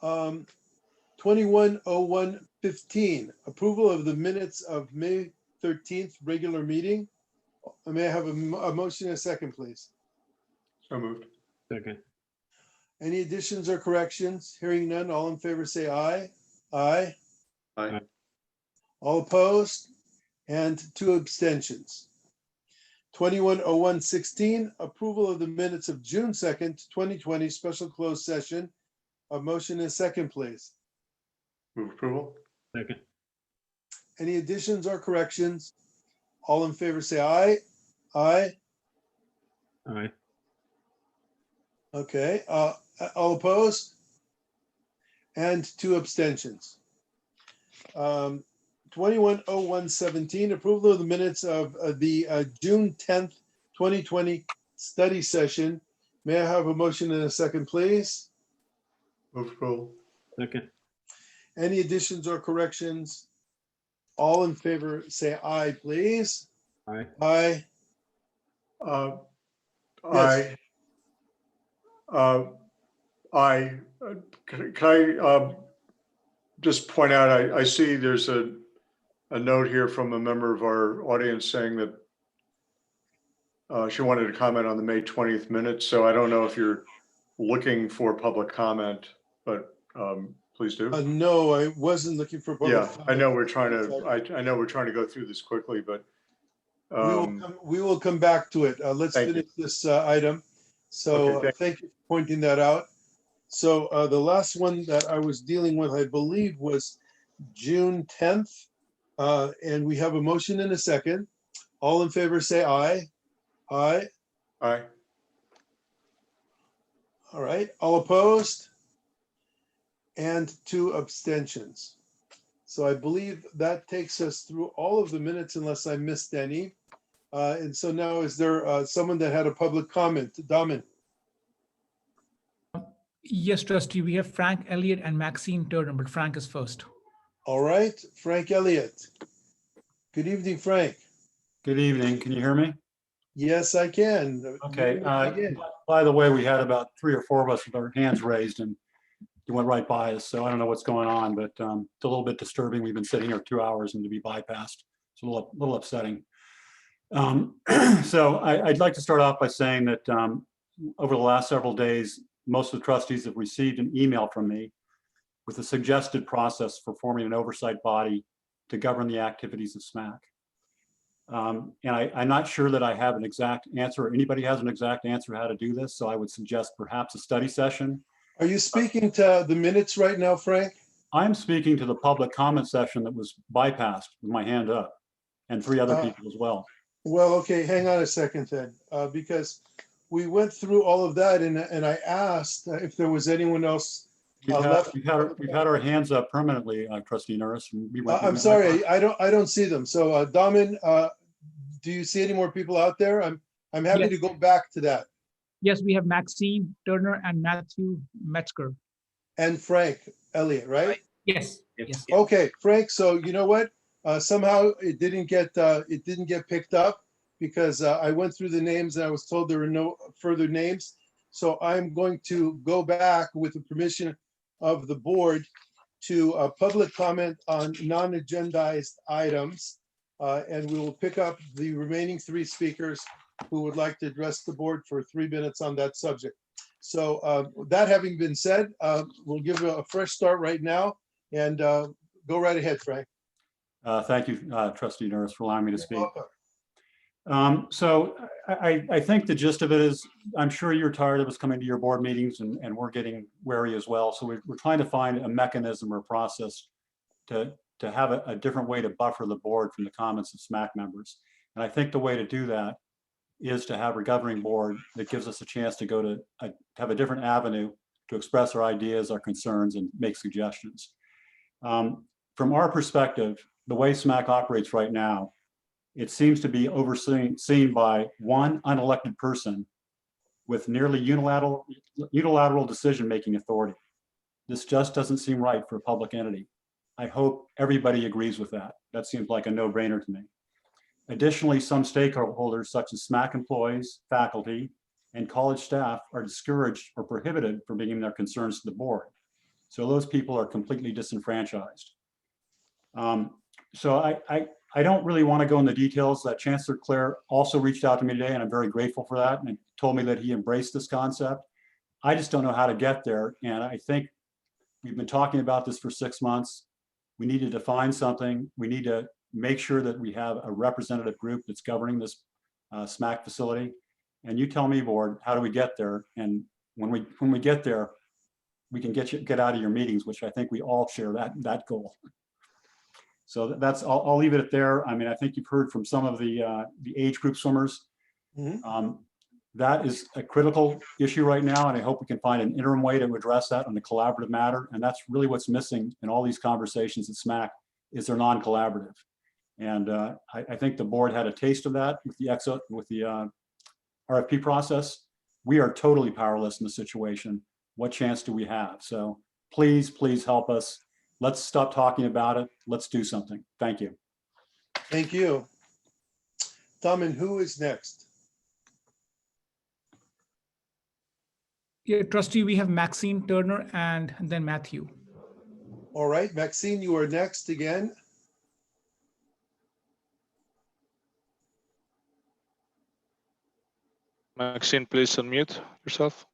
210115, approval of the minutes of May 13th regular meeting. May I have a motion in a second, please? So moved. Second. Any additions or corrections? Hearing none, all in favor say aye. Aye. Aye. All opposed? And 2 abstentions. 210116, approval of the minutes of June 2nd, 2020 special closed session. A motion in a second, please. Move approval. Second. Any additions or corrections? All in favor say aye. Aye. Aye. Okay, all opposed? And 2 abstentions. 210117, approval of the minutes of the June 10th, 2020 study session. May I have a motion in a second, please? Move approval. Second. Any additions or corrections? All in favor say aye, please. Aye. Aye. Aye. Can I just point out, I see there's a note here from a member of our audience saying that she wanted to comment on the May 20th minutes. So I don't know if you're looking for public comment, but please do. No, I wasn't looking for public Yeah, I comment. know we're trying to, I know we're trying to go through this quickly, but We will come back to it. Let's Thank you. finish this item. So Okay, thank you for pointing that out. So the last one that I was dealing with, I believe, was June 10th. And we have a motion in a second. All in favor, say aye. Aye. Aye. All right. All opposed? And 2 abstentions. So I believe that takes us through all of the minutes unless I missed any. And so now is there someone that had a public comment? Damin? Yes, trustee, we have Frank Elliott and Maxine Turner, but Frank is first. All right, Frank Elliott. Good evening, Frank. Good evening. Can you hear me? Yes, I can. Okay. By the way, we had about 3 or 4 of us with our hands raised and you went right by us. So I don't know what's going on, but it's a little bit disturbing. We've been sitting here 2 hours and to be bypassed. It's a little upsetting. So I'd like to start off by saying that over the last several days, most of the trustees have received an email from me with a suggested process for forming an oversight body to govern the activities of SMAC. And I'm not sure that I have an exact answer or anybody has an exact answer how to do this. So I would suggest perhaps a study session. Are you speaking to the minutes right now, Frank? I'm speaking to the public comment session that was bypassed with my hand up and 3 other people as well. Well, okay, hang on a second then, because we went through all of that and I asked if there was anyone else left. We've had our hands up permanently, Trustee Norris. And I'm sorry, I don't see them. So Damin, do you see any more people out there? I'm happy Yes. to go back to that. Yes, we have Maxine Turner and Matthew Metzger. And Frank Elliott, right? Yes. Yes. Okay, Frank. So you know what? Somehow it didn't get picked up because I went through the names and I was told there were no further names. So I'm going to go back with the permission of the board to public comment on non-agendized items. And we will pick up the remaining 3 speakers who would like to address the board for 3 minutes on that subject. So that having been said, we'll give a fresh start right now and go right ahead, Frank. Thank you, Trustee Norris, for allowing me to speak. Welcome. So I think the gist of it is, I'm sure you're tired of us coming to your board meetings, and we're getting wary as well. So we're trying to find a mechanism or process to have a different way to buffer the board from the comments of SMAC members. And I think the way to do that is to have a governing board that gives us a chance to go to have a different avenue to express our ideas, our concerns, and make suggestions. From our perspective, the way SMAC operates right now, it seems to be seen by one unelected person with nearly unilateral decision-making authority. This just doesn't seem right for a public entity. I hope everybody agrees with that. That seems like a no-brainer to me. Additionally, some stakeholders, such as SMAC employees, faculty, and college staff, are discouraged or prohibited from bringing their concerns to the board. So those people are completely disenfranchised. So I don't really want to go into details. Chancellor Clare also reached out to me today, and I'm very grateful for that, and told me that he embraced this concept. I just don't know how to get there. And I think we've been talking about this for 6 months. We need to define something. We need to make sure that we have a representative group that's governing this SMAC facility. And you tell me, board, how do we get there? And when we get there, we can get out of your meetings, which I think we all share that goal. So that's, I'll leave it at there. I mean, I think you've heard from some of the age group swimmers. That is a critical issue right now, and I hope we can find an interim way to address that on a collaborative matter. And that's really what's missing in all these conversations at SMAC, is they're non-collaborative. And I think the board had a taste of that with the RFP process. We are totally powerless in the situation. What chance do we have? So please help us. Let's stop talking about it. Let's do something. Thank you. Thank you. Tom, and who is next? Yeah, Trustee, we have Maxine Turner and then Matthew. All right, Maxine, you are next again. Maxine, please unmute yourself.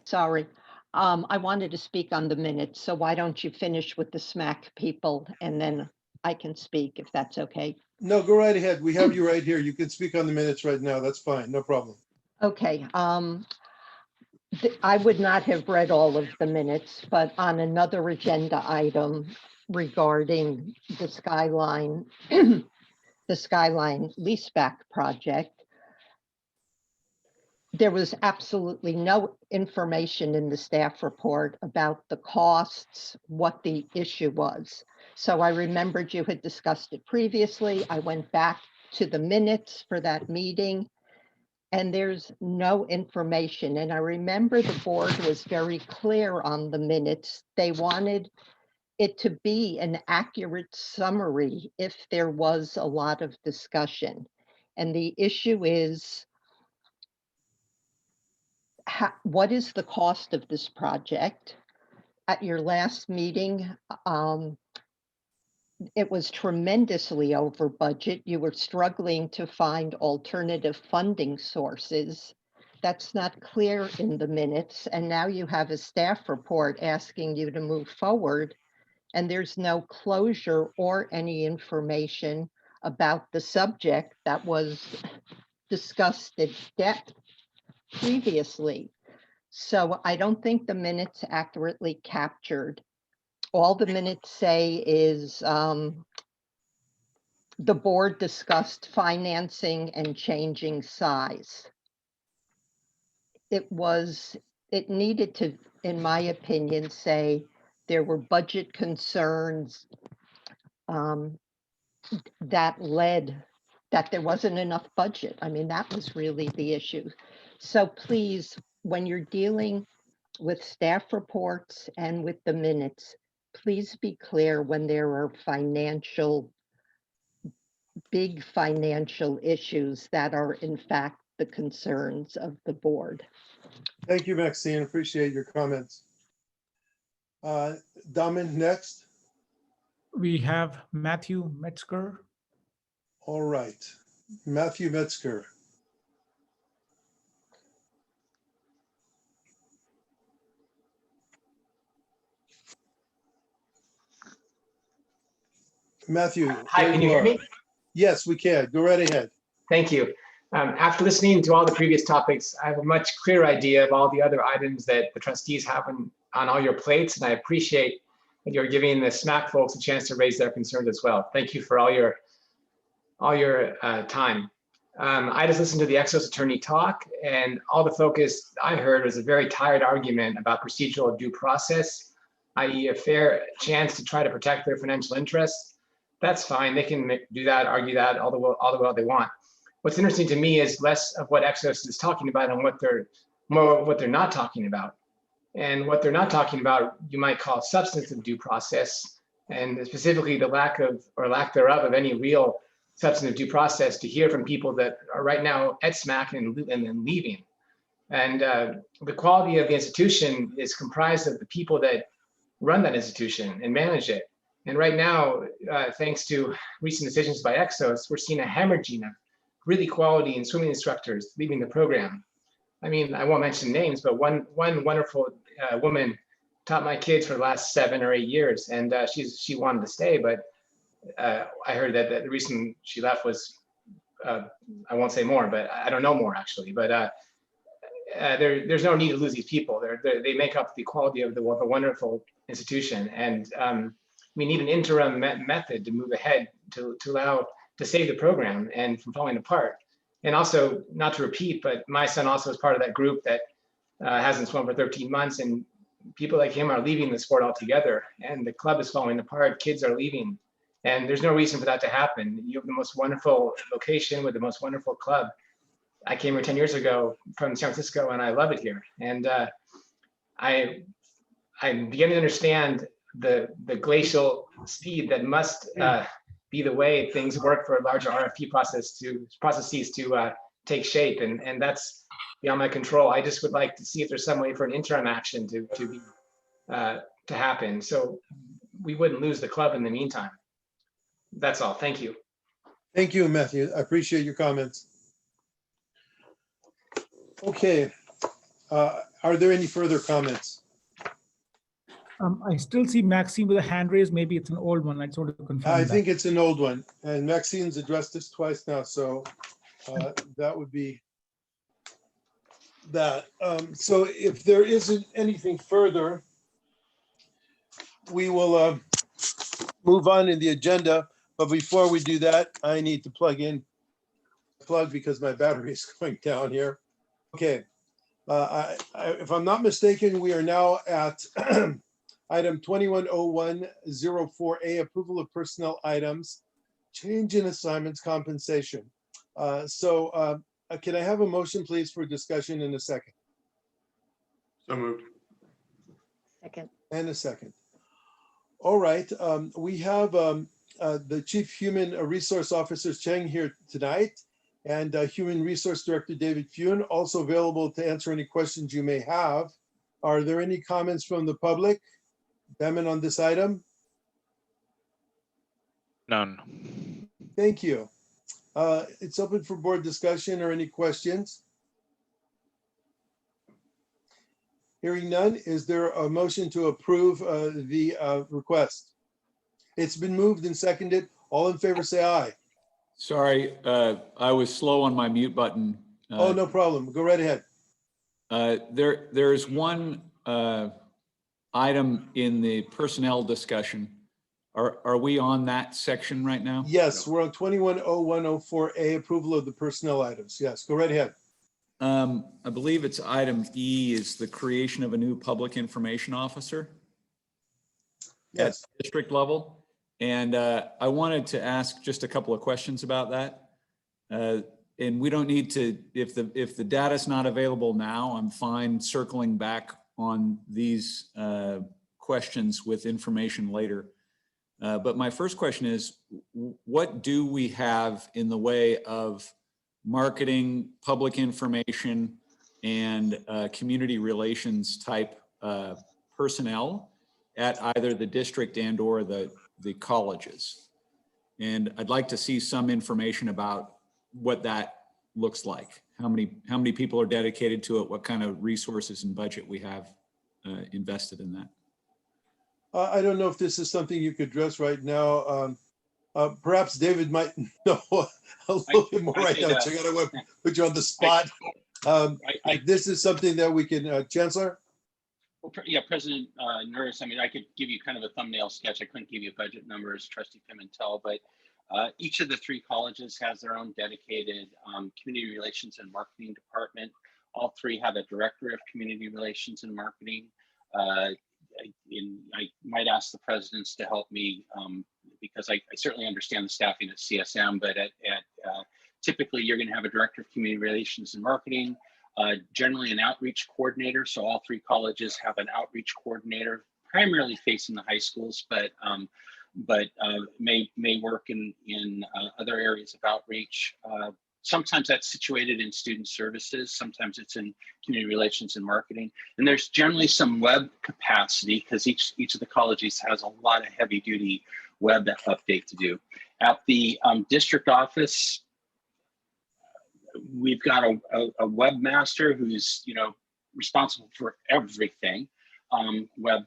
Sorry. I wanted to speak on the minutes, so why don't you finish with the SMAC people and then I can speak if that's okay. No, go right ahead. We have you right here. You can speak on the minutes right now. That's fine. No problem. Okay. I would not have read all of the minutes, but on another agenda item regarding the Skyline, the Skyline leaseback project, there was absolutely no information in the staff report about the costs, what the issue was. So I remembered you had discussed it previously. I went back to the minutes for that meeting, and there's no information. And I remember the board was very clear on the minutes. They wanted it to be an accurate summary if there was a lot of discussion. And the issue is, what is the cost of this project? At your last meeting, it was tremendously over budget. You were struggling to find alternative funding sources. That's not clear in the minutes. And now you have a staff report asking you to move forward, and there's no closure or any information about the subject that was discussed in depth previously. So I don't think the minutes accurately captured. All the minutes say is the board discussed financing and changing size. It needed to, in my opinion, say there were budget concerns that led that there wasn't enough budget. I mean, that was really the issue. So please, when you're dealing with staff reports and with the minutes, please be clear when there are big financial issues that are in fact the concerns of the board. Thank you, Maxine. Appreciate your comments. Daman next. We have Matthew Metzger. All right, Matthew Metzger. Matthew. Hi, can you hear me? Yes, we can. Go right ahead. Thank you. After listening to all the previous topics, I have a much clearer idea of all the other items that the trustees have on all your plates, and I appreciate that you're giving the SMAC folks a chance to raise their concerns as well. Thank you for all your time. I just listened to the Exos attorney talk, and all the focus I heard was a very tired argument about procedural due process, i.e. a fair chance to try to protect their financial interests. That's fine. They can do that, argue that all the way they want. What's interesting to me is less of what Exos is talking about and more what they're not talking about. And what they're not talking about, you might call substantive due process, and specifically the lack of or lack thereof of any real substantive due process to hear from people that are right now at SMAC and leaving. And the quality of the institution is comprised of the people that run that institution and manage it. And right now, thanks to recent decisions by Exos, we're seeing a hemorrhaging of really quality and swimming instructors leaving the program. I mean, I won't mention names, but one wonderful woman taught my kids for the last 7 or 8 years, and she wanted to stay, but I heard that the reason she left was, I won't say more, but I don't know more actually, but there's no need to lose these people. They make up the quality of the wonderful institution, and we need an interim method to move ahead to save the program and from falling apart. And also, not to repeat, but my son also is part of that group that hasn't swum for 13 months, and people like him are leaving the sport altogether, and the club is falling apart, kids are leaving, and there's no reason for that to happen. You have the most wonderful location with the most wonderful club. I came here 10 years ago from San Francisco, and I love it here. And I'm beginning to understand the glacial speed that must be the way things work for a larger RFP processes to take shape, and that's beyond my control. I just would like to see if there's some way for an interim action to happen, so we wouldn't lose the club in the meantime. That's all. Thank you. Thank you, Matthew. I appreciate your comments. Okay. Are there any further comments? I still see Maxine with a hand raised. Maybe it's an old one. I just want to confirm. I think it's an old one, and Maxine's addressed this twice now, so that would be that. So if there isn't anything further, we will move on in the agenda. But before we do that, I need to plug because my battery is going down here. Okay. If I'm not mistaken, we are now at item 210104A, approval of personnel items, change in assignments, compensation. So can I have a motion, please, for discussion in a second? So moved. Second. And a second. All right. We have the Chief Human Resource Officer Cheng here tonight, and Human Resource Director David Fune, also available to answer any questions you may have. Are there any comments from the public, Damon, on this item? None. Thank you. It's open for board discussion or any questions. Hearing none, is there a motion to approve the request? It's been moved and seconded. All in favor, say aye. Sorry, I was slow on my mute button. Oh, no problem. Go right ahead. There's one item in the personnel discussion. Are we on that section right now? Yes, we're on 210104A, approval of the personnel items. Yes, go right ahead. I believe it's item E is the creation of a new public information officer. Yes. At district level. And I wanted to ask just a couple of questions about that. And we don't need to, if the data is not available now, I'm fine circling back on these questions with information later. But my first question is, what do we have in the way of marketing, public information, and community relations type personnel at either the district and or the colleges. And I'd like to see some information about what that looks like. How many people are dedicated to it? What kind of resources and budget we have invested in that? I don't know if this is something you could address right now. Perhaps David might know a little bit more right now. So I gotta put you on the spot. If this is something that we can, Chancellor? Well, yeah, President Nurse, I mean, I could give you kind of a thumbnail sketch. I couldn't give you budget numbers, Trustee Pimentel, but each of the 3 colleges has their own dedicated community relations and marketing department. All 3 have a director of community relations and marketing. I might ask the presidents to help me because I certainly understand the staffing at CSM, but typically you're going to have a director of community relations and marketing, generally an outreach coordinator. So all 3 colleges have an outreach coordinator, primarily facing the high schools, but may work in other areas of outreach. Sometimes that's situated in student services. Sometimes it's in community relations and marketing. And there's generally some web capacity because each of the colleges has a lot of heavy duty web update to do. At the district office, we've got a webmaster who's responsible for everything, web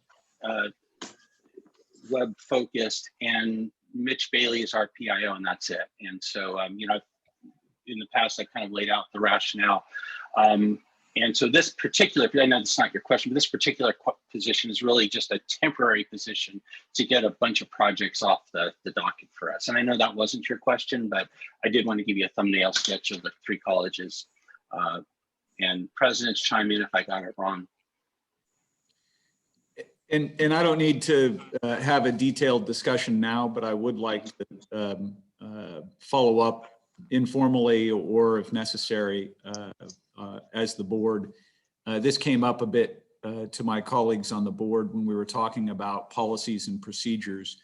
focused, and Mitch Bailey is our PIO, and that's it. And so in the past, I kind of laid out the rationale. And so this particular, I know that's not your question, but this particular position is really just a temporary position to get a bunch of projects off the docket for us. And I know that wasn't your question, but I did want to give you a thumbnail sketch of the 3 colleges. And presidents chime in if I got it wrong. And I don't need to have a detailed discussion now, but I would like to follow up informally or if necessary as the board. This came up a bit to my colleagues on the board when we were talking about policies and procedures.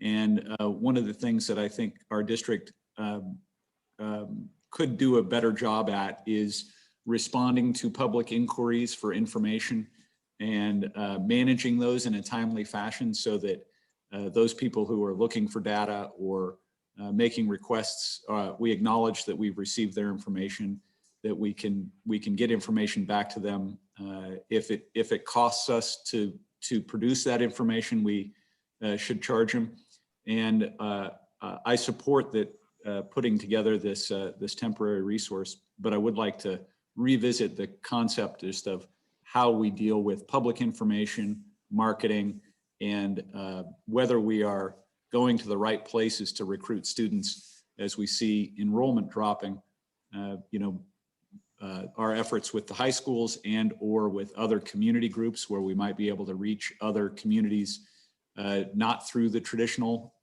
And one of the things that I think our district could do a better job at is responding to public inquiries for information and managing those in a timely fashion so that those people who are looking for data or making requests, we acknowledge that we've received their information, that we can get information back to them. If it costs us to produce that information, we should charge them. And I support that putting together this temporary resource, but I would like to revisit the concept just of how we deal with public information, marketing, and whether we are going to the right places to recruit students as we see enrollment dropping. Our efforts with the high schools and or with other community groups where we might be able to reach other communities, not through the traditional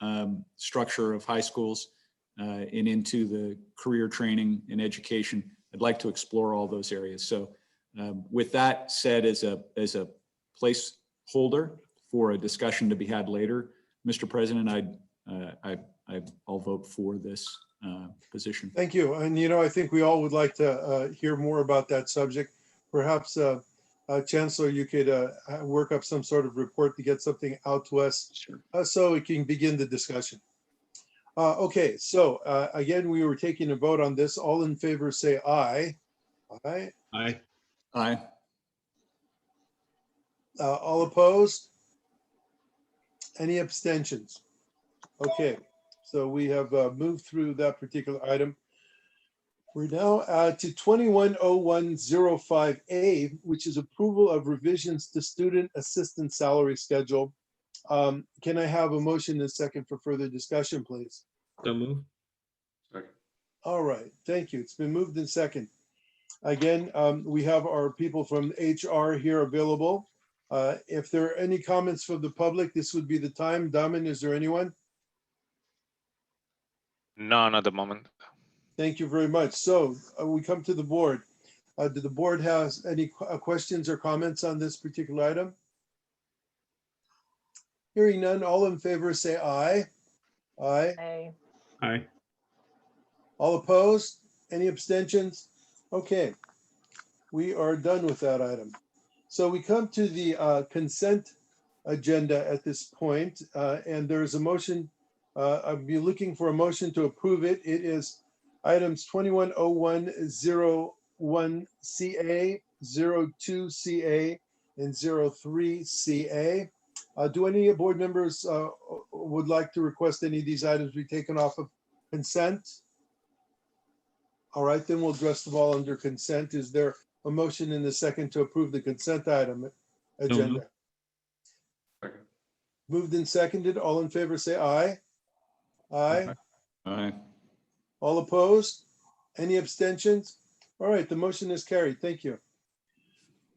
structure of high schools and into the career training and education. I'd like to explore all those areas. So with that said, as a placeholder for a discussion to be had later, Mr. President, I'll vote for this position. Thank you. And I think we all would like to hear more about that subject. Perhaps, Chancellor, you could work up some sort of report to get something out to us. Sure. So we can begin the discussion. Okay, so again, we were taking a vote on this. All in favor say aye. Aye. Aye. Aye. All opposed? Any abstentions? Okay, so we have moved through that particular item. We're now to 210105A, which is approval of revisions to student assistant salary schedule. Can I have a motion and a second for further discussion, please? So move. Second. All right, thank you. It's been moved in second. Again, we have our people from HR here available. If there are any comments from the public, this would be the time. Daman, is there anyone? None at the moment. Thank you very much. So we come to the board. Do the board has any questions or comments on this particular item? Hearing none, all in favor say aye. Aye. Aye. Aye. All opposed? Any abstentions? Okay, we are done with that item. So we come to the consent agenda at this point, and there is a motion. I'll be looking for a motion to approve it. It is items 210101CA, 02CA, and 03CA. Do any board members would like to request any of these items be taken off of consent? All right, then we'll address them all under consent. Is there a motion in the second to approve the consent item agenda? Moved and seconded. All in favor, say aye. Aye. Aye. All opposed? Any abstentions? All right, the motion is carried. Thank you.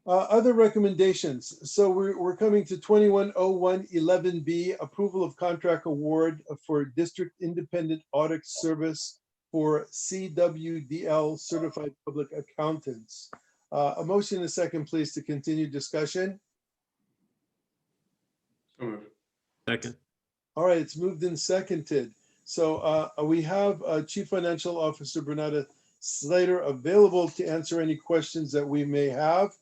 Other recommendations. So we're coming to 210111B, approval of contract award for District Independent Audit Service for CWDL Certified Public Accountants. A motion and a second, please, to continue discussion. Second. All right, it's moved and seconded. So we have Chief Financial Officer Bernarda Slater available to answer any questions that we may have.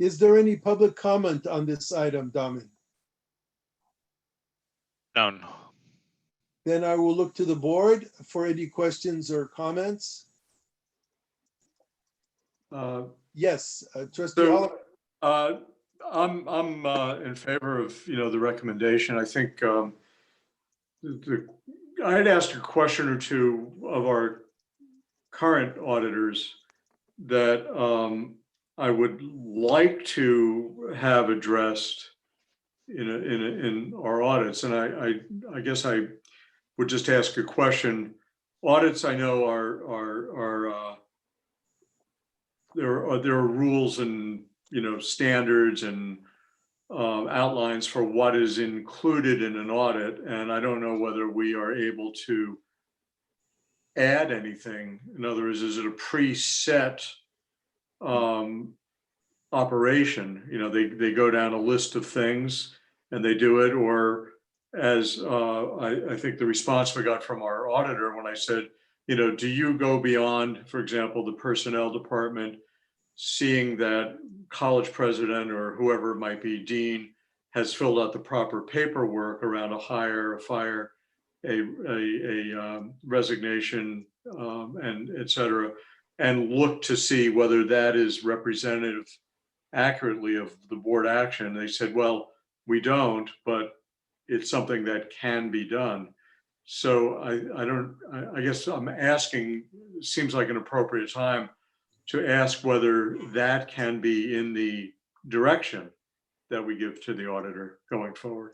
Is there any public comment on this item, Damin? None. Then I will look to the board for any questions or comments. Yes, Trustee Oliver. I'm in favor of, the recommendation. I think I had asked a question or two of our current auditors that I would like to have addressed in our audits. And I guess I would just ask a question. Audits, I know there are rules and standards and outlines for what is included in an audit, and I don't know whether we are able to add anything. In other words, is it a preset operation? They go down a list of things and they do it, or as I think the response we got from our auditor when I said, do you go beyond, for example, the personnel department, seeing that college president or whoever it might be, dean, has filled out the proper paperwork around a hire, a fire, a resignation, and et cetera, and look to see whether that is representative accurately of the board action. They said, well, we don't, but it's something that can be done. So I guess I'm asking, it seems like an appropriate time to ask whether that can be in the direction that we give to the auditor going forward.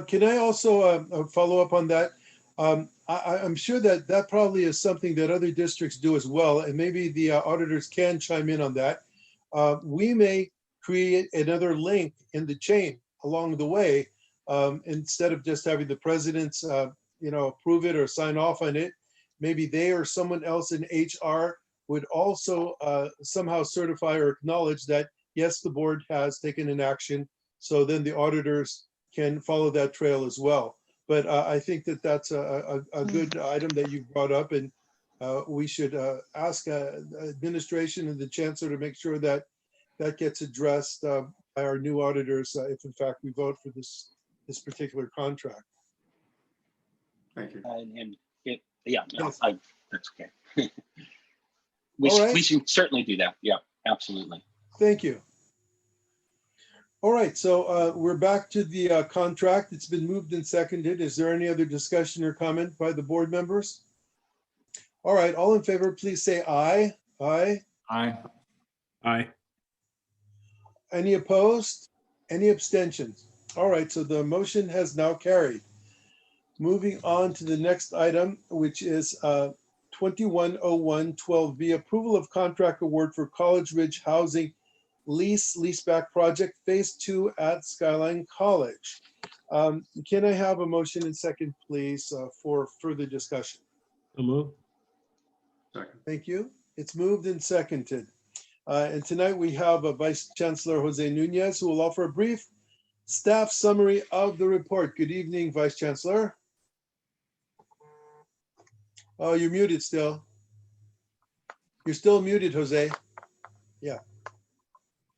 Can I also follow up on that? I'm sure that probably is something that other districts do as well, and maybe the auditors can chime in on that. We may create another link in the chain along the way, instead of just having the presidents, approve it or sign off on it. Maybe they or someone else in HR would also somehow certify or acknowledge that, yes, the board has taken an action. So then the auditors can follow that trail as well. But I think that that's a good item that you brought up, and we should ask administration and the chancellor to make sure that that gets addressed by our new auditors if in fact we vote for this particular contract. Thank you. Yes. That's okay. We should certainly do that. Yeah, absolutely. Thank you. All right, so we're back to the contract. It's been moved and seconded. Is there any other discussion or comment by the board members? All right, all in favor, please say aye. Aye. Aye. Aye. Any opposed? Any abstentions? All right, so the motion has now carried. Moving on to the next item, which is 210112B, approval of contract award for College Ridge Housing leaseback project phase 2 at Skyline College. Can I have a motion and second, please, for further discussion? So move. Second. Thank you. It's moved and seconded. And tonight we have Vice Chancellor Jose Nunez, who will offer a brief staff summary of the report. Good evening, Vice Chancellor. Oh, you're muted still. You're still muted, Jose. Yeah.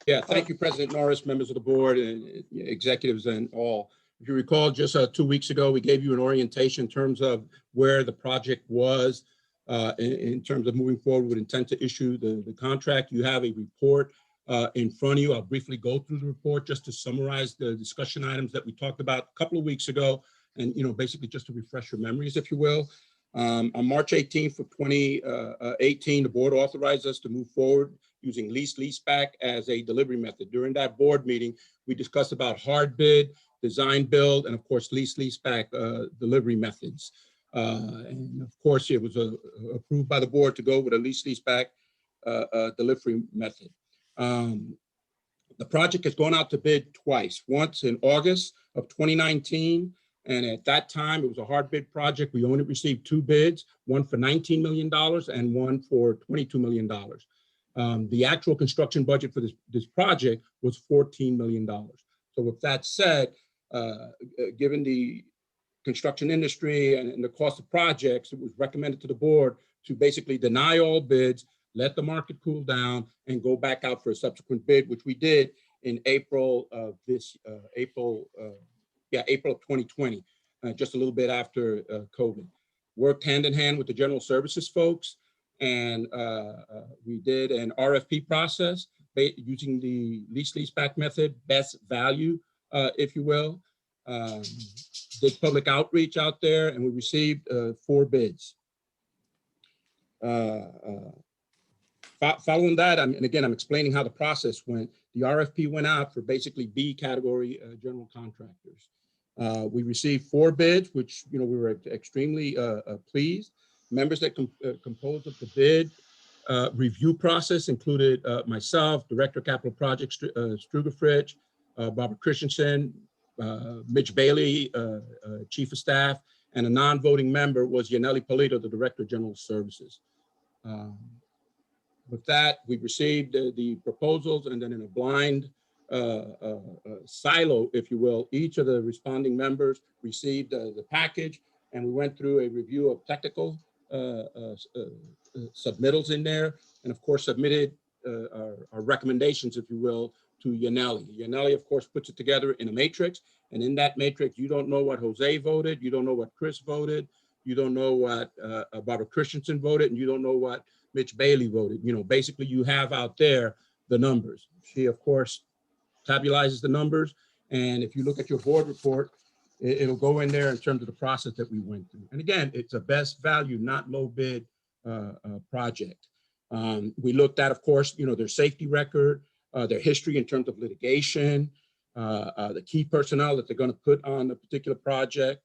Yeah, thank you, President Norris, members of the board, and executives and all. If you recall, just 2 weeks ago, we gave you an orientation in terms of where the project was in terms of moving forward with intent to issue the contract. You have a report in front of you. I'll briefly go through the report just to summarize the discussion items that we talked about a couple of weeks ago, and basically just to refresh your memories, if you will. On March 18th of 2018, the board authorized us to move forward using lease-leaseback as a delivery method. During that board meeting, we discussed about hard bid, design build, and of course, lease-leaseback delivery methods. And of course, it was approved by the board to go with a lease-leaseback delivery method. The project has gone out to bid twice, once in August of 2019, and at that time, it was a hard bid project. We only received 2 bids, one for $19 million and one for $22 million. The actual construction budget for this project was $14 million. So with that said, given the construction industry and the cost of projects, it was recommended to the board to basically deny all bids, let the market cool down, and go back out for a subsequent bid, which we did in April of April of 2020, just a little bit after COVID. Worked hand in hand with the general services folks, and we did an RFP process using the lease-leaseback method, best value, if you will. Did public outreach out there, and we received 4 bids. Following that, and again, I'm explaining how the process went. The RFP went out for basically B category general contractors. We received 4 bids, which we were extremely pleased. Members that composed of the bid review process included myself, Director of Capital Projects, Struger Fritsch, Barbara Christensen, Mitch Bailey, Chief of Staff, and a non-voting member was Yaneli Polito, the Director of General Services. With that, we received the proposals, and then in a blind silo, if you will, each of the responding members received the package, and we went through a review of technical submittals in there, and of course submitted our recommendations, if you will, to Yaneli. Yaneli, of course, puts it together in a matrix, and in that matrix, you don't know what Jose voted, you don't know what Chris voted, you don't know what Barbara Christensen voted, and you don't know what Mitch Bailey voted. Basically you have out there the numbers. She, of course, tabulizes the numbers, and if you look at your board report, it'll go in there in terms of the process that we went through. And again, it's a best value, not low bid project. We looked at, of course, their safety record, their history in terms of litigation, the key personnel that they're going to put on a particular project,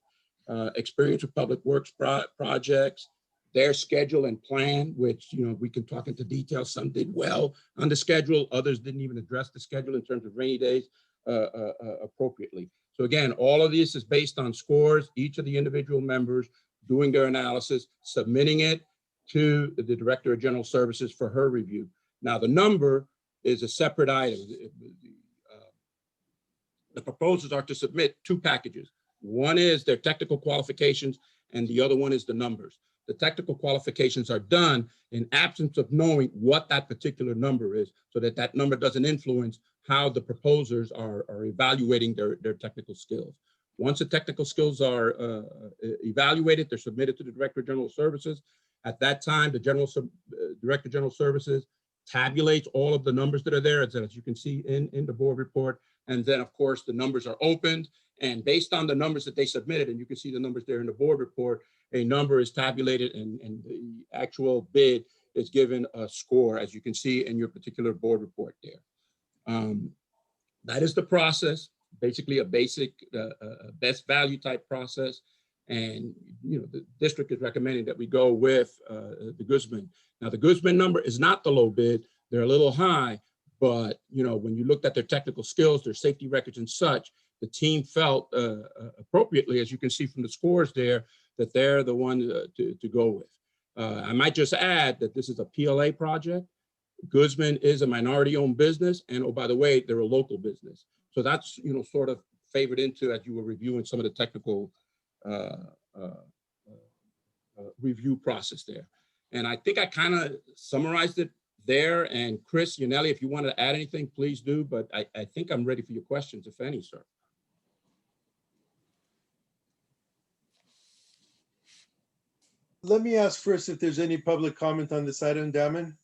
experience with public works projects, their schedule and plan, which we can talk into detail. Some did well on the schedule, others didn't even address the schedule in terms of rainy days appropriately. So again, all of this is based on scores, each of the individual members doing their analysis, submitting it to the Director of General Services for her review. Now the number is a separate item. The proposals are to submit 2 packages. One is their technical qualifications, and the other one is the numbers. The technical qualifications are done in absence of knowing what that particular number is, so that that number doesn't influence how the proposers are evaluating their technical skills. Once the technical skills are evaluated, they're submitted to the Director of General Services. At that time, the Director of General Services tabulates all of the numbers that are there, as you can see in the board report. And then, of course, the numbers are opened. And based on the numbers that they submitted, and you can see the numbers there in the board report, a number is tabulated, and the actual bid is given a score, as you can see in your particular board report there. That is the process, basically a basic best value type process. And the district is recommending that we go with the Guzman. Now, the Guzman number is not the low bid. They're a little high, but when you looked at their technical skills, their safety records and such, the team felt appropriately, as you can see from the scores there, that they're the one to go with. I might just add that this is a PLA project. Guzman is a minority-owned business, and oh, by the way, they're a local business. So that's sort of favored into as you were reviewing some of the technical review process there. And I think I kind of summarized it there. And Chris, Yaneli, if you want to add anything, please do. But I think I'm ready for your questions, if any, sir. Let me ask first if there's any public comment on this item, Damon.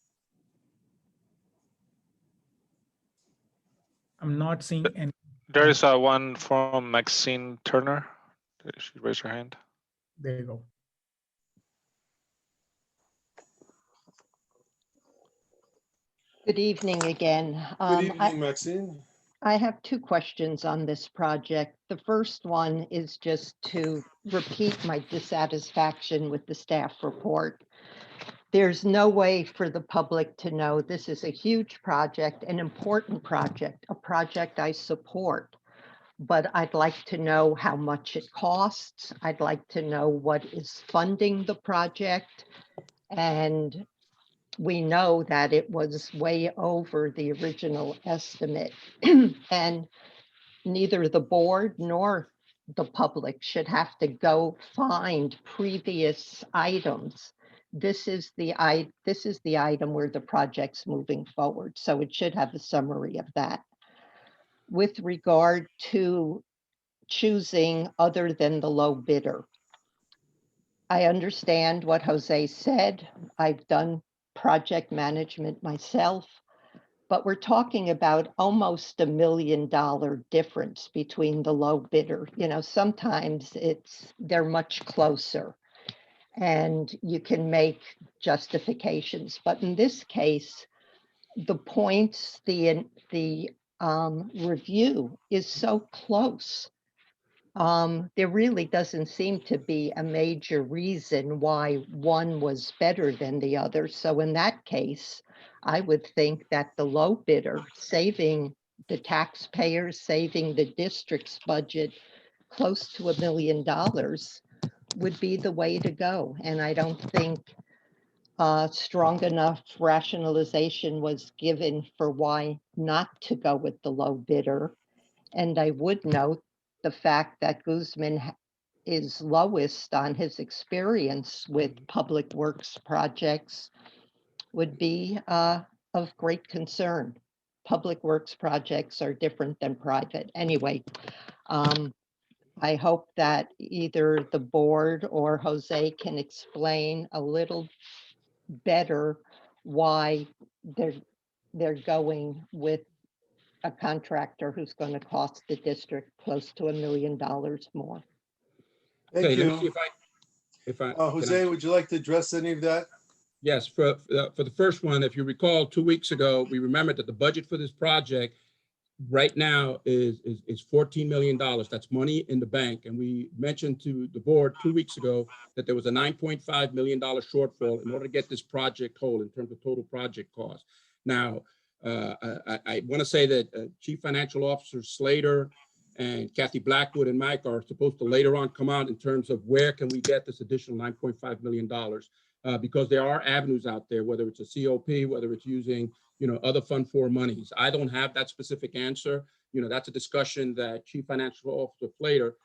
I'm not seeing any. There is one from Maxine Turner. She raised her hand. There you go. Good evening again. Good evening, Maxine. I have two questions on this project. The first one is just to repeat my dissatisfaction with the staff report. There's no way for the public to know this is a huge project, an important project, a project I support. But I'd like to know how much it costs. I'd like to know what is funding the project. And we know that it was way over the original estimate. And neither the board nor the public should have to go find previous items. This is the item where the project's moving forward. So it should have a summary of that. With regard to choosing other than the low bidder, I understand what Jose said. I've done project management myself, but we're talking about almost $1 million difference between the low bidder. You know, sometimes they're much closer and you can make justifications. But in this case, the points, the review is so close. There really doesn't seem to be a major reason why one was better than the other. So in that case, I would think that the low bidder, saving the taxpayers, saving the district's budget close to $1 million, would be the way to go. And I don't think strong enough rationalization was given for why not to go with the low bidder. And I would note the fact that Guzman is lowest on his experience with public works projects would be of great concern. Public works projects are different than private. Anyway, I hope that either the board or Jose can explain a little better why they're going with a contractor who's going to cost the district close to $1 million more. Thank Okay, let me see you. if I Jose, would you like to address any of that? Yes, for the first one, if you recall, 2 weeks ago, we remembered that the budget for this project right now is $14 million. That's money in the bank. And we mentioned to the board 2 weeks ago that there was a $9.5 million shortfall in order to get this project whole in terms of total project cost. Now, I want to say that Chief Financial Officer Slater and Kathy Blackwood and Mike are supposed to later on come out in terms of where can we get this additional $9.5 million, because there are avenues out there, whether it's a COP, whether it's using, other Fund 4 monies. I don't have that specific answer. That's a discussion that Chief Financial Officer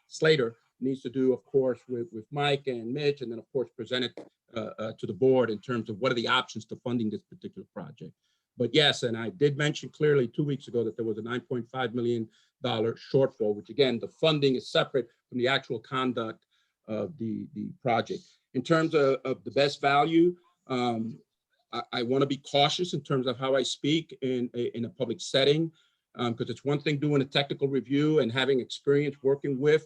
Slater needs to do, of course, with Mike and Mitch, and then, of course, present it to the board in terms of what are the options to funding this particular project. But yes, and I did mention clearly 2 weeks ago that there was a $9.5 million shortfall, which again, the funding is separate from the actual conduct of the project. In terms of the best value, I want to be cautious in terms of how I speak in a public setting, because it's one thing doing a technical review and having experience working with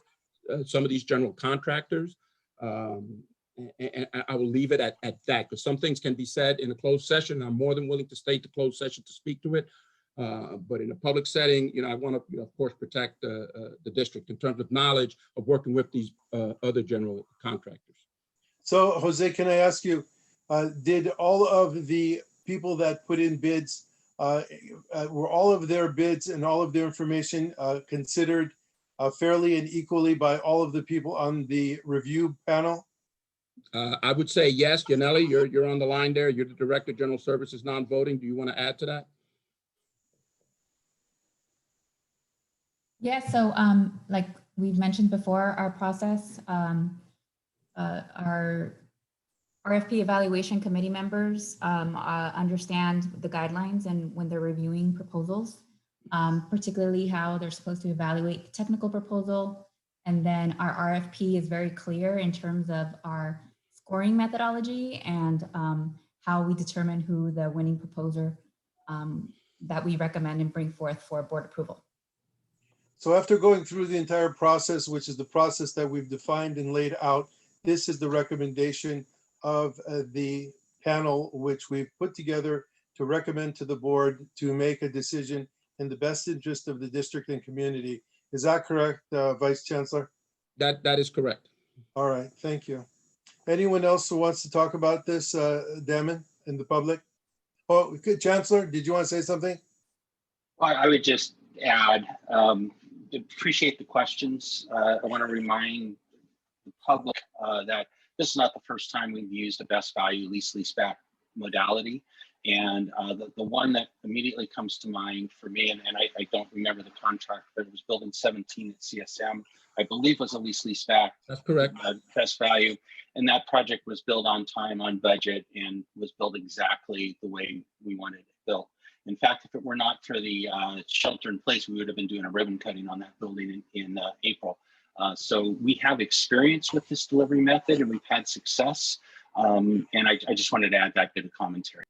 some of these general contractors. And I will leave it at that, because some things can be said in a closed session. I'm more than willing to stay to closed session to speak to it. But in a public setting, I want to, of course, protect the district in terms of knowledge of working with these other general contractors. So Jose, can I ask you, did all of the people that put in bids, were all of their bids and all of their information considered fairly and equally by all of the people on the review panel? I would say yes. Yaneli, you're on the line there. You're the Director of General Services, non-voting. Do you want to add to that? Yeah, so like we've mentioned before, our process, our RFP evaluation committee members understand the guidelines and when they're reviewing proposals, particularly how they're supposed to evaluate the technical proposal. And then our RFP is very clear in terms of our scoring methodology and how we determine who the winning proposer that we recommend and bring forth for board approval. So after going through the entire process, which is the process that we've defined and laid out, this is the recommendation of the panel, which we've put together to recommend to the board to make a decision in the best interest of the district and community. Is that correct, Vice Chancellor? That is correct. All right, thank you. Anyone else who wants to talk about this, Damon, in the public? Oh, good, Chancellor, did you want to say something? I would just add, appreciate the questions. I want to remind the public that this is not the first time we've used a best value lease back modality. And the one that immediately comes to mind for me, and I don't remember the contract, but it was building 17 at CSM, I believe was a lease back. That's correct. Best value. And that project was built on time, on budget, and was built exactly the way we wanted it built. In fact, if it were not for the shelter in place, we would have been doing a ribbon cutting on that building in April. So we have experience with this delivery method and we've had success. And I just wanted to add that bit of commentary.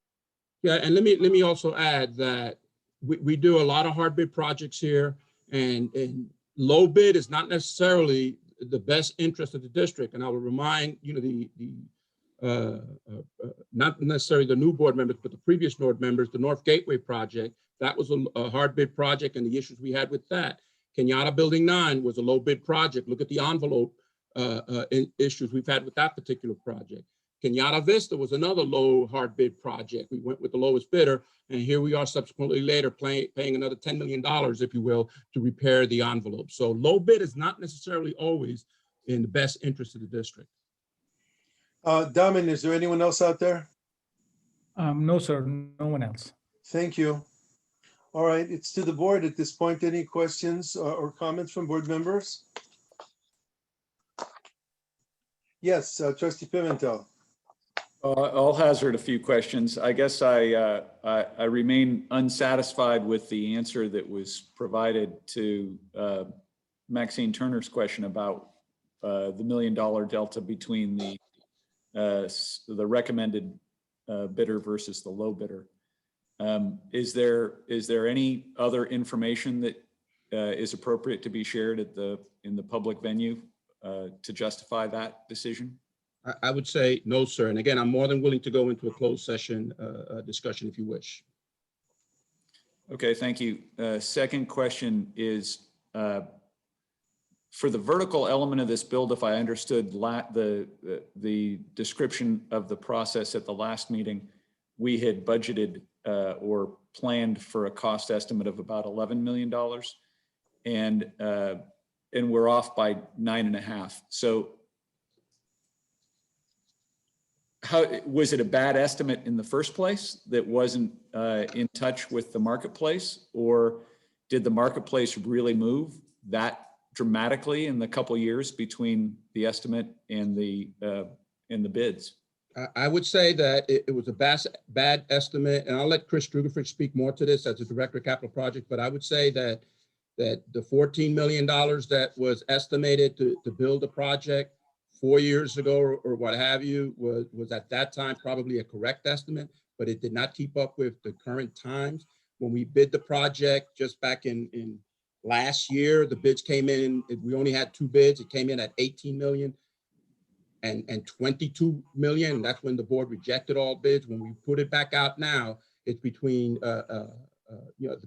Yeah, and let me also add that we do a lot of hard bid projects here, and low bid is not necessarily the best interest of the district. And I will remind not necessarily the new board members, but the previous board members, the North Gateway project, that was a hard bid project and the issues we had with that. Kenyatta Building 9 was a low bid project. Look at the envelope issues we've had with that particular project. Kenyatta Vista was another low hard bid project. We went with the lowest bidder, and here we are subsequently later paying another $10 million, if you will, to repair the envelope. So low bid is not necessarily always in the best interest of the district. Daman, is there anyone else out there? No, sir, no one else. Thank you. All right, it's to the board at this point. Any questions or comments from board members? Yes, Trustee Pimentel. I'll hazard a few questions. I guess I remain unsatisfied with the answer that was provided to Maxine Turner's question about the $1 million delta between the recommended bidder versus the low bidder. Is there any other information that is appropriate to be shared in the public venue to justify that decision? I would say no, sir. And again, I'm more than willing to go into a closed session discussion if you wish. Okay, thank you. Second question is, for the vertical element of this build, if I understood the description of the process at the last meeting, we had budgeted or planned for a cost estimate of about $11 million, and we're off by 9.5. So how was it a bad estimate in the first place that wasn't in touch with the marketplace, or did the marketplace really move that dramatically in the couple of years between the estimate and the bids? I would say that it was a bad estimate, and I'll let Chris Strugaford speak more to this as the Director of Capital Project, but I would say that the $14 million that was estimated to build the project 4 years ago or what have you was at that time probably a correct estimate, but it did not keep up with the current times. When we bid the project just back in last year, the bids came in, we only had 2 bids. It came in at 18 million and 22 million. That's when the board rejected all bids. When we put it back out now, it's between the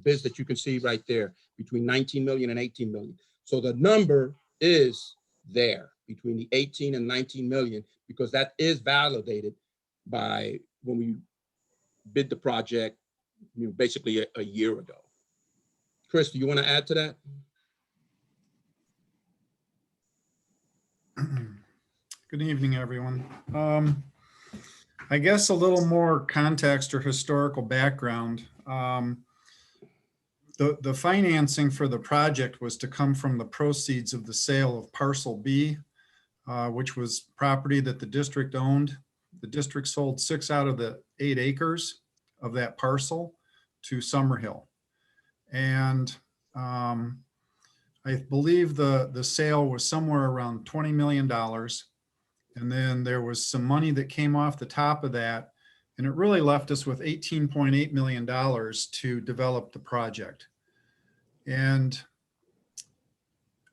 bids that you can see right there, between 19 million and 18 million. So the number is there between the 18 and 19 million, because that is validated by when we bid the project, basically a year ago. Chris, do you want to add to that? Good evening, everyone. I guess a little more context or historical background. The financing for the project was to come from the proceeds of the sale of Parcel B, which was property that the district owned the district sold 6 out of the 8 acres of that parcel to Summerhill. And I believe the sale was somewhere around $20 million. And then there was some money that came off the top of that. And it really left us with $18.8 million to develop the project. And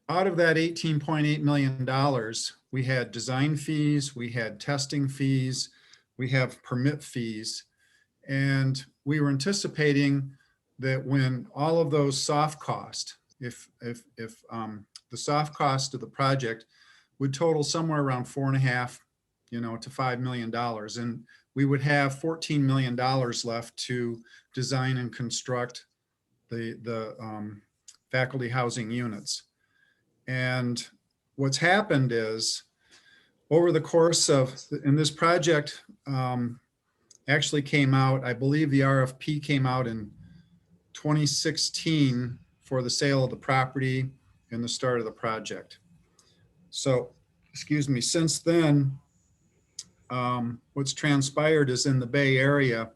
out of that $18.8 million, we had design fees, we had testing fees, we have permit fees. And we were anticipating that when all of those soft costs, if the soft cost of the project would total somewhere around $4.5, to $5 million, and we would have $14 million left to design and construct the faculty housing units. And what's happened is, over the course of, and this project actually came out, I believe the RFP came out in 2016 for the sale of the property and the start of the project. So, excuse me, since then, what's transpired is in the Bay Area,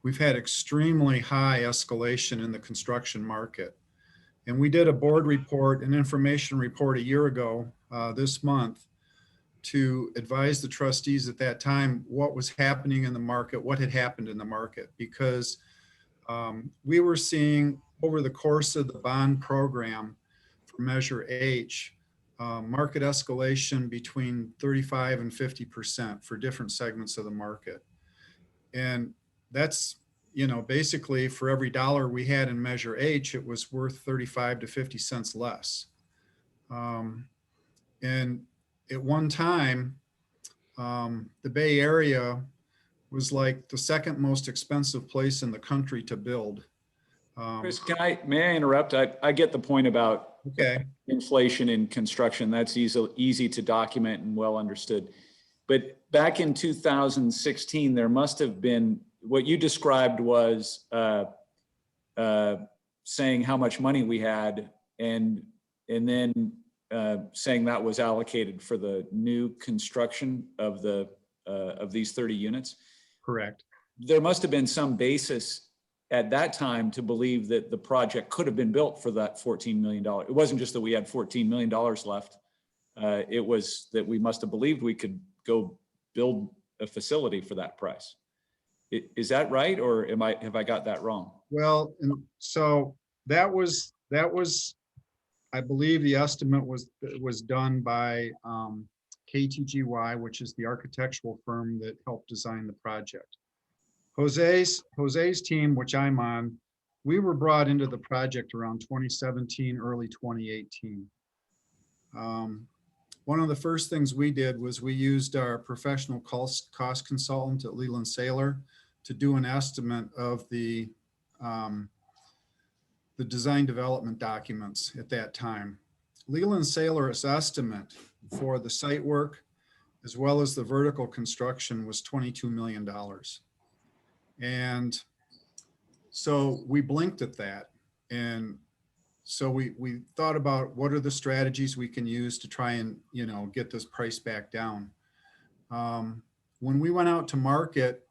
we've had extremely high escalation in the construction market. And we did a board report, an information report a year ago this month to advise the trustees at that time what was happening in the market, what had happened in the market, because we were seeing over the course of the bond program for Measure H, market escalation between 35 and 50% for different segments of the market. And that's, basically for every dollar we had in Measure H, it was worth 35 to 50 cents less. And at one time, the Bay Area was like the second most expensive place in the country to build. Chris, may I interrupt? I get the point about okay. Inflation in construction. That's easy to document and well understood. But back in 2016, there must have been, what you described was saying how much money we had and then saying that was allocated for the new construction of these 30 units. Correct. There must have been some basis at that time to believe that the project could have been built for that $14 million. It wasn't just that we had $14 million left. It was that we must have believed we could go build a facility for that price. Is that right? Or have I got that wrong? Well, and so that was, I believe the estimate was done by KTGY, which is the architectural firm that helped design the project. Jose's team, which I'm on, we were brought into the project around 2017, early 2018. One of the first things we did was we used our professional cost consultant at Leland Saylor to do an estimate of the design development documents at that time. Leland Saylor's estimate for the site work as well as the vertical construction was $22 million. And so we blinked at that. And so we thought about what are the strategies we can use to try and, get this price back down. When we went out to market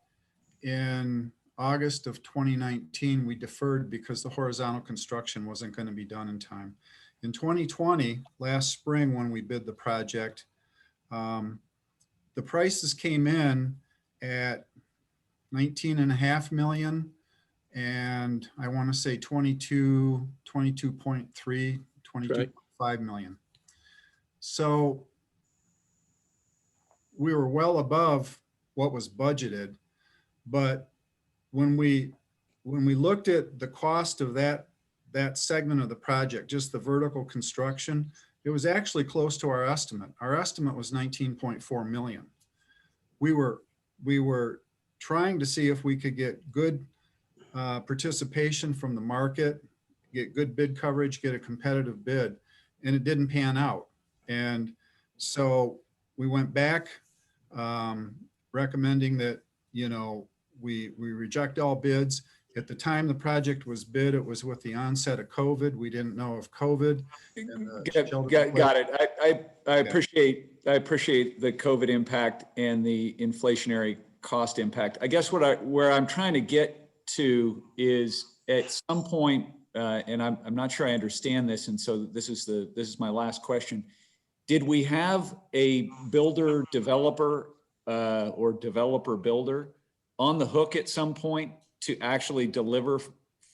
in August of 2019, we deferred because the horizontal construction wasn't going to be done in time. In 2020, last spring, when we bid the project, the prices came in at 19.5 million, and I want to say 22.3, 22.5 million. So we were well above what was budgeted, but when we looked at the cost of that segment of the project, just the vertical construction, it was actually close to our estimate. Our estimate was 19.4 million. We were trying to see if we could get good participation from the market, get good bid coverage, get a competitive bid, and it didn't pan out. And so we went back recommending that, we reject all bids, At the time the project was bid, it was with the onset of COVID. We didn't know of COVID. Got it. I appreciate the COVID impact and the inflationary cost impact. I guess where I'm trying to get to is at some point, and I'm not sure I understand this, and so this is my last question. Did we have a builder developer or developer builder on the hook at some point to actually deliver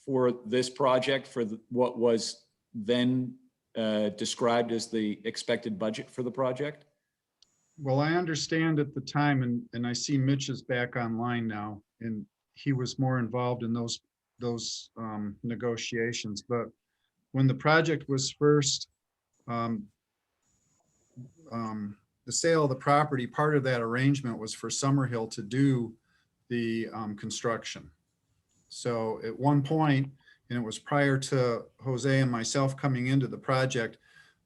for this project for what was then described as the expected budget for the project? Well, I understand at the time, and I see Mitch is back online now, and he was more involved in those negotiations. But when the project was first, the sale of the property, part of that arrangement was for Summerhill to do the construction. So at one point, and it was prior to Jose and myself coming into the project,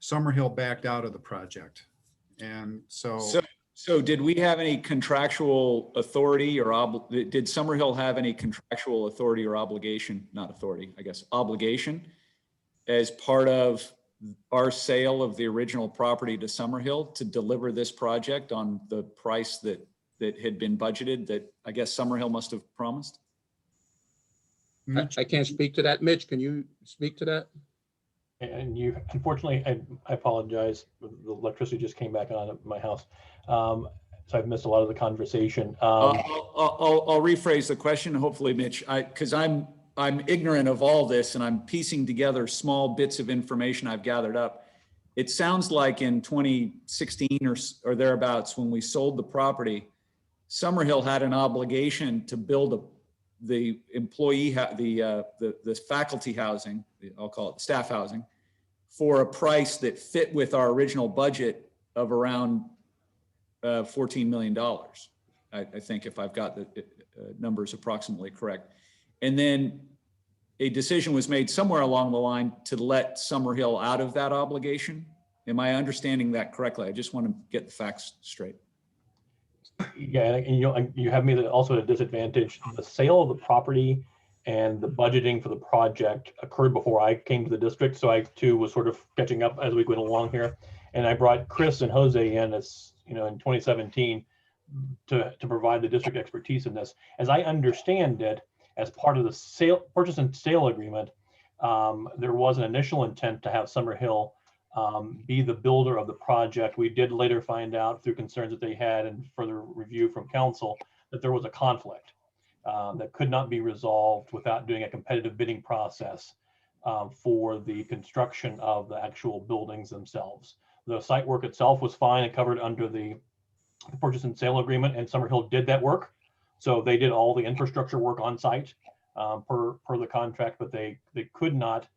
Summerhill backed out of the project. And so did we have any contractual authority or did Summerhill have any contractual authority or obligation, not authority, I guess, obligation as part of our sale of the original property to Summerhill to deliver this project on the price that had been budgeted that I guess Summerhill must have promised? I can't speak to that. Mitch, can you speak to that? And you, unfortunately, I apologize. The electricity just came back on at my house. So I've missed a lot of the conversation. I'll rephrase the question. Hopefully, Mitch, because I'm ignorant of all this and I'm piecing together small bits of information I've gathered up. It sounds like in 2016 or thereabouts, when we sold the property, Summerhill had an obligation to build the employee, the faculty housing, I'll call it staff housing, for a price that fit with our original budget of around $14 million. I think if I've got the numbers approximately correct. And then a decision was made somewhere along the line to let Summerhill out of that obligation. Am I understanding that correctly? I just want to get the facts straight. Yeah, and you have me also at a disadvantage. The sale of the property and the budgeting for the project occurred before I came to the district, so I too was sort of catching up as we went along here. And I brought Chris and Jose in as in 2017 to provide the district expertise in this. As I understand it, as part of the purchase and sale agreement, there was an initial intent to have Summerhill be the builder of the project. We did later find out through concerns that they had and further review from council that there was a conflict that could not be resolved without doing a competitive bidding process for the construction of the actual buildings themselves. The site work itself was fine and covered under the purchase and sale agreement, and Summerhill did that work. So they did all the infrastructure work on site per the contract, but they could not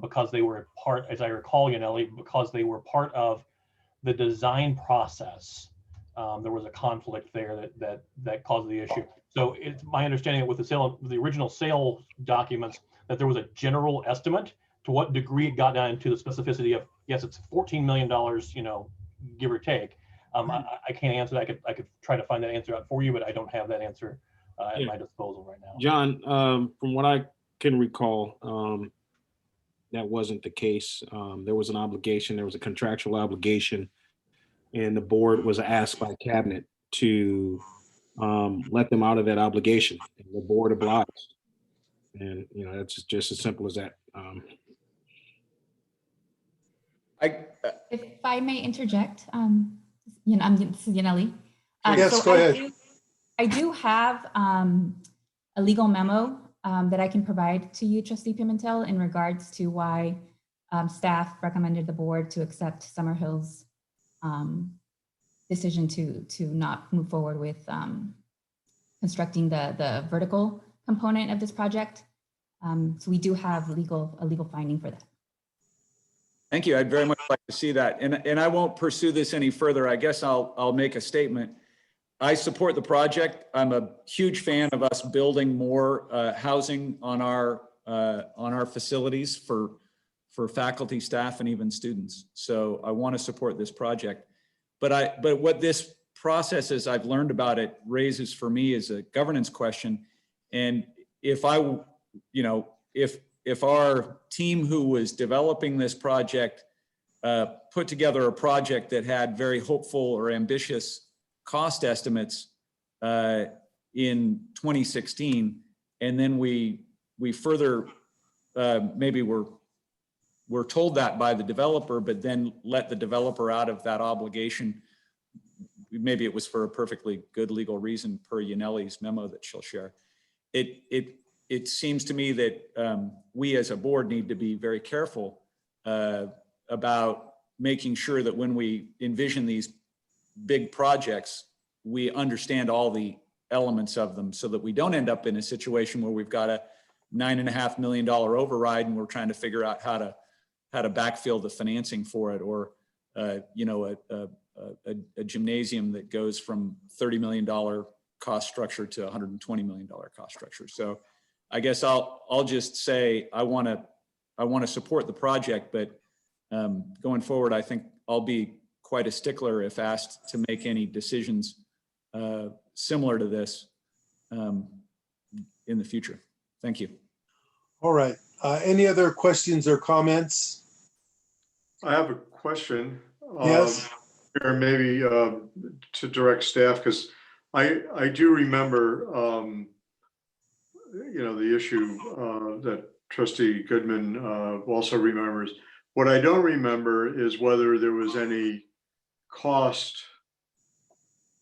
because they were part, as I recall, Yaneli, because they were part of the design process. There was a conflict there that caused the issue. So it's my understanding that with the original sale documents, that there was a general estimate. To what degree it got down into the specificity of, yes, it's $14 million, give or take. I can't answer that. I could try to find that answer out for you, but I don't have that answer at my disposal right now. John, from what I can recall, that wasn't the case. There was an obligation, there was a contractual obligation, and the board was asked by cabinet to let them out of that obligation. And the board obliged. And, it's just as simple as that. If I may interject, this is Yaneli. Yes, go ahead. I do have a legal memo that I can provide to you, Trustee Pimentel, in regards to why staff recommended the board to accept Summerhill's decision to not move forward with constructing the vertical component of this project. So we do have a legal finding for that. Thank you. I'd very much like to see that. And I won't pursue this any further. I guess I'll make a statement. I support the project. I'm a huge fan of us building more housing on our facilities for faculty, staff, and even students. So I want to support this project. But what this process, as I've learned about it, raises for me is a governance question. And if I, you know, if our team who was developing this project put together a project that had very hopeful or ambitious cost estimates in 2016, and then we further maybe we're told that by the developer, but then let the developer out of that obligation. Maybe it was for a perfectly good legal reason per Yaneli's memo that she'll share. It seems to me that we as a board need to be very careful about making sure that when we envision these big projects, we understand all the elements of them so that we don't end up in a situation where we've got a $9.5 million override and we're trying to figure out how to backfill the financing for it, or you know, a gymnasium that goes from $30 million cost structure to $120 million cost structure. So I guess I'll just say I want to support the project, but going forward, I think I'll be quite a stickler if asked to make any decisions similar to this in the future. Thank you. All right. Any other questions or comments? I have a question. Yes. Or maybe to direct staff, because I do remember, you know, the issue that Trustee Goodman also remembers. What I don't remember is whether there was any cost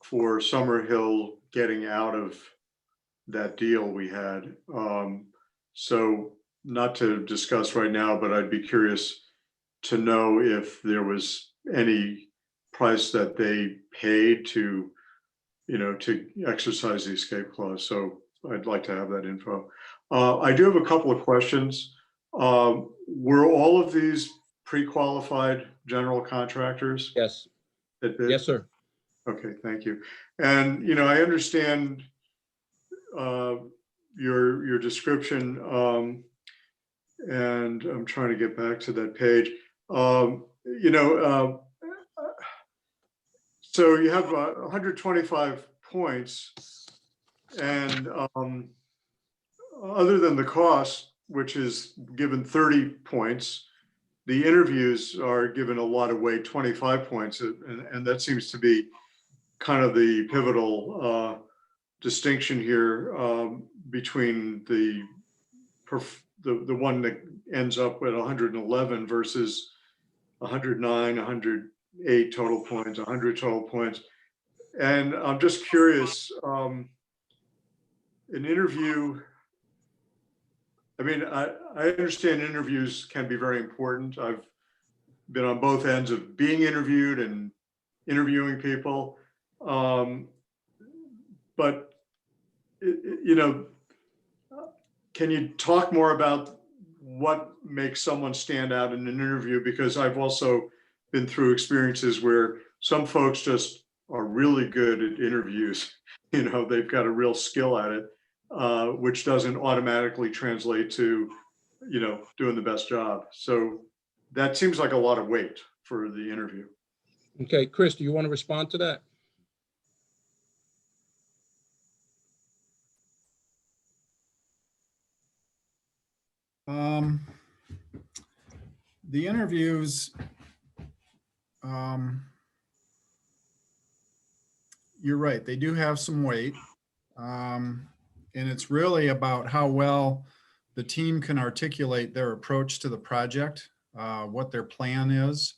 for Summerhill getting out of that deal we had. So not to discuss right now, but I'd be curious to know if there was any price that they paid to, you know, to exercise the escape clause. So I'd like to have that info. I do have a couple of questions. Were all of these pre-qualified general contractors? Yes. Yes, sir. Okay, thank you. And, you know, I understand your description, and I'm trying to get back to that page. You know, so you have 125 points, and other than the cost, which is given 30 points, the interviews are given a lot of weight, 25 points, and that seems to be kind of the pivotal distinction here between the one that ends up at 111 versus 109, 108 total points, 100 total points. And I'm just curious, an interview, I mean, I understand interviews can be very important. I've been on both ends of being interviewed and interviewing people. But, you know, can you talk more about what makes someone stand out in an interview? Because I've also been through experiences where some folks just are really good at interviews. You know, they've got a real skill at it, which doesn't automatically translate to, you know, doing the best job. So that seems like a lot of weight for the interview. Okay, Chris, do you want to respond to that? The interviews, you're right, they do have some weight. And it's really about how well the team can articulate their approach to the project, what their plan is.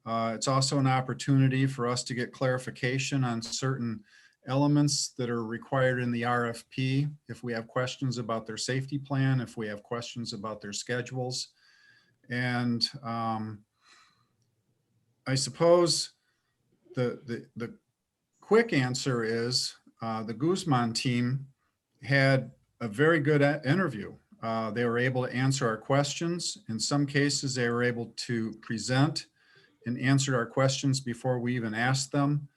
It's also an opportunity for us to get clarification on certain elements that are required in the RFP. If we have questions about their safety plan, if we have questions about their schedules. And I suppose the quick answer is the Guzman team had a very good interview. They were able to answer our questions. In some cases, they were able to present and answer our questions before we even asked them.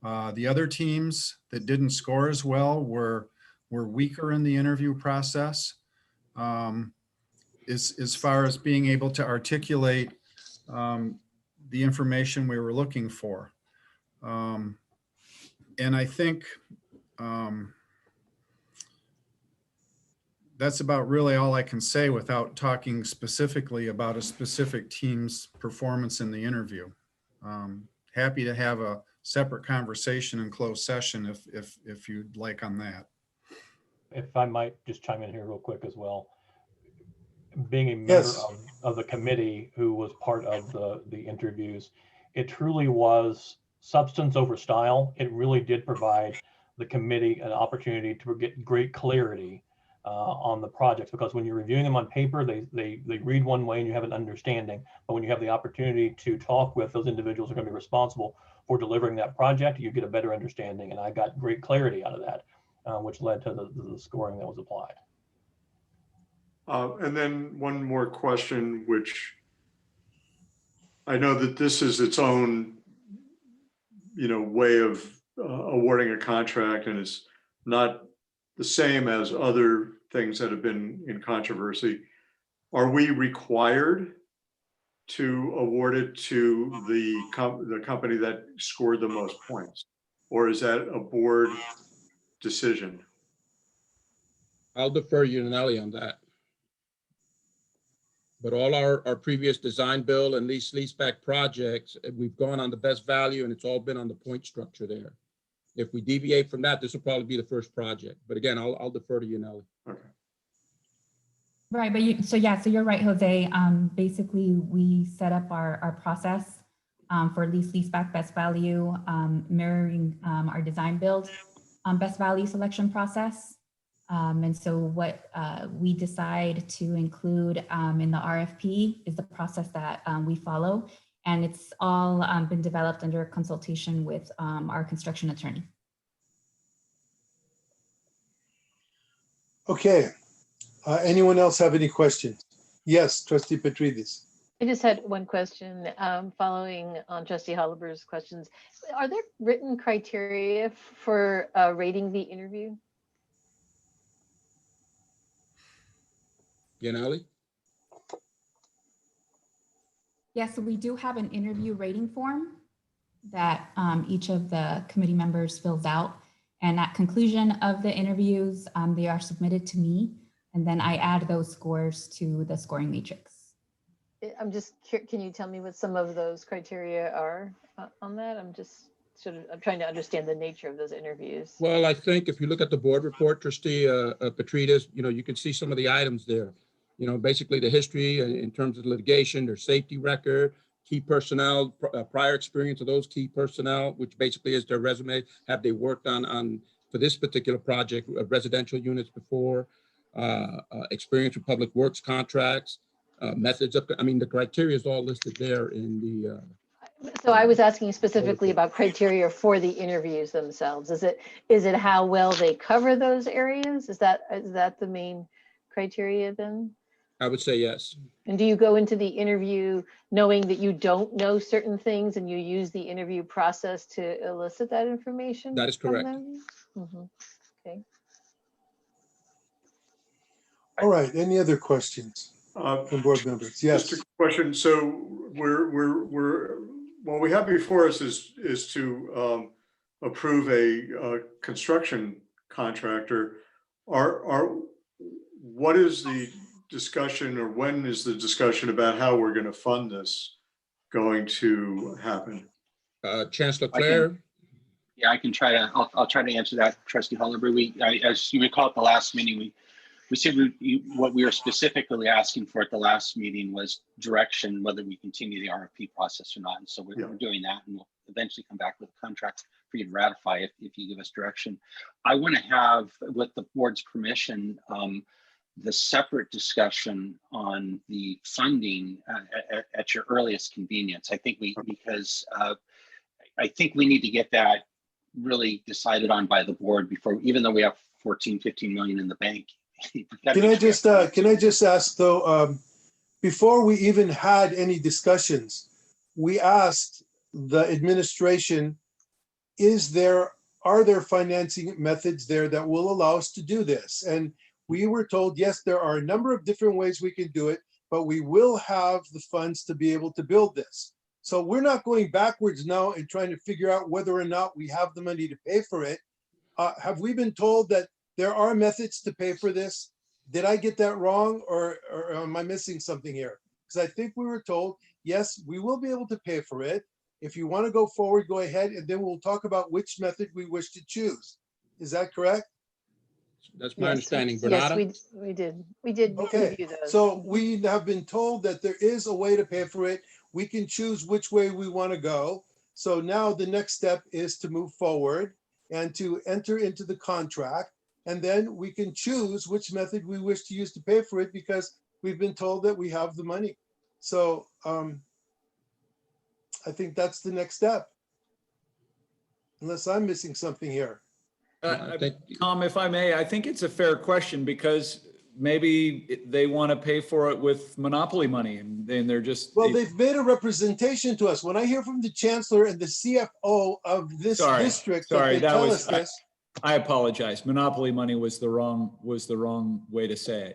The other teams that didn't score as well were weaker in the interview process. As far as being able to articulate the information we were looking for. And I think that's about really all I can say without talking specifically about a specific team's performance in the interview. Happy to have a separate conversation in closed session if you'd like on that. If I might just chime in here real quick as well. Being a member Yes. of the committee who was part of the interviews, it truly was substance over style. It really did provide the committee an opportunity to get great clarity on the projects, because when you're reviewing them on paper, they read one way and you have an understanding. But when you have the opportunity to talk with those individuals who are going to be responsible for delivering that project, you get a better understanding. And I got great clarity out of that, which led to the scoring that was applied. And then one more question, which I know that this is its own, way of awarding a contract, and it's not the same as other things that have been in controversy. Are we required to award it to the company that scored the most points, or is that a board decision? I'll defer you to Nelly on that. But all our previous design build and leaseback projects, we've gone on the best value, and it's all been on the point structure there. If we deviate from that, this will probably be the first project. But again, I'll defer to you, Nelly. Okay. Right, but so you're right, Jose. Basically, we set up our process for leaseback best value, mirroring our design build best value selection process. And so what we decide to include in the RFP is the process that we follow. And it's all been developed under consultation with our construction attorney. Okay. Anyone else have any questions? Yes, Trustee Petridis. I just had one question following on Trustee Holliber's questions. Are there written criteria for rating the interview? Yanali? Yeah, so we do have an interview rating form that each of the committee members fills out. And at conclusion of the interviews, they are submitted to me. And then I add those scores to the scoring matrix. I'm just curious, can you tell me what some of those criteria are on that? I'm trying to understand the nature of those interviews. Well, I think if you look at the board report, Trustee Petridis, you can see some of the items there. Basically the history in terms of litigation, their safety record, key personnel, prior experience of those key personnel, which basically is their resume. Have they worked on for this particular project, residential units before, experience with public works contracts, methods of, the criteria is all listed there in the. So I was asking specifically about criteria for the interviews themselves. Is it how well they cover those areas? Is that the main criteria then? I would say yes. And do you go into the interview knowing that you don't know certain things and you use the interview process to elicit that information? That is correct. Mm-hmm. Okay. All right, any other questions from board members? Yes. Just a question. So what we have before us is to approve a construction contractor. What is the discussion, or when is the discussion about how we're going to fund this going to happen? Chancellor Claire. I can try to. I'll try to answer that, Trustee Holliber. As you recall at the last meeting, we said what we were specifically asking for at the last meeting was direction, whether we continue the RFP process or not. And so we're doing that, and we'll eventually come back with a contract for you to ratify if you give us direction. I want to have, with the board's permission, the separate discussion on the funding at your earliest convenience. I think because I think we need to get that really decided on by the board before, even though we have 15 million in the bank. Can I just ask though, before we even had any discussions, we asked the administration, are there financing methods there that will allow us to do this? And we were told, yes, there are a number of different ways we can do it, but we will have the funds to be able to build this. So we're not going backwards now and trying to figure out whether or not we have the money to pay for it. Have we been told that there are methods to pay for this? Did I get that wrong, or am I missing something here? Because I think we were told, yes, we will be able to pay for it. If you want to go forward, go ahead, and then we'll talk about which method we wish to choose. Is that correct? That's my Yes, understanding. yes, Bernardo? we did Okay, review those. so we have been told that there is a way to pay for it. We can choose which way we want to go. So now the next step is to move forward and to enter into the contract. And then we can choose which method we wish to use to pay for it, because we've been told that we have the money. So I think that's the next step. Unless I'm missing something here. Tom, if I may, I think it's a fair question, because maybe they want to pay for it with monopoly money, and then they're just. Well, they've made a representation to us. When I hear from the chancellor and the CFO of this district that they tell us this. I apologize. Monopoly money was the wrong way to say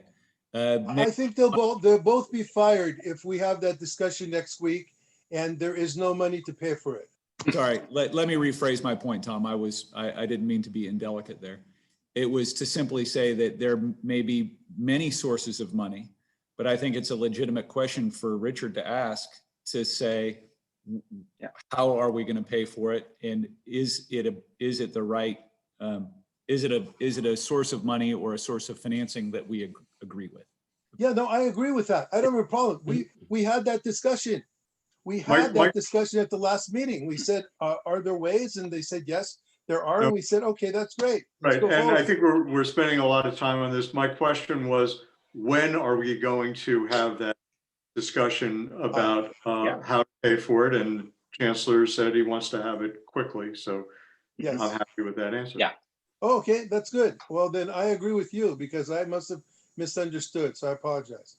it. I think they'll both be fired if we have that discussion next week and there is no money to pay for it. Sorry, let me rephrase my point, Tom. I didn't mean to be indelicate there. It was to simply say that there may be many sources of money, but I think it's a legitimate question for Richard to ask, to say, how are we going to pay for it, and is it the right is it a source of money or a source of financing that we agree with? Yeah, no, I agree with that. I don't have a problem. We had that discussion. We had that discussion at the last meeting. We said, are there ways? And they said, yes, there are. And we said, okay, that's great. Right. And I think we're spending a lot of time on this. My question was, when are we going to have that discussion about how to pay for it? And Chancellor said he wants to have it quickly. So yes. I'm happy with that answer. Yeah. Oh, okay, that's good. Well, then I agree with you, because I must have misunderstood. So I apologize.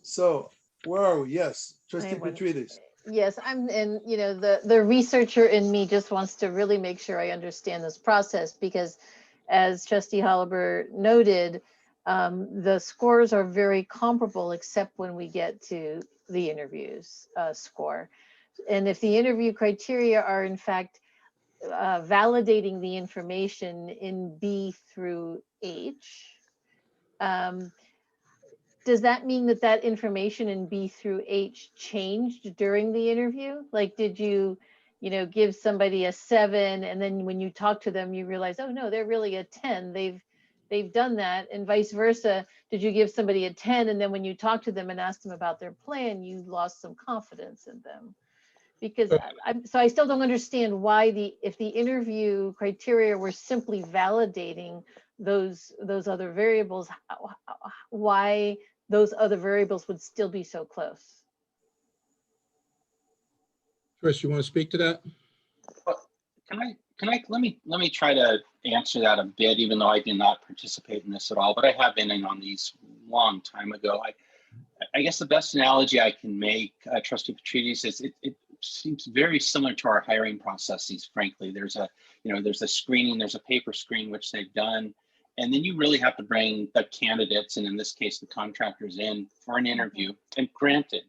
So where are we? Yes, Trustee Petrides. Yes, and you know, the researcher in me just wants to really make sure I understand this process, because as Trustee Holliber noted, the scores are very comparable, except when we get to the interviews score. And if the interview criteria are in fact validating the information in B through H, does that mean that that information in B through H changed during the interview? Like, did you give somebody a 7, and then when you talk to them, you realize, oh no, they're really a 10. They've done that, and vice versa. Did you give somebody a 10, and then when you talk to them and ask them about their plan, you lost some confidence in them? Because I still don't understand why if the interview criteria were simply validating those other variables, why those other variables would still be so close. Chris, you want to speak to that? Let me try to answer that a bit, even though I did not participate in this at all, but I have been in on these long time ago. I guess the best analogy I can make, Trustee Petrides, is it seems very similar to our hiring processes. Frankly, there's a screening, there's a paper screen which they've done, and then you really have to bring the candidates, and in this case, the contractors, in for an interview. And granted,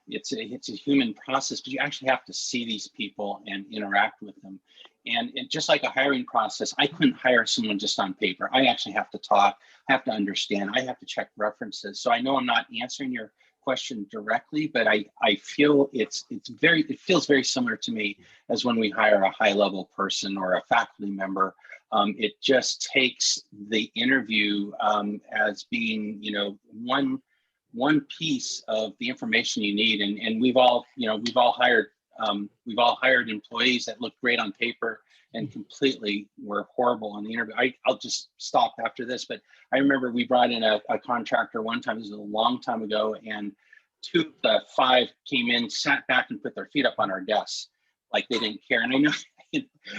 it's a human process, but you actually have to see these people and interact with them. And just like a hiring process, I couldn't hire someone just on paper. I actually have to talk, I have to understand, I have to check references. So I know I'm not answering your question directly, but I feel it feels very similar to me as when we hire a high-level person or a faculty member. It just takes the interview as being, one piece of the information you need, and we've all hired employees that look great on paper and completely were horrible on the interview. I'll just stop after this, but I remember we brought in a contractor one time, this was a long time ago, and 2 of the 5 came in, sat back and put their feet up on our desks like they didn't care. And I know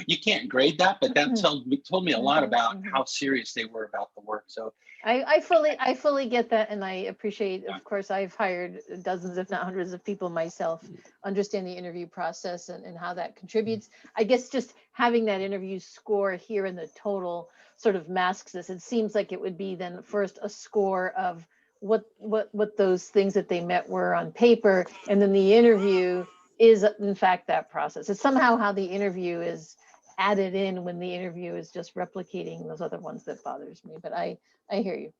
you can't grade that, but that told me a lot about how serious they were about the work. So I fully get that, and I appreciate, of course, I've hired dozens, if not hundreds of people myself, understand the interview process and how that contributes. I guess just having that interview score here in the total sort of masks this. It seems like it would be then first a score of what those things that they met were on paper, and then the interview is in fact that process. It's somehow how the interview is added in when the interview is just replicating those other ones that bothers me. But I hear you.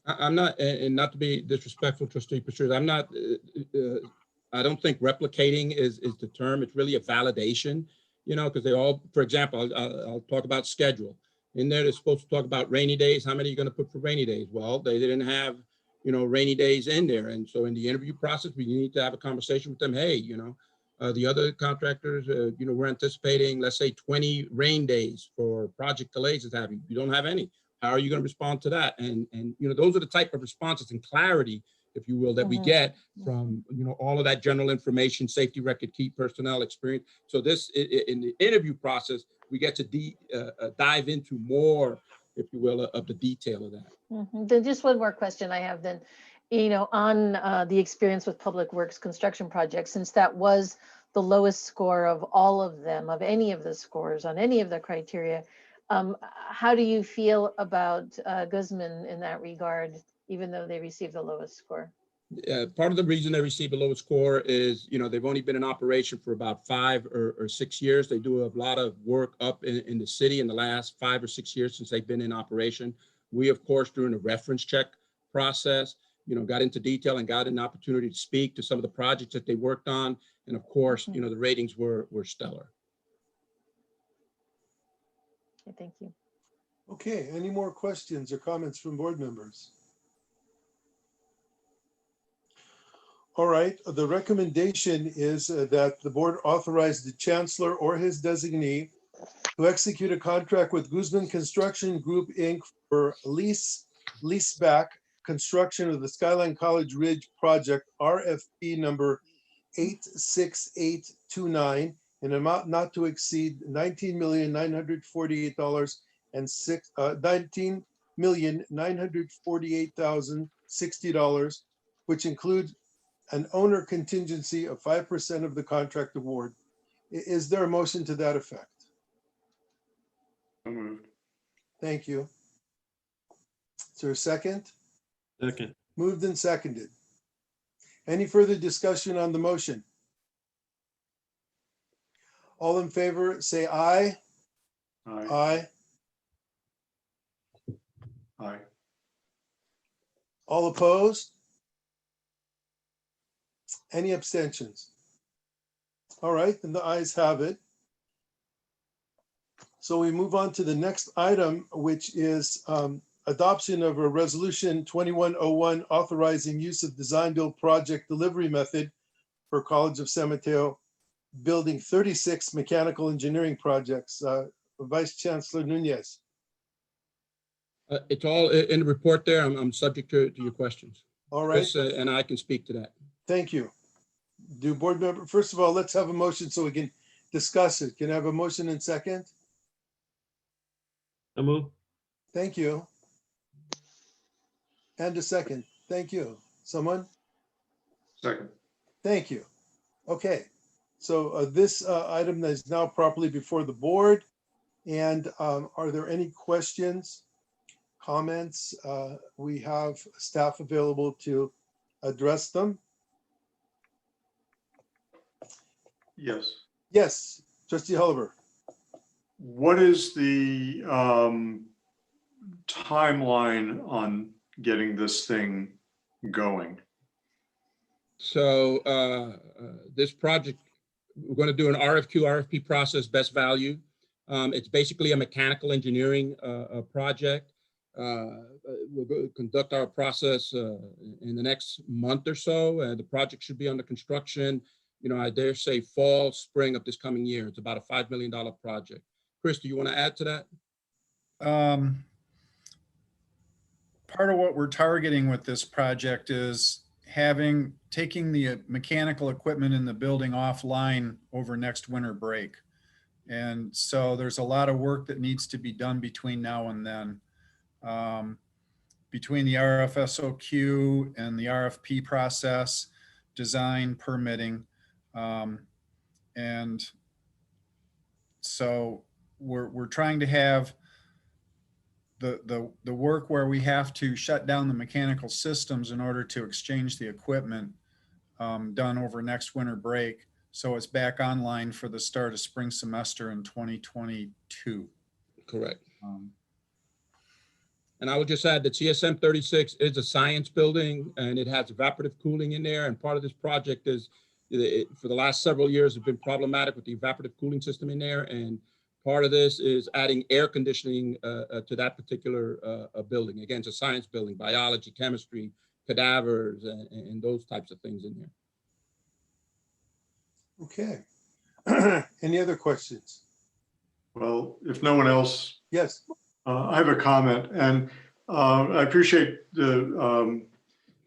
I'm not, and not to be disrespectful, Trustee Patricia, I'm not, I don't think replicating is the term. It's really a validation, you know, because they all, for example, I'll talk about schedule. In there, they're supposed to talk about rainy days. How many are you going to put for rainy days? Well, they didn't have, you know, rainy days in there. And so in the interview process, we need to have a conversation with them. Hey, you know, the other contractors, you know, we're anticipating, let's say 20 rain days for project delays is having, you don't have any. How are you going to respond to that? And you know, those are the type of responses and clarity, if you will, that we get from, you know, all of that general information, safety record, key personnel experience. So this, in the interview process, we get to dive into more, if you will, of the detail of that. Then just one more question I have then, you know, on the experience with public works construction projects, since that was the lowest score of all of them, of any of the scores on any of the criteria, how do you feel about Guzman in that regard, even though they received the lowest score? Part of the reason they receive a lower score is, you know, they've only been in operation for about 5 or 6 years. They do a lot of work up in the city in the last 5 or 6 years since they've been in operation. We, of course, during the reference check process, you know, got into detail and got an opportunity to speak to some of the projects that they worked on. And of course, you know, the ratings were stellar. Okay, thank you. Okay, any more questions or comments from board members? All right, the recommendation is that the board authorize the chancellor or his designee to execute a contract with Guzman Construction Group, Inc. for leaseback construction of the Skyline College Ridge project, RFP number 86829, an amount not to exceed $19,948,060, which includes an owner contingency of 5% of the contract award. Is there a motion to that effect? So moved. Thank you. Is there a second? Second. Moved and seconded. Any further discussion on the motion? All in favor, say aye. Aye. Aye. Aye. All opposed? Any abstentions? All right, then the ayes have it. So we move on to the next item, which is adoption of a resolution 2101 authorizing use of design build project delivery method for College of San Mateo Building 36 mechanical engineering projects. Vice Chancellor Nunez. It's all in the report there. I'm subject to your questions. All right. Chris, and I can speak to that. Thank you. Do board member, first of all, let's have a motion so we can discuss it. Can I have a motion and second? So move. Thank you. And a second. Thank you. Someone? Second. Thank you. Okay. So this item is now properly before the board. And are there any questions, comments? We have staff available to address them. Yes. Yes, Trustee Hulliver. What is the timeline on getting this thing going? So this project, we're going to do an RFQ, RFP process, best value. It's basically a mechanical engineering project. We'll conduct our process in the next month or so. The project should be under construction, you know, I dare say fall, spring of this coming year. It's about a $5 million project. Chris, do you want to add to that? Part of what we're targeting with this project is taking the mechanical equipment in the building offline over next winter break. And so there's a lot of work that needs to be done between now and then. Between the RFSOQ and the RFP process, design, permitting. And so we're trying to have the work where we have to shut down the mechanical systems in order to exchange the equipment done over next winter break, So it's back online for the start of spring semester in 2022. Correct. And I would just add that CSM 36 is a science building and it has evaporative cooling in there. And part of this project is, for the last several years, have been problematic with the evaporative cooling system in there. And part of this is adding air conditioning to that particular building. Again, it's a science building, biology, chemistry, cadavers, and those types of things in there. Okay. Any other questions? Well, if no one else, yes, I have a comment, and I appreciate the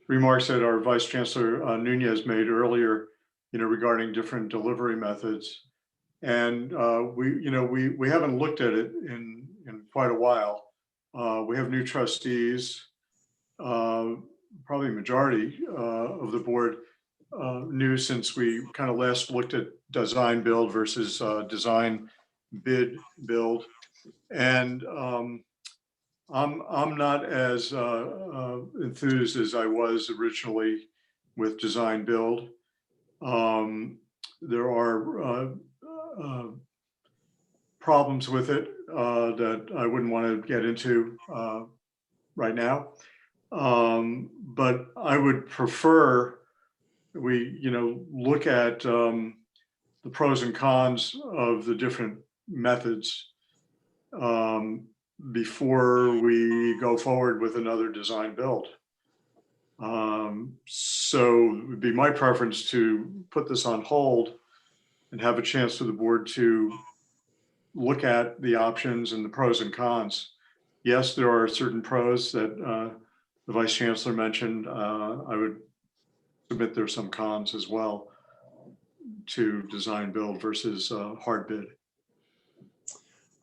remarks that our Vice Chancellor Nunez made earlier, regarding different delivery methods. And we haven't looked at it in quite a while. We have new trustees, probably majority of the board new since we kind of last looked at design build versus design bid build. And I'm not as enthused as I was originally with design build. There are problems with it that I wouldn't want to get into right now. But I would prefer we, look at the pros and cons of the different methods before we go forward with another design build. So it would be my preference to put this on hold and have a chance for the board to look at the options and the pros and cons. Yes, there are certain pros that the Vice Chancellor mentioned. I would submit there's some cons as well to design build versus hard bid.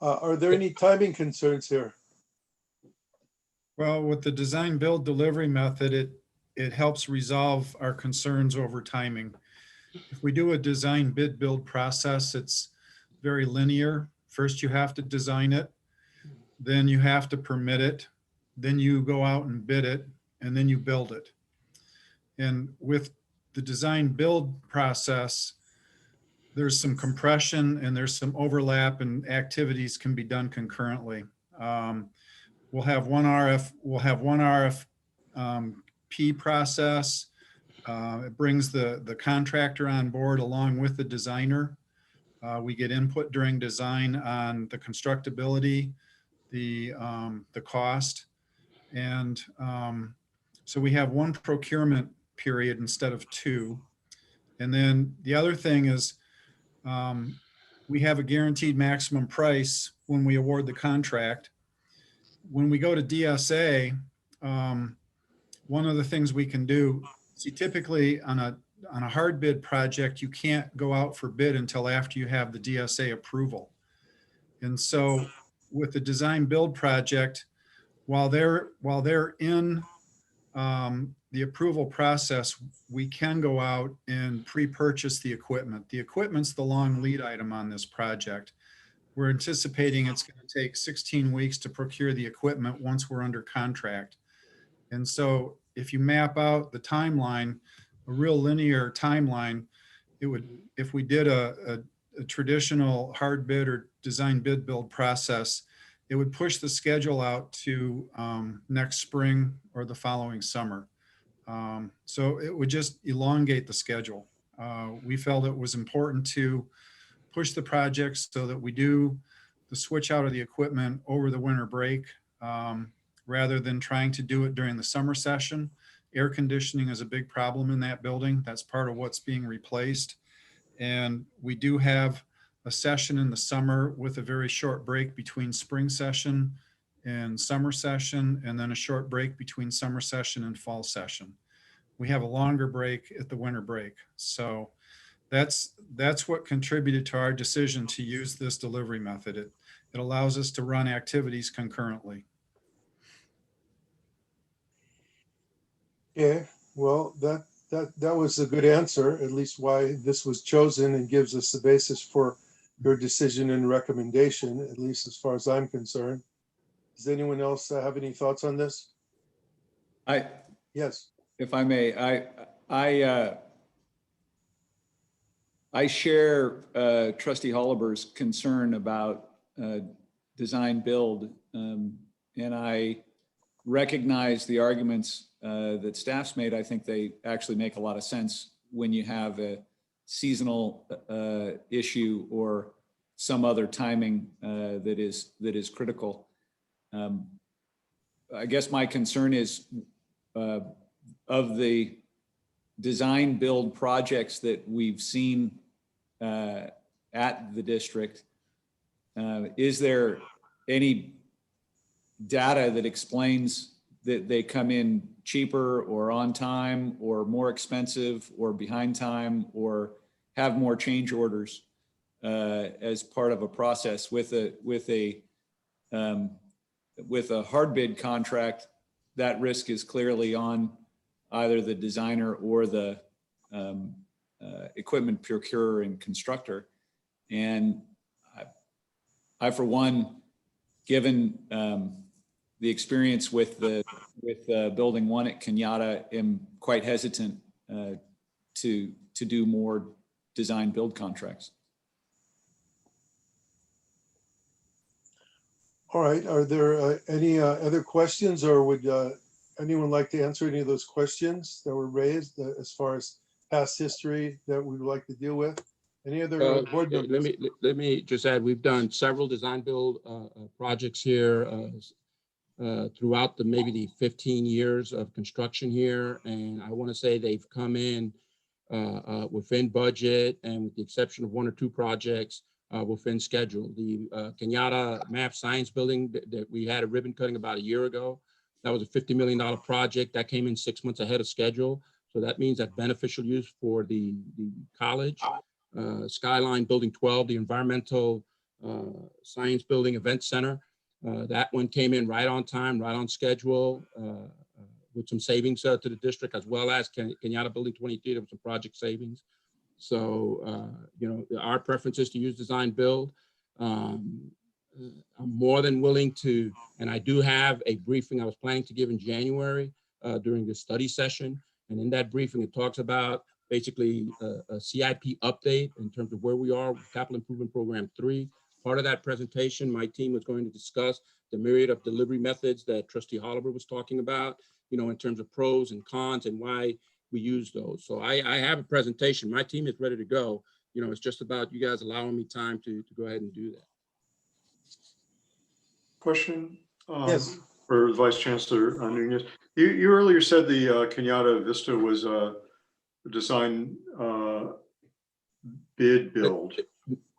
Are there any timing concerns here? Well, with the design build delivery method, it helps resolve our concerns over timing. If we do a design bid build process, it's very linear. First, you have to design it, then you have to permit it, then you go out and bid it, and then you build it. And with the design build process, there's some compression and there's some overlap, and activities can be done concurrently. We'll have one RFP process. It brings the contractor on board along with the designer. We get input during design on the constructability, the cost. And so we have one procurement period instead of two. And then the other thing is we have a guaranteed maximum price when we award the contract. When we go to DSA, one of the things we can do, see, typically on a hard bid project, you can't go out for bid until after you have the DSA approval. And so with the design build project, while they're in the approval process, we can go out and pre-purchase the equipment. The equipment's the long lead item on this project. We're anticipating it's going to take 16 weeks to procure the equipment once we're under contract. And so if you map out the timeline, a real linear timeline, it would, if we did a traditional hard bid or design bid build process, it would push the schedule out to next spring or the following summer. So it would just elongate the schedule. We felt it was important to push the projects so that we do the switch out of the equipment over the winter break rather than trying to do it during the summer session. Air conditioning is a big problem in that building. That's part of what's being replaced. And we do have a session in the summer with a very short break between spring session and summer session, and then a short break between summer session and fall session. We have a longer break at the winter break. So that's what contributed to our decision to use this delivery method. It allows us to run activities concurrently. Okay, well, that was a good answer, at least why this was chosen, and gives us the basis for your decision and recommendation, at least as far as I'm concerned. Does anyone else have any thoughts on this? Yes. If I may, I share Trustee Holliber's concern about design build, and I recognize the arguments that staff's made. I think they actually make a lot of sense when you have a seasonal issue or some other timing that is critical. I guess my concern is of the design build projects that we've seen at the district, is there any data that explains that they come in cheaper or on time or more expensive or behind time or have more change orders as part of a process with a hard bid contract? That risk is clearly on either the designer or the equipment procurer and constructor. And I for one, given the experience with building one at Kenyatta, am quite hesitant to do more design build contracts. All right, are there any other questions, or would anyone like to answer any of those questions that were raised as far as past history that we would like to deal with? Any other board members? Let me just add, we've done several design build projects here throughout maybe the 15 years of construction here. And I want to say they've come in within budget, and with the exception of one or two projects, within schedule. The Kenyatta Math Science Building that we had a ribbon cutting about a year ago, that was a $50 million project that came in 6 months ahead of schedule. So that means that beneficial use for the college. Skyline Building 12, the Environmental Science Building Event Center, that one came in right on time, right on schedule, with some savings to the district, as well as Kenyatta Building 23, there was some project savings. So, you know, our preference is to use design build. I'm more than willing to, and I do have a briefing I was planning to give in January during the study session. And in that briefing, it talks about basically a CIP update in terms of where we are with Capital Improvement Program 3. Part of that presentation, my team was going to discuss the myriad of delivery methods that Trustee Holliber was talking about, you know, in terms of pros and cons and why we use those. So I have a presentation. My team is ready to go. You know, it's just about you guys allowing me time to go ahead and do that. Question? Yes. For Vice Chancellor Nunez. You earlier said the Kenyatta Vista was a design bid build.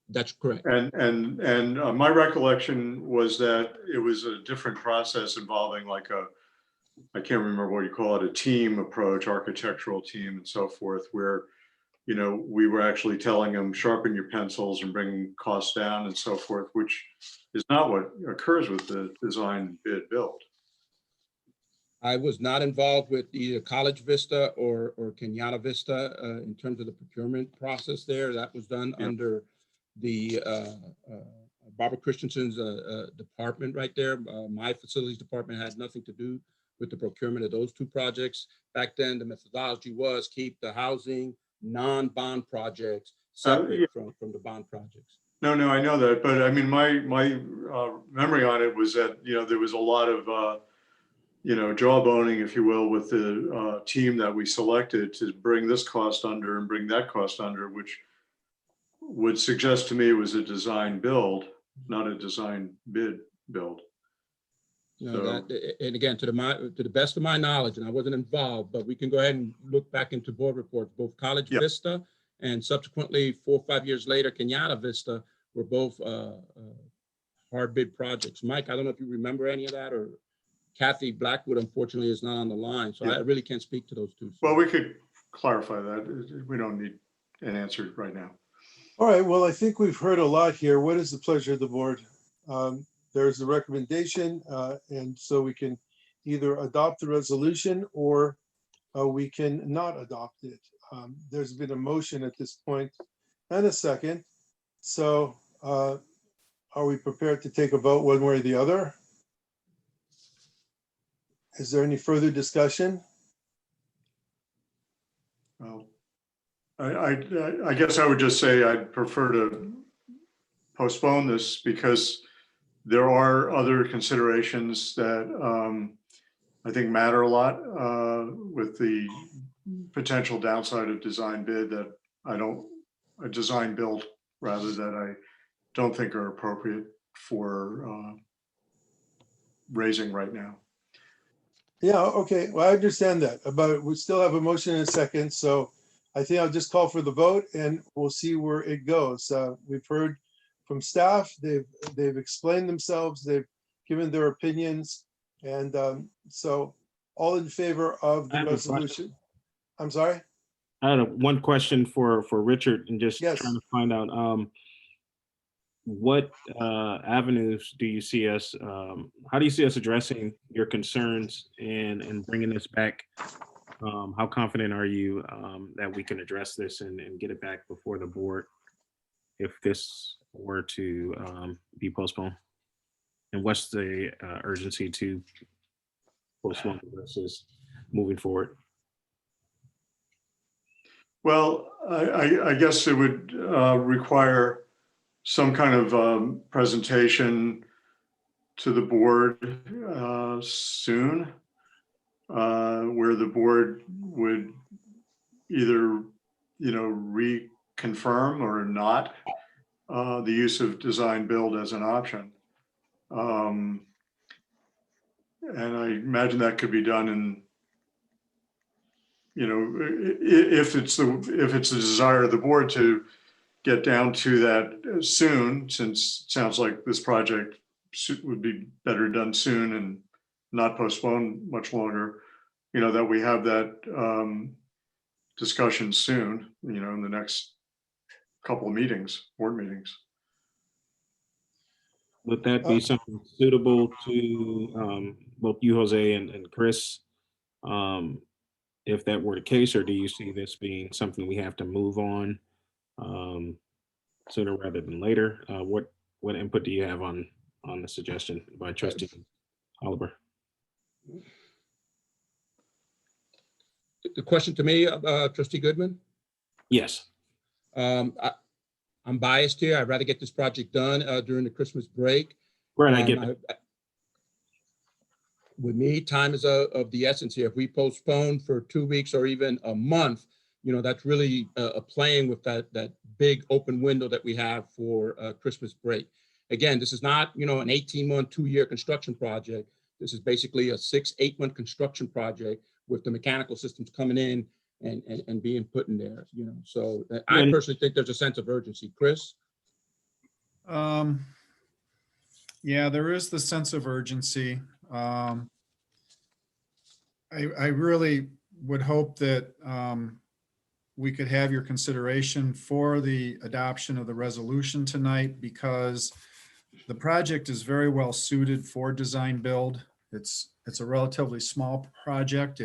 That's correct. And my recollection was that it was a different process involving like I can't remember what you call it, a team approach, architectural team and so forth, where, you know, we were actually telling them sharpen your pencils and bring costs down and so forth, which is not what occurs with the design bid build. I was not involved with either College Vista or Kenyatta Vista in terms of the procurement process there. That was done under the Barbara Christensen's department right there. My facilities department had nothing to do with the procurement of those two projects. Back then, the methodology was keep the housing non-bond projects separate from the bond projects. No, I know that, but I mean, my memory on it was that, you know, there was a lot of, you know, jawboning, if you will, with the team that we selected to bring this cost under and bring that cost under, which would suggest to me it was a design build, not a design bid build. You know, and again, to the best of my knowledge, and I wasn't involved, but we can go ahead and look back into board reports. Both College Vista and subsequently 4 or 5 years later, Kenyatta Vista were both hard bid projects. Mike, I don't know if you remember any of that, or Kathy Blackwood, unfortunately, is not on the line, so I really can't speak to those two. Well, we could clarify that. We don't need an answer right now. All right, well, I think we've heard a lot here. What is the pleasure of the board? There's a recommendation, and so we can either adopt the resolution or we can not adopt it. There's been a motion at this point and a second. So are we prepared to take a vote one way or the other? Is there any further discussion? Well, I guess I would just say I'd prefer to postpone this because there are other considerations that I think matter a lot with the potential downside of design bid that a design build rather that I don't think are appropriate for raising right now. Yeah, okay, well, I understand that, but we still have a motion and a second, so I think I'll just call for the vote and we'll see where it goes. We've heard from staff, they've explained themselves, they've given their opinions, and so all in favor of I the have a question. resolution. I'm sorry? I had one question for Richard and just Yes. trying to find out what avenues do you see us, how do you see us addressing your concerns and bringing this back? How confident are you that we can address this and get it back before the board if this were to be postponed? And what's the urgency to postpone versus moving forward? Well, I guess it would require some kind of presentation to the board soon, where the board would either, reconfirm or not the use of design build as an option. And I imagine that could be done in, if it's the desire of the board to get down to that soon, since it sounds like this project would be better done soon and not postponed much longer, that we have that discussion soon, in the next couple of meetings, board meetings. Would that be something suitable to both you, Jose, and Chris, if that were the case, or do you see this being something we have to move on sooner rather than later? What input do you have on the suggestion by Trustee Oliver? The question to me, Trustee Goodman? Yes. I'm biased here. I'd rather get this project done during the Christmas break. Right, I get it. With me, time is of the essence here. If we postpone for 2 weeks or even a month, that's really playing with that big open window that we have for Christmas break. Again, this is not, an 18-month, 2-year construction project. This is basically a 6-8 month construction project with the mechanical systems coming in and being put in there, So I personally think there's a sense of urgency. Chris? Yeah, there is the sense of urgency. I really would hope that we could have your consideration for the adoption of the resolution tonight, because the project is very well suited for design build. It's a relatively small project.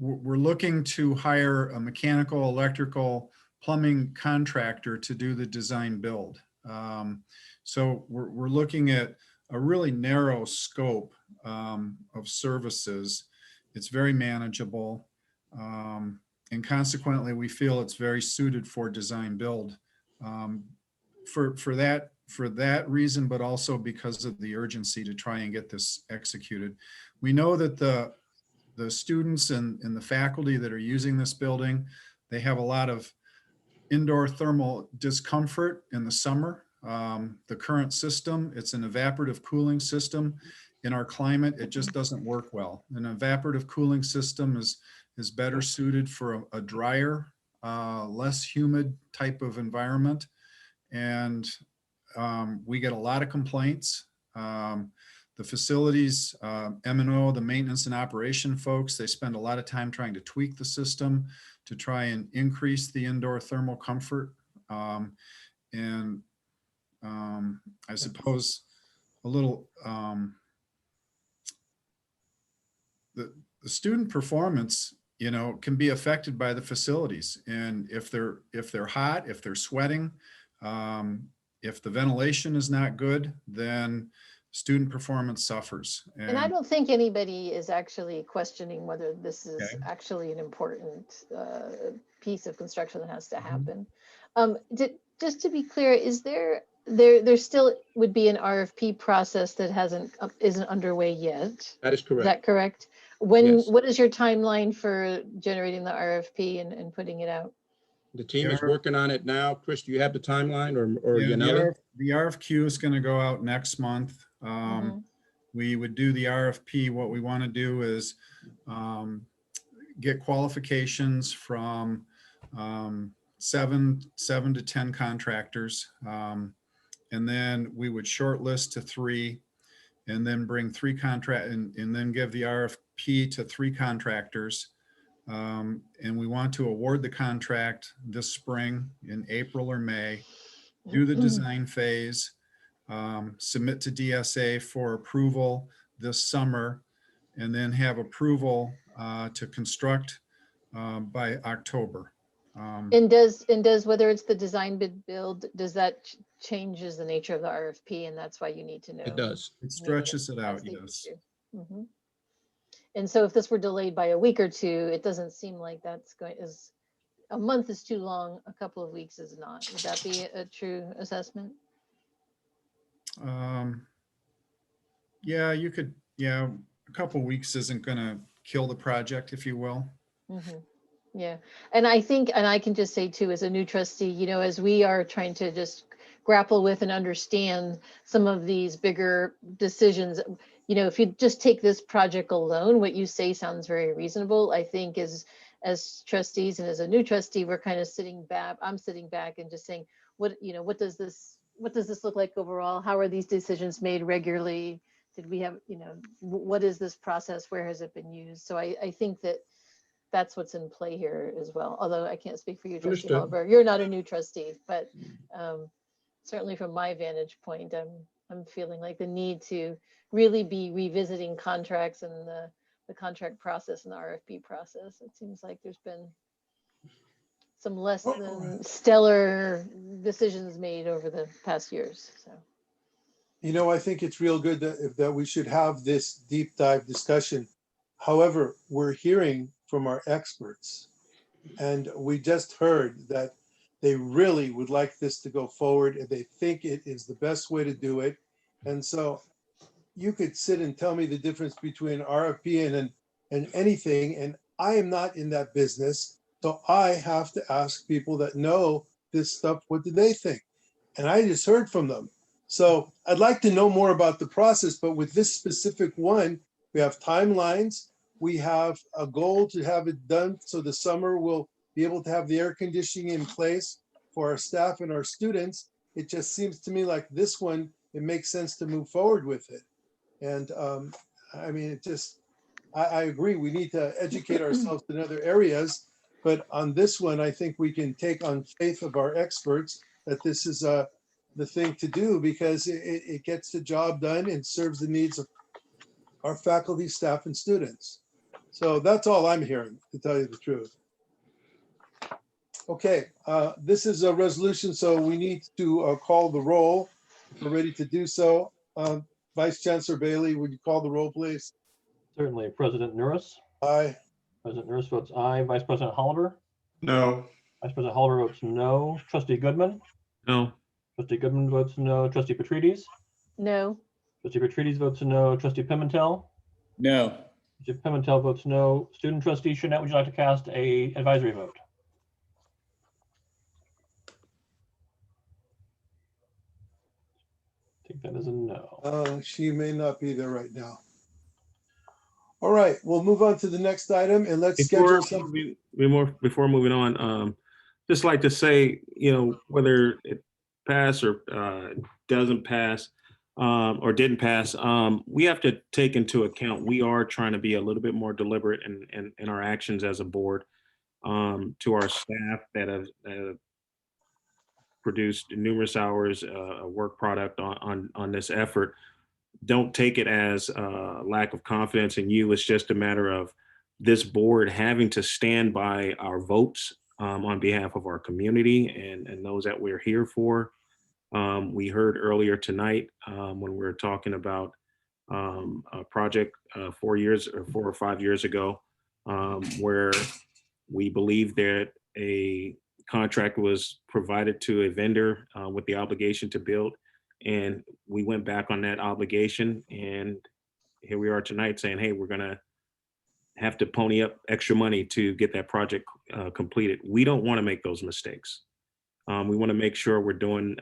We're looking to hire a mechanical, electrical, plumbing contractor to do the design build. So we're looking at a really narrow scope of services. It's very manageable. And consequently, we feel it's very suited for design build for that reason, but also because of the urgency to try and get this executed. We know that the students and the faculty that are using this building, they have a lot of indoor thermal discomfort in the summer. The current system, it's an evaporative cooling system. In our climate, it just doesn't work well. An evaporative cooling system is better suited for a drier, less humid type of environment. And we get a lot of complaints. The facilities, M&O, the maintenance and operation folks, they spend a lot of time trying to tweak the system to try and increase the indoor thermal comfort. And I suppose a little, the student performance, can be affected by the facilities. And if they're hot, if they're sweating, if the ventilation is not good, then student performance suffers. And I don't think anybody is actually questioning whether this is Okay. actually an important piece of construction that has to Mm-hmm. happen. Just to be clear, is there still would be an RFP process that isn't underway yet? That is Is correct. that correct? What is your timeline for generating the RFP and putting it out? The team is working on it now. Chris, do you have the timeline or Yeah, Yanela? the RFQ is going to go out next month. We would do the RFP. What we want to do is get qualifications from 7 to 10 contractors. And then we would shortlist to 3 and then bring 3 and then give the RFP to 3 contractors. And we want to award the contract this spring in April or May, do the design phase, submit to DSA for approval this summer, and then have approval to construct by October. And does whether it's the design bid build, does that changes the nature of the RFP, and that's why you need to know? It does. It stretches it out, That's the yes. issue. And so if this were delayed by a week or 2, it doesn't seem like a month is too long, a couple of weeks is not. Would that be a true assessment? Yeah, a couple weeks isn't going to kill the project, if you will. Yeah, and I think, and I can just say too, as a new trustee, as we are trying to just grapple with and understand some of these bigger decisions, if you just take this project alone, what you say sounds very reasonable. I think as trustees and as a new trustee, we're kind of sitting back, I'm sitting back and just saying, what does this look like overall? How are these decisions made regularly? Did we have, what is this process? Where has it been used? So I think that's what's in play here as well. Although I can't speak for you, Trustee Hallberg. You're not a new trustee, but certainly from my vantage point, I'm feeling like the need to really be revisiting contracts and the contract process and the RFP process. It seems like there's been some less than stellar decisions made over the past years. So. I think it's real good that we should have this deep dive discussion. However, we're hearing from our experts, and we just heard that they really would like this to go forward and they think it is the best way to do it. And so you could sit and tell me the difference between RFP and anything, and I am not in that business. So I have to ask people that know this stuff, what do they think? And I just heard from them. So I'd like to know more about the process, but with this specific one, we have timelines. We have a goal to have it done so the summer we'll be able to have the air conditioning in place for our staff and our students. It just seems to me like this one, it makes sense to move forward with it. And I mean, I agree, we need to educate ourselves in other areas, but on this one, I think we can take on faith of our experts that this is the thing to do because it gets the job done and serves the needs of our faculty, staff, and students. So that's all I'm hearing, to tell you the truth. Okay, this is a resolution, so we need to call the roll. We're ready to do so. Vice Chancellor Bailey, would you call the roll, please? Certainly. President Nuris? Aye. President Nuris votes aye. Vice President Holliver? No. Vice President Holliver votes no. Trustee Goodman? No. Trustee Goodman votes no. Trustee Petrides? No. Trustee Petrides votes no. Trustee Pimentel? No. Trustee Pimentel votes no. Student Trustee Chanette, would you like to cast an advisory vote? I think that is a no. She may not be there right now. All right, we'll move on to the next item and let's schedule something. Before moving on, just like to say, whether it pass or doesn't pass or didn't pass, we have to take into account, we are trying to be a little bit more deliberate in our actions as a board to our staff that have produced numerous hours of work product on this effort. Don't take it as a lack of confidence in you. It's just a matter of this board having to stand by our votes on behalf of our community and those that we're here for. We heard earlier tonight when we were talking about a project 4 or 5 years ago, where we believe that a contract was provided to a vendor with the obligation to build. And we went back on that obligation. And here we are tonight saying, hey, we're going to have to pony up extra money to get that project completed. We don't want to make those mistakes. We want to make sure we're doing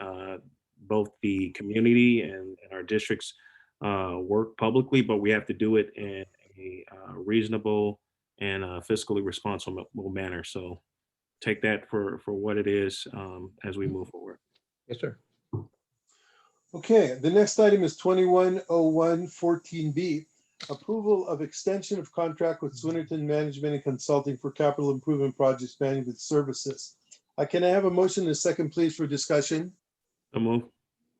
both the community and our district's work publicly, but we have to do it in a reasonable and fiscally responsible manner. So take that for what it is as we move forward. Yes, sir. Okay, the next item is 210114B, approval of extension of contract with Swinnerton Management and Consulting for capital improvement projects management services. Can I have a motion and a second, please, for discussion? So move.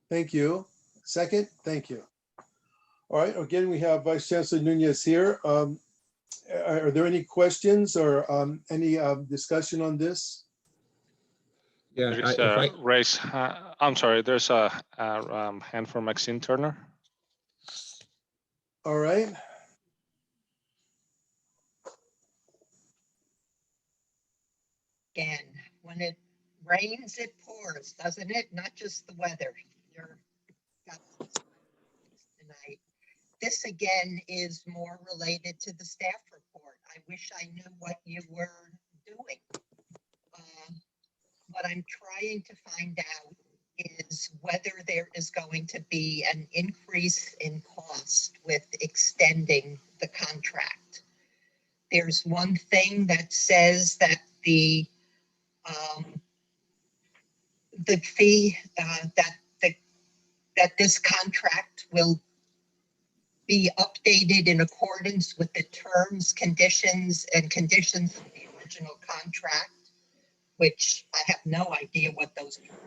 Thank you. Second, thank you. All right, again, we have Vice Chancellor Nunez here. Are there any questions or any discussion on this? Yeah, There's I'm sorry, there's a hand for Maxine Turner. All right. Again, when it rains, it pours, doesn't it? Not just the weather. You're got tonight. This again is more related to the staff report. I wish I knew what you were doing. What I'm trying to find out is whether there is going to be an increase in cost with extending the contract. There's one thing that says that the fee that this contract will be updated in accordance with the terms, conditions, and conditions of the original contract, which I have no idea what those are.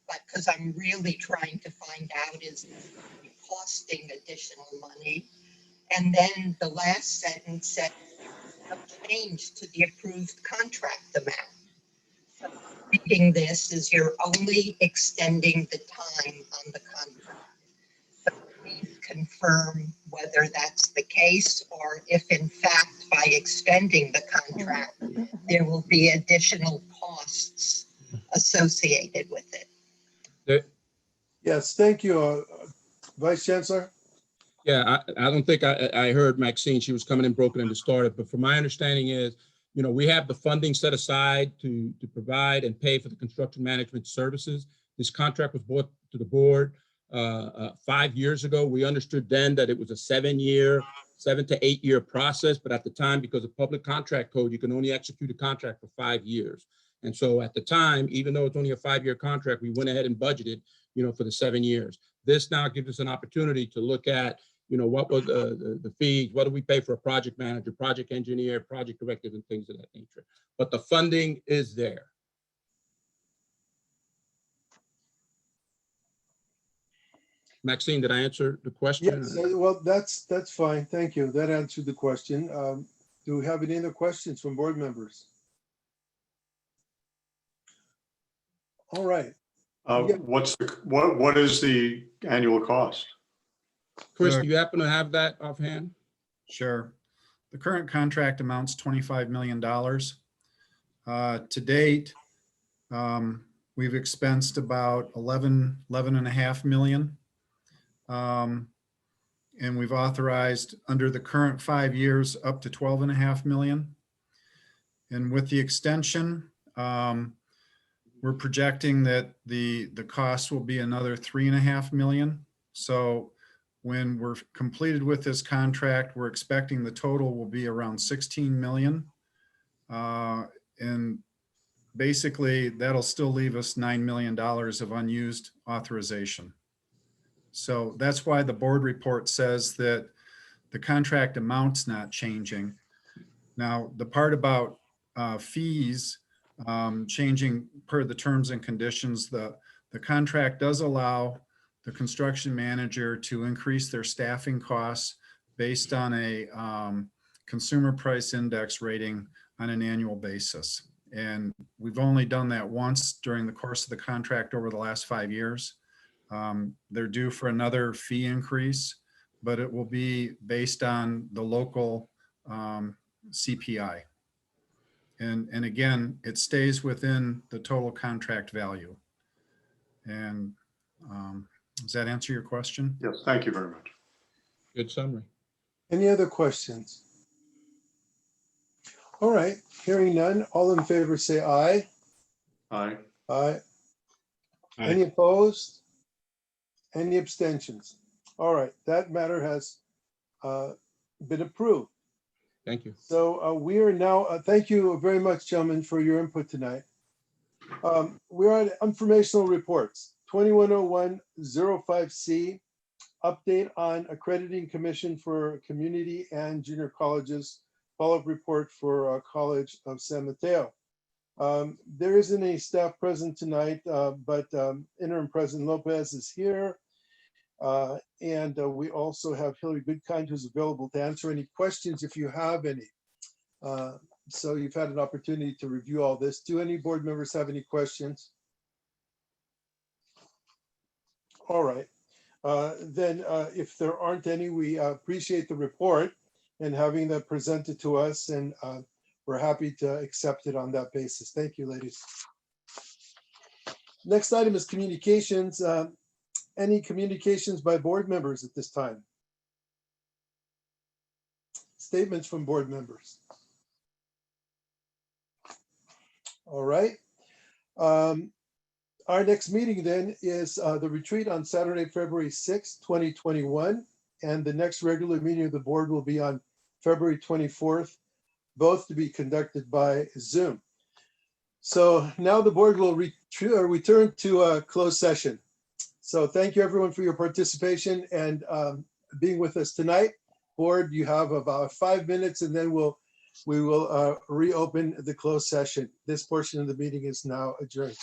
But because I'm really trying to find out is costing additional money. And then the last sentence said no change to the approved contract amount. So reading this is you're only extending the time on the contract. So please confirm whether that's the case or if in fact by extending the contract, there will be additional costs associated with it. Yes, thank you, Vice Chancellor. Yeah, I don't think I heard Maxine. She was coming in broken and distorted, but from my understanding is, you know, we have the funding set aside to provide and pay for the construction management services. This contract was brought to the board 5 years ago. We understood then that it was a 7 to 8 year process, but at the time, because of public contract code, you can only execute a contract for 5 years. And so at the time, even though it's only a 5-year contract, we went ahead and budgeted, you know, for the 7 years. This now gives us an opportunity to look at, you know, what was the fees, what do we pay for a project manager, project engineer, project directors, and things of that nature. But the funding is there. Maxine, did I answer the question? Yes, well, that's fine. Thank you. That answered the question. Do we have any other questions from board members? All right. What is the annual cost? Chris, do you happen to have that offhand? Sure. The current contract amounts $25 million. To date, we've expensed about 11.5 million. And we've authorized under the current 5 years up to 12.5 million. And with the extension, we're projecting that the cost will be another 3.5 million. So when we're completed with this contract, we're expecting the total will be around 16 million. And basically that'll still leave us $9 million of unused authorization. So that's why the board report says that the contract amount's not changing. Now, the part about fees changing per the terms and conditions, the contract does allow the construction manager to increase their staffing costs based on a consumer price index rating on an annual basis. And we've only done that once during the course of the contract over the last 5 years. They're due for another fee increase, but it will be based on the local CPI. And again, it stays within the total contract value. And does that answer your question? Yes, thank you very much. Good summary. Any other questions? All right, hearing none, all in favor say aye. Aye. Aye. Aye. Any opposed? Any abstentions? All right, that matter has been approved. Thank you. So we are now, thank you very much, gentlemen, for your input tonight. We're on informational reports, 2101-05C, update on accrediting commission for community and junior colleges, follow-up report for College of San Mateo. There isn't any staff present tonight, but interim President Lopez is here. And we also have Hillary Goodkind, who's available to answer any questions if you have any. So you've had an opportunity to review all this. Do any board members have any questions? All right. Then if there aren't any, we appreciate the report and having that presented to us, and we're happy to accept it on that basis. Thank you, ladies. Next item is communications. Any communications by board members at this time? Statements from board members. All right. Our next meeting then is the retreat on Saturday, February 6th, 2021. And the next regular meeting of the board will be on February 24th, both to be conducted by Zoom. So now the board will return to a closed session. So thank you everyone for your participation and being with us tonight. Board, you have about 5 minutes and then we will reopen the closed session. This portion of the meeting is now adjourned.